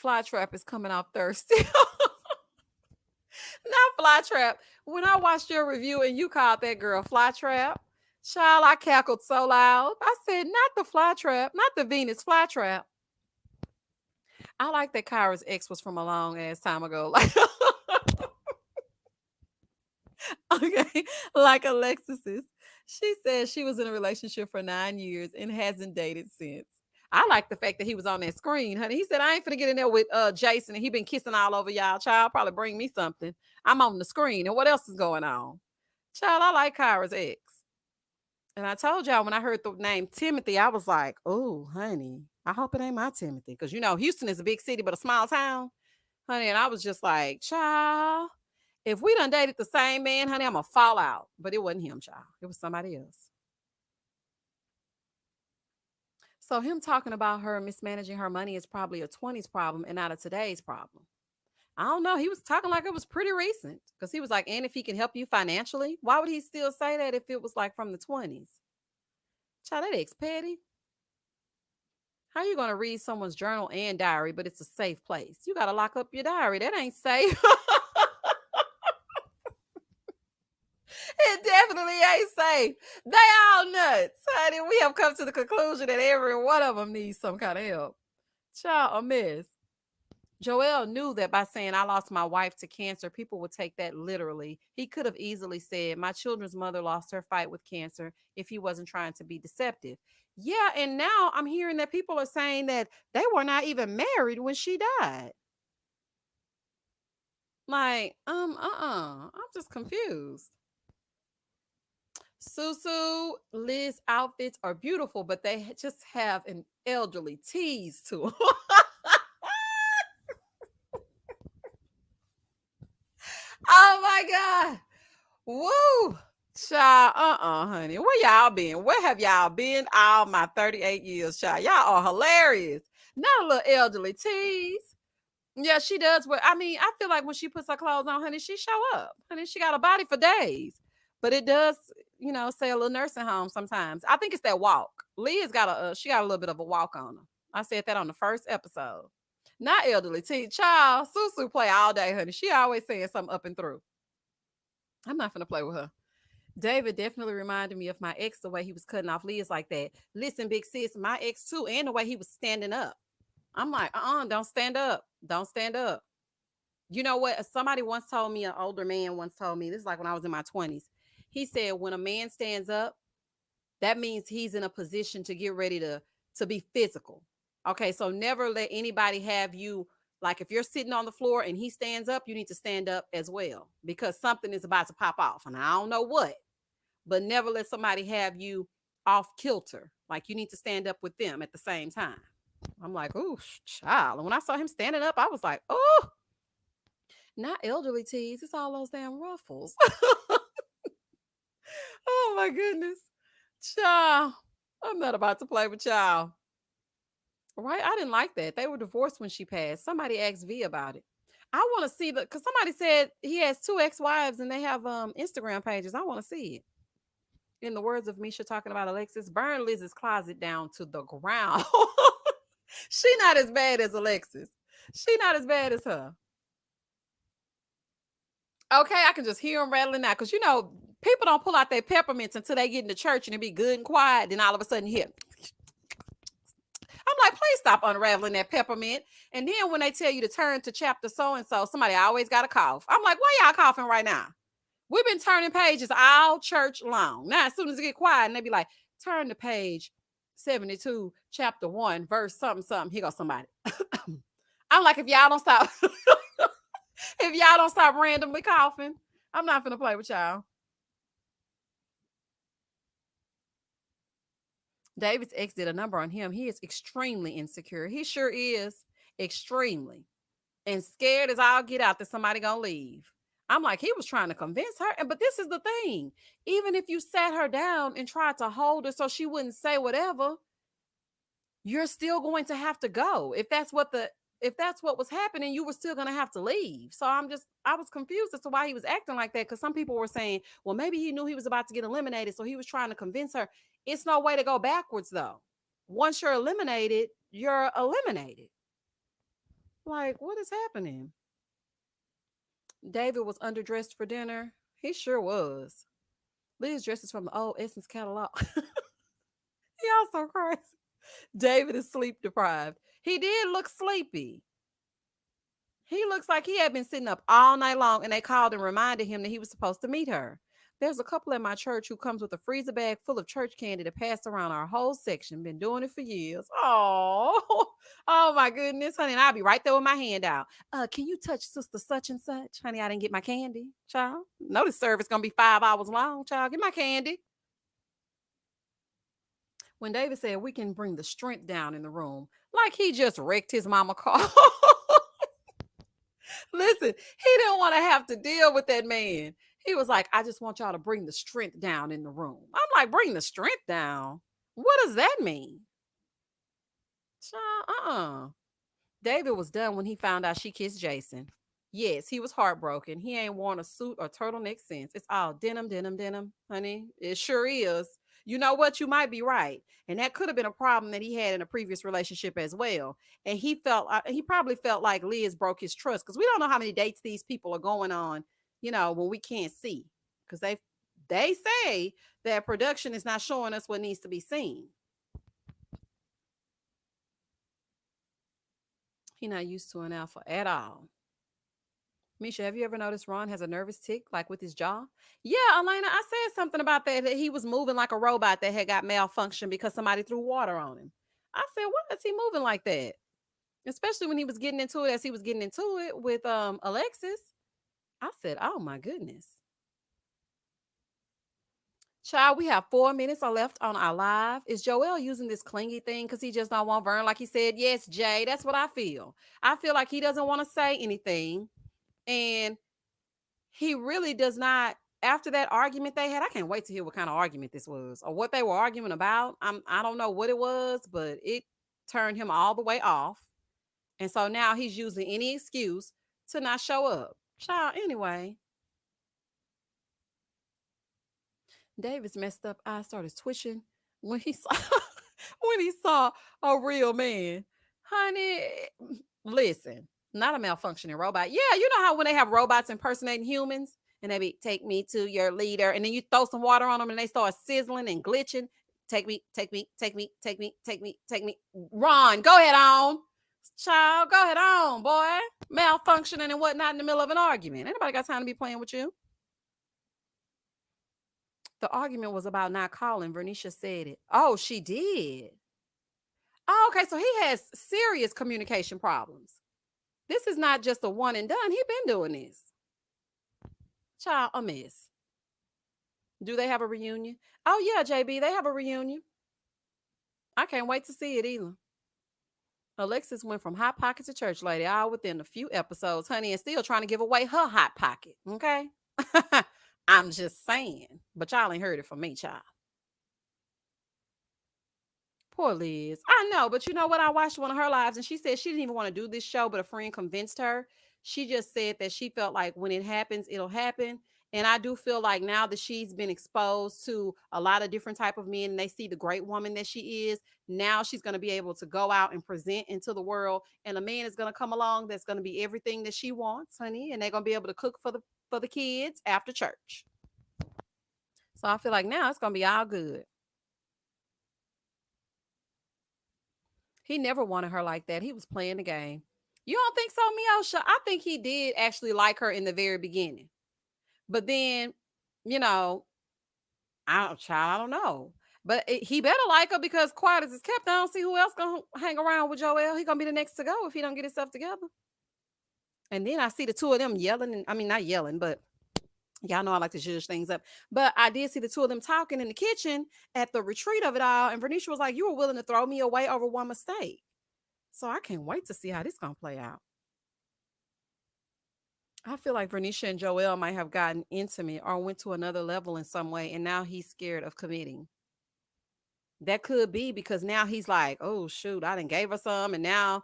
Flytrap is coming off thirsty. Not Flytrap. When I watched your review and you called that girl Flytrap, child, I cackled so loud. I said, not the Flytrap, not the Venus Flytrap. I like that Kyra's ex was from a long ass time ago. Like, okay, like Alexis's. She said she was in a relationship for 9 years and hasn't dated since. I like the fact that he was on that screen, honey. He said, I ain't finna get in there with Jason and he been kissing all over y'all. Child, probably bring me something. I'm on the screen. And what else is going on? Child, I like Kyra's ex. And I told y'all when I heard the name Timothy, I was like, oh, honey, I hope it ain't my Timothy. Because, Houston is a big city, but a small town. Honey, and I was just like, child, if we done dated the same man, honey, I'm going to fall out. But it wasn't him, child. It was somebody else. So him talking about her mismanaging her money is probably a 20s problem and not a today's problem. I don't know. He was talking like it was pretty recent because he was like, and if he can help you financially, why would he still say that if it was like from the 20s? Child, that ex petty. How you gonna read someone's journal and diary, but it's a safe place? You gotta lock up your diary. That ain't safe. It definitely ain't safe. They all nuts, honey. We have come to the conclusion that every one of them needs some kind of help. Child, a mess. Joel knew that by saying I lost my wife to cancer, people would take that literally. He could have easily said my children's mother lost her fight with cancer if he wasn't trying to be deceptive. Yeah, and now I'm hearing that people are saying that they were not even married when she died. Like, I'm just confused. Susu, Liz outfits are beautiful, but they just have an elderly tease to them. Oh my God. Woo! Child, honey. Where y'all been? Where have y'all been all my 38 years, child? Y'all are hilarious. Not a little elderly tease. Yeah, she does. I mean, I feel like when she puts her clothes on, honey, she show up. Honey, she got a body for days. But it does, say a little nursing home sometimes. I think it's that walk. Leah's got she got a little bit of a walk on her. I said that on the first episode. Not elderly teen. Child, Susu play all day, honey. She always saying something up and through. I'm not gonna play with her. David definitely reminded me of my ex, the way he was cutting off Leah's like that. Listen, big sis, my ex too, and the way he was standing up. I'm like, don't stand up. Don't stand up. You know what? Somebody once told me, an older man once told me, this is like when I was in my 20s. He said, when a man stands up, that means he's in a position to get ready to be physical. Okay, so never let anybody have you, like if you're sitting on the floor and he stands up, you need to stand up as well because something is about to pop off. And I don't know what, but never let somebody have you off kilter. Like you need to stand up with them at the same time. I'm like, oh, child. And when I saw him standing up, I was like, oh, not elderly tees. It's all those damn ruffles. Oh my goodness. Child. I'm not about to play with y'all. Right? I didn't like that. They were divorced when she passed. Somebody asked V about it. I want to see because somebody said he has two ex-wives and they have Instagram pages. I want to see it. In the words of Misha talking about Alexis, burn Liz's closet down to the ground. She not as bad as Alexis. She not as bad as her. Okay, I can just hear them rattling out because people don't pull out their peppermints until they get in the church and it be good and quiet. Then all of a sudden, here. I'm like, please stop unraveling that peppermint. And then when they tell you to turn to chapter so and so, somebody always got a cough. I'm like, why y'all coughing right now? We've been turning pages all church long. Now, as soon as it get quiet, and they be like, turn to page 72, chapter 1, verse something, something. Here goes somebody. I'm like, if y'all don't stop, if y'all don't stop randomly coughing, I'm not gonna play with y'all. David's ex did a number on him. He is extremely insecure. He sure is extremely and scared as I'll get out that somebody gonna leave. I'm like, he was trying to convince her. But this is the thing. Even if you sat her down and tried to hold her so she wouldn't say whatever, you're still going to have to go. If that's what was happening, you were still going to have to leave. So I was confused as to why he was acting like that because some people were saying, well, maybe he knew he was about to get eliminated, so he was trying to convince her. It's no way to go backwards, though. Once you're eliminated, you're eliminated. Like, what is happening? David was underdressed for dinner. He sure was. Liz dresses from the old Essence catalog. Y'all so crazy. David is sleep deprived. He did look sleepy. He looks like he had been sitting up all night long and they called and reminded him that he was supposed to meet her. There's a couple at my church who comes with a freezer bag full of church candy to pass around our whole section. Been doing it for years. Oh, oh my goodness, honey. And I'll be right there with my hand out. Can you touch sister such and such? Honey, I didn't get my candy, child. No, this service gonna be 5 hours long, child. Get my candy. When David said we can bring the strength down in the room, like he just wrecked his mama car. Listen, he didn't want to have to deal with that man. He was like, I just want y'all to bring the strength down in the room. I'm like, bring the strength down? What does that mean? Uh-uh. David was done when he found out she kissed Jason. Yes, he was heartbroken. He ain't worn a suit or turtleneck since. It's all denim, denim, denim, honey. It sure is. You know what? You might be right. And that could have been a problem that he had in a previous relationship as well. And he probably felt like Liz broke his trust because we don't know how many dates these people are going on, when we can't see. Because they say that production is not showing us what needs to be seen. He not used to an alpha at all. Misha, have you ever noticed Ron has a nervous tick, like with his jaw? Yeah, Elena, I said something about that he was moving like a robot that had got malfunction because somebody threw water on him. I said, what is he moving like that? Especially when he was getting into it as he was getting into it with Alexis. I said, oh my goodness. Child, we have 4 minutes left on our live. Is Joel using this clingy thing because he just don't want Vern like he said? Yes, Jay, that's what I feel. I feel like he doesn't want to say anything. And he really does not. After that argument they had, I can't wait to hear what kind of argument this was or what they were arguing about. I don't know what it was, but it turned him all the way off. And so now he's using any excuse to not show up. Child, anyway. David's messed up eyes started twitching when he saw when he saw a real man. Honey, listen, not a malfunctioning robot. Yeah, you know how when they have robots impersonating humans and they be take me to your leader, and then you throw some water on them and they start sizzling and glitching. Take me, take me, take me, take me, take me, take me. Ron, go ahead on. Child, go ahead on, boy. Malfunctioning and whatnot in the middle of an argument. Anybody got time to be playing with you? The argument was about not calling. Vernisha said it. Oh, she did. Oh, okay. So he has serious communication problems. This is not just a one and done. He been doing this. Child, a mess. Do they have a reunion? Oh, yeah, JB, they have a reunion. I can't wait to see it either. Alexis went from hot pocket to church lady all within a few episodes, honey, and still trying to give away her hot pocket. Okay. I'm just saying. But y'all ain't heard it from me, child. Poor Liz. I know, but you know what? I watched one of her lives and she said she didn't even want to do this show, but a friend convinced her. She just said that she felt like when it happens, it'll happen. And I do feel like now that she's been exposed to a lot of different type of men and they see the great woman that she is, now she's going to be able to go out and present into the world. And a man is going to come along that's going to be everything that she wants, honey. And they're going to be able to cook for the kids after church. So I feel like now it's going to be all good. He never wanted her like that. He was playing the game. You don't think so, Miosha? I think he did actually like her in the very beginning. But then, you know, I don't know. But he better like her because quiet as it's kept. I don't see who else gonna hang around with Joel. He gonna be the next to go if he don't get himself together. And then I see the two of them yelling. And, I mean, not yelling, but y'all know I like to judge things up. But I did see the two of them talking in the kitchen at the retreat of it all. And Vernisha was like, you were willing to throw me away over one mistake. So I can't wait to see how this gonna play out. I feel like Vernisha and Joel might have gotten intimate or went to another level in some way, and now he's scared of committing. That could be because now he's like, oh shoot, I done gave her some, and now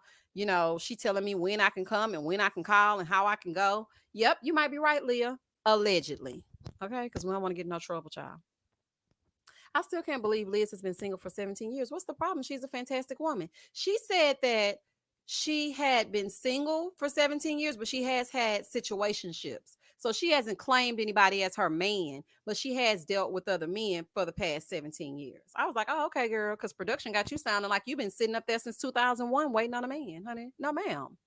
she telling me when I can come and when I can call and how I can go. Yep, you might be right, Leah. Allegedly, okay, because we don't want to get in no trouble, child. I still can't believe Liz has been single for 17 years. What's the problem? She's a fantastic woman. She said that she had been single for 17 years, but she has had situationships. So she hasn't claimed anybody as her man, but she has dealt with other men for the past 17 years. I was like, oh, okay, girl, because production got you sounding like you've been sitting up there since 2001 waiting on a man, honey. No, ma'am.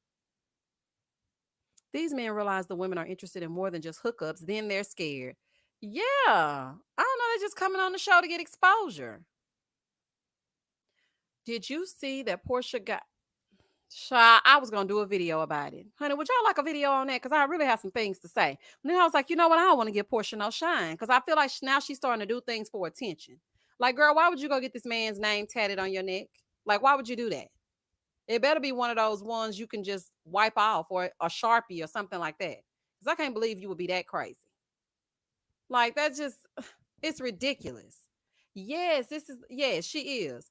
These men realize the women are interested in more than just hookups. Then they're scared. Yeah. I don't know. They're just coming on the show to get exposure. Did you see that Portia got... I was going to do a video about it. Honey, would y'all like a video on that? Because I really have some things to say. And then I was like, you know what? I don't want to give Portia no shine because I feel like now she's starting to do things for attention. Like, girl, why would you go get this man's name tatted on your neck? Like, why would you do that? It better be one of those ones you can just wipe off, or a Sharpie or something like that. Because I can't believe you would be that crazy. Like, that's just, it's ridiculous. Yes, yes, she is.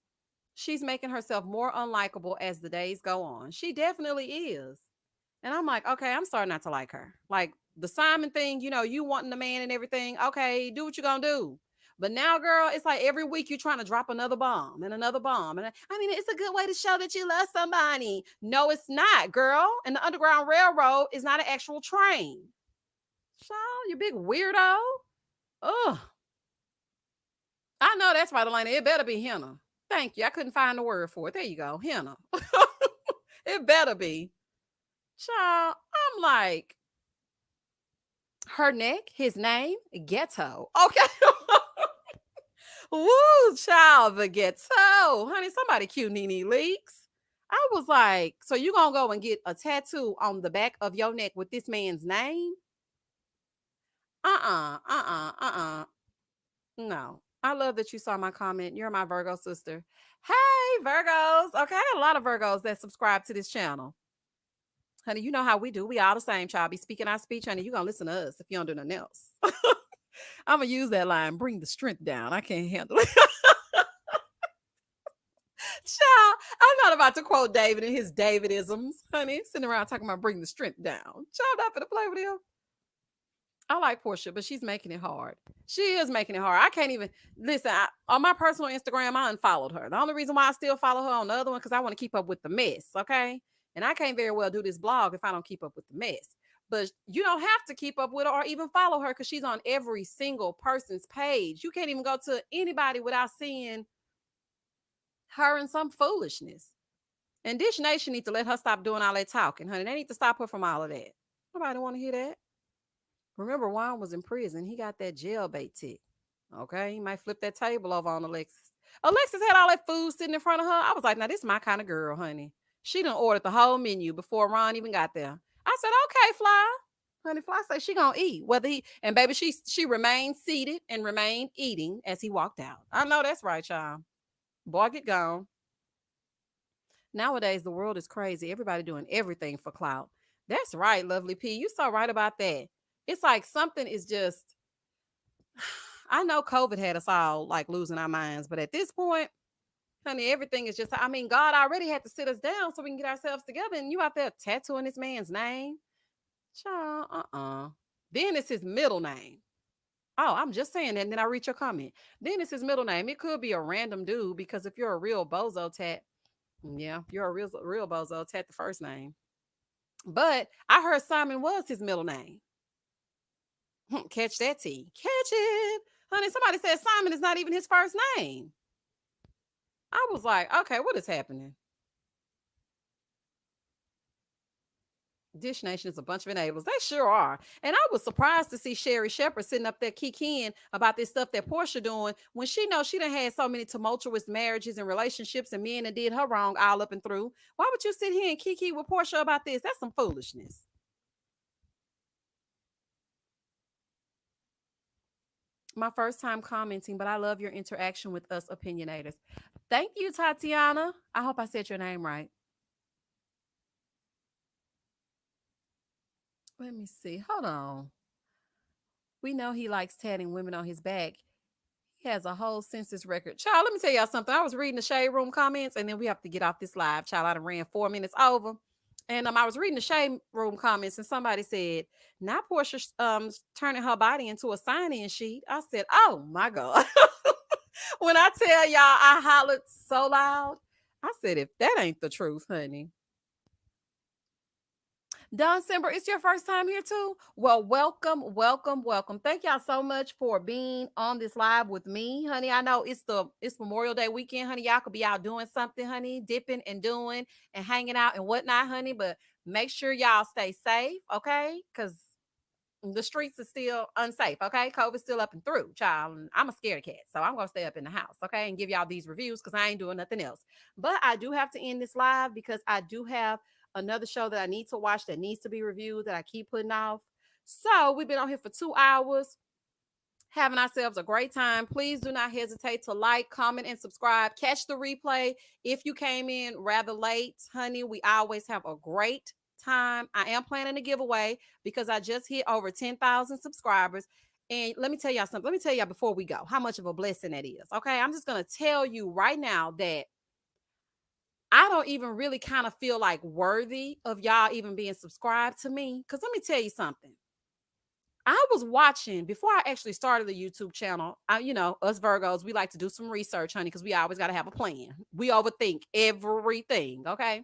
She's making herself more unlikable as the days go on. She definitely is. And I'm like, okay, I'm starting not to like her. Like the Simon thing, you wanting the man and everything. Okay, do what you gonna do. But now, girl, it's like every week you're trying to drop another bomb and another bomb. And I mean, it's a good way to show that you love somebody. No, it's not, girl. And the Underground Railroad is not an actual train. So, you big weirdo. Ugh. I know that's right, Elena. It better be henna. Thank you. I couldn't find the word for it. There you go. Henna. It better be. Child, I'm like, her neck, his name, Ghetto. Okay. Woo, child, the Ghetto. Honey, somebody cue Nene Leaks. I was like, so you gonna go and get a tattoo on the back of your neck with this man's name? No. I love that you saw my comment. You're my Virgo sister. Hey, Virgos. Okay, I got a lot of Virgos that subscribe to this channel. Honey, you know how we do. We all the same, child. Be speaking our speech, honey. You gonna listen to us if you don't do nothing else. I'm gonna use that line. Bring the strength down. I can't handle it. Child, I'm not about to quote David and his Davidisms, honey. Sitting around talking about bring the strength down. Child, not for to play with him. I like Portia, but she's making it hard. She is making it hard. I can't even listen. On my personal Instagram, I unfollowed her. The only reason why I still follow her on the other one because I want to keep up with the mess. Okay, and I can't very well do this blog if I don't keep up with the mess. But you don't have to keep up with her or even follow her because she's on every single person's page. You can't even go to anybody without seeing her in some foolishness. And Dish Nation need to let her stop doing all that talking, honey. They need to stop her from all of that. Nobody want to hear that. Remember, Juan was in prison. He got that jailbait tick. Okay, he might flip that table over on Alexis. Alexis had all that food sitting in front of her. I was like, now this is my kind of girl, honey. She done ordered the whole menu before Ron even got there. I said, okay, Fly. Honey, Fly said she gonna eat. Whether he and baby, she remained seated and remained eating as he walked out. I know that's right, y'all. Boy, get gone. Nowadays, the world is crazy. Everybody doing everything for clout. That's right, Lovely P. You so right about that. It's like something is just, I know COVID had us all like losing our minds, but at this point, honey, everything is just, I mean, God already had to sit us down so we can get ourselves together. And you out there tattooing this man's name? Child, Then it's his middle name. Oh, I'm just saying that. And then I read your comment. Then it's his middle name. It could be a random dude because if you're a real bozo tat, yeah, you're a real bozo tat the first name. But I heard Simon was his middle name. Catch that tea. Catch it. Honey, somebody said Simon is not even his first name. I was like, okay, what is happening? Dish Nation is a bunch of enablers. They sure are. And I was surprised to see Sherry Shepherd sitting up there kikiing about this stuff that Portia doing when she knows she done had so many tumultuous marriages and relationships and men that did her wrong all up and through. Why would you sit here and kiki with Portia about this? That's some foolishness. My first time commenting, but I love your interaction with us opinionators. Thank you, Tatiana. I hope I said your name right. Let me see. Hold on. We know he likes tatting women on his back. He has a whole census record. Child, let me tell y'all something. I was reading the Shade Room comments, and then we have to get off this live. Child, I done ran 4 minutes over. And I was reading the Shade Room comments, and somebody said, now Portia turning her body into a sign-in sheet. I said, oh my God. When I tell y'all I hollered so loud, I said, if that ain't the truth, honey. Don Simber, it's your first time here too? Well, welcome, welcome, welcome. Thank y'all so much for being on this live with me, honey. I know it's Memorial Day weekend, honey. Y'all could be out doing something, honey, dipping and doing and hanging out and whatnot, honey. But make sure y'all stay safe, okay? Because the streets are still unsafe, okay? COVID's still up and through, child. And I'm a scared cat, so I'm gonna stay up in the house, okay, and give y'all these reviews because I ain't doing nothing else. But I do have to end this live because I do have another show that I need to watch that needs to be reviewed that I keep putting off. So we've been on here for 2 hours. having ourselves a great time. Please do not hesitate to like, comment, and subscribe. Catch the replay if you came in rather late, honey. We always have a great time. I am planning a giveaway because I just hit over 10,000 subscribers. And let me tell y'all something. Let me tell y'all before we go how much of a blessing that is. Okay. I'm just going to tell you right now that I don't even really kind of feel like worthy of y'all even being subscribed to me. Because let me tell you something. I was watching before I actually started the YouTube channel. Us Virgos, we like to do some research, honey, because we always got to have a plan. We overthink everything. Okay.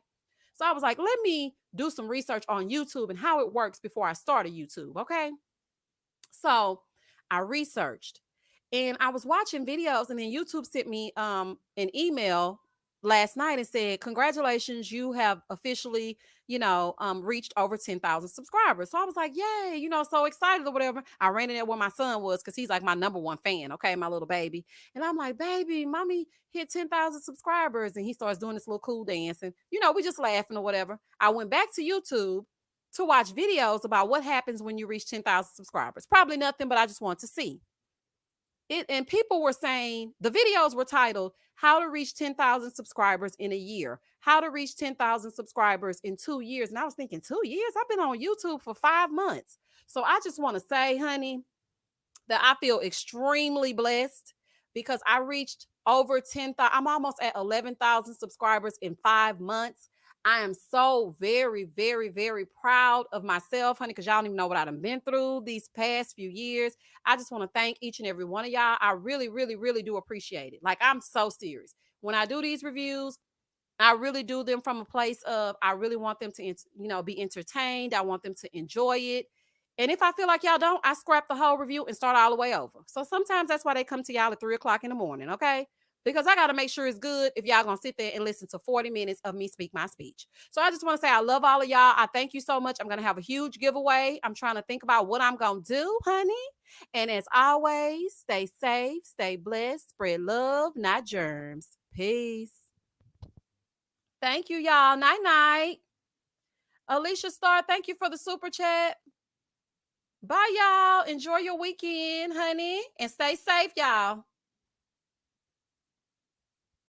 So I was like, let me do some research on YouTube and how it works before I started YouTube. Okay. So I researched and I was watching videos, and then YouTube sent me an email last night and said, congratulations, you have officially, reached over 10,000 subscribers. So I was like, yay, so excited or whatever. I ran in there where my son was because he's like my number one fan, okay, my little baby. And I'm like, baby, mommy hit 10,000 subscribers. And he starts doing this little cool dance. And, we just laughing or whatever. I went back to YouTube to watch videos about what happens when you reach 10,000 subscribers. Probably nothing, but I just want to see it. And people were saying the videos were titled how to reach 10,000 subscribers in a year, how to reach 10,000 subscribers in 2 years. And I was thinking, 2 years? I've been on YouTube for 5 months. So I just want to say, honey, that I feel extremely blessed because I reached over 10,000. I'm almost at 11,000 subscribers in 5 months. I am so very, very, very proud of myself, honey, because y'all don't even know what I've been through these past few years. I just want to thank each and every one of y'all. I really, really, really do appreciate it. Like, I'm so serious. When I do these reviews, I really do them from a place of I really want them to, be entertained. I want them to enjoy it. And if I feel like y'all don't, I scrap the whole review and start all the way over. So sometimes that's why they come to y'all at 3 o'clock in the morning, okay? Because I got to make sure it's good if y'all going to sit there and listen to 40 minutes of me speak my speech. So I just want to say I love all of y'all. I thank you so much. I'm going to have a huge giveaway. I'm trying to think about what I'm going to do, honey. And as always, stay safe, stay blessed, spread love, not germs. Peace. Thank you, y'all. Night, night. Alicia Star, thank you for the super chat. Bye, y'all. Enjoy your weekend, honey, and stay safe, y'all.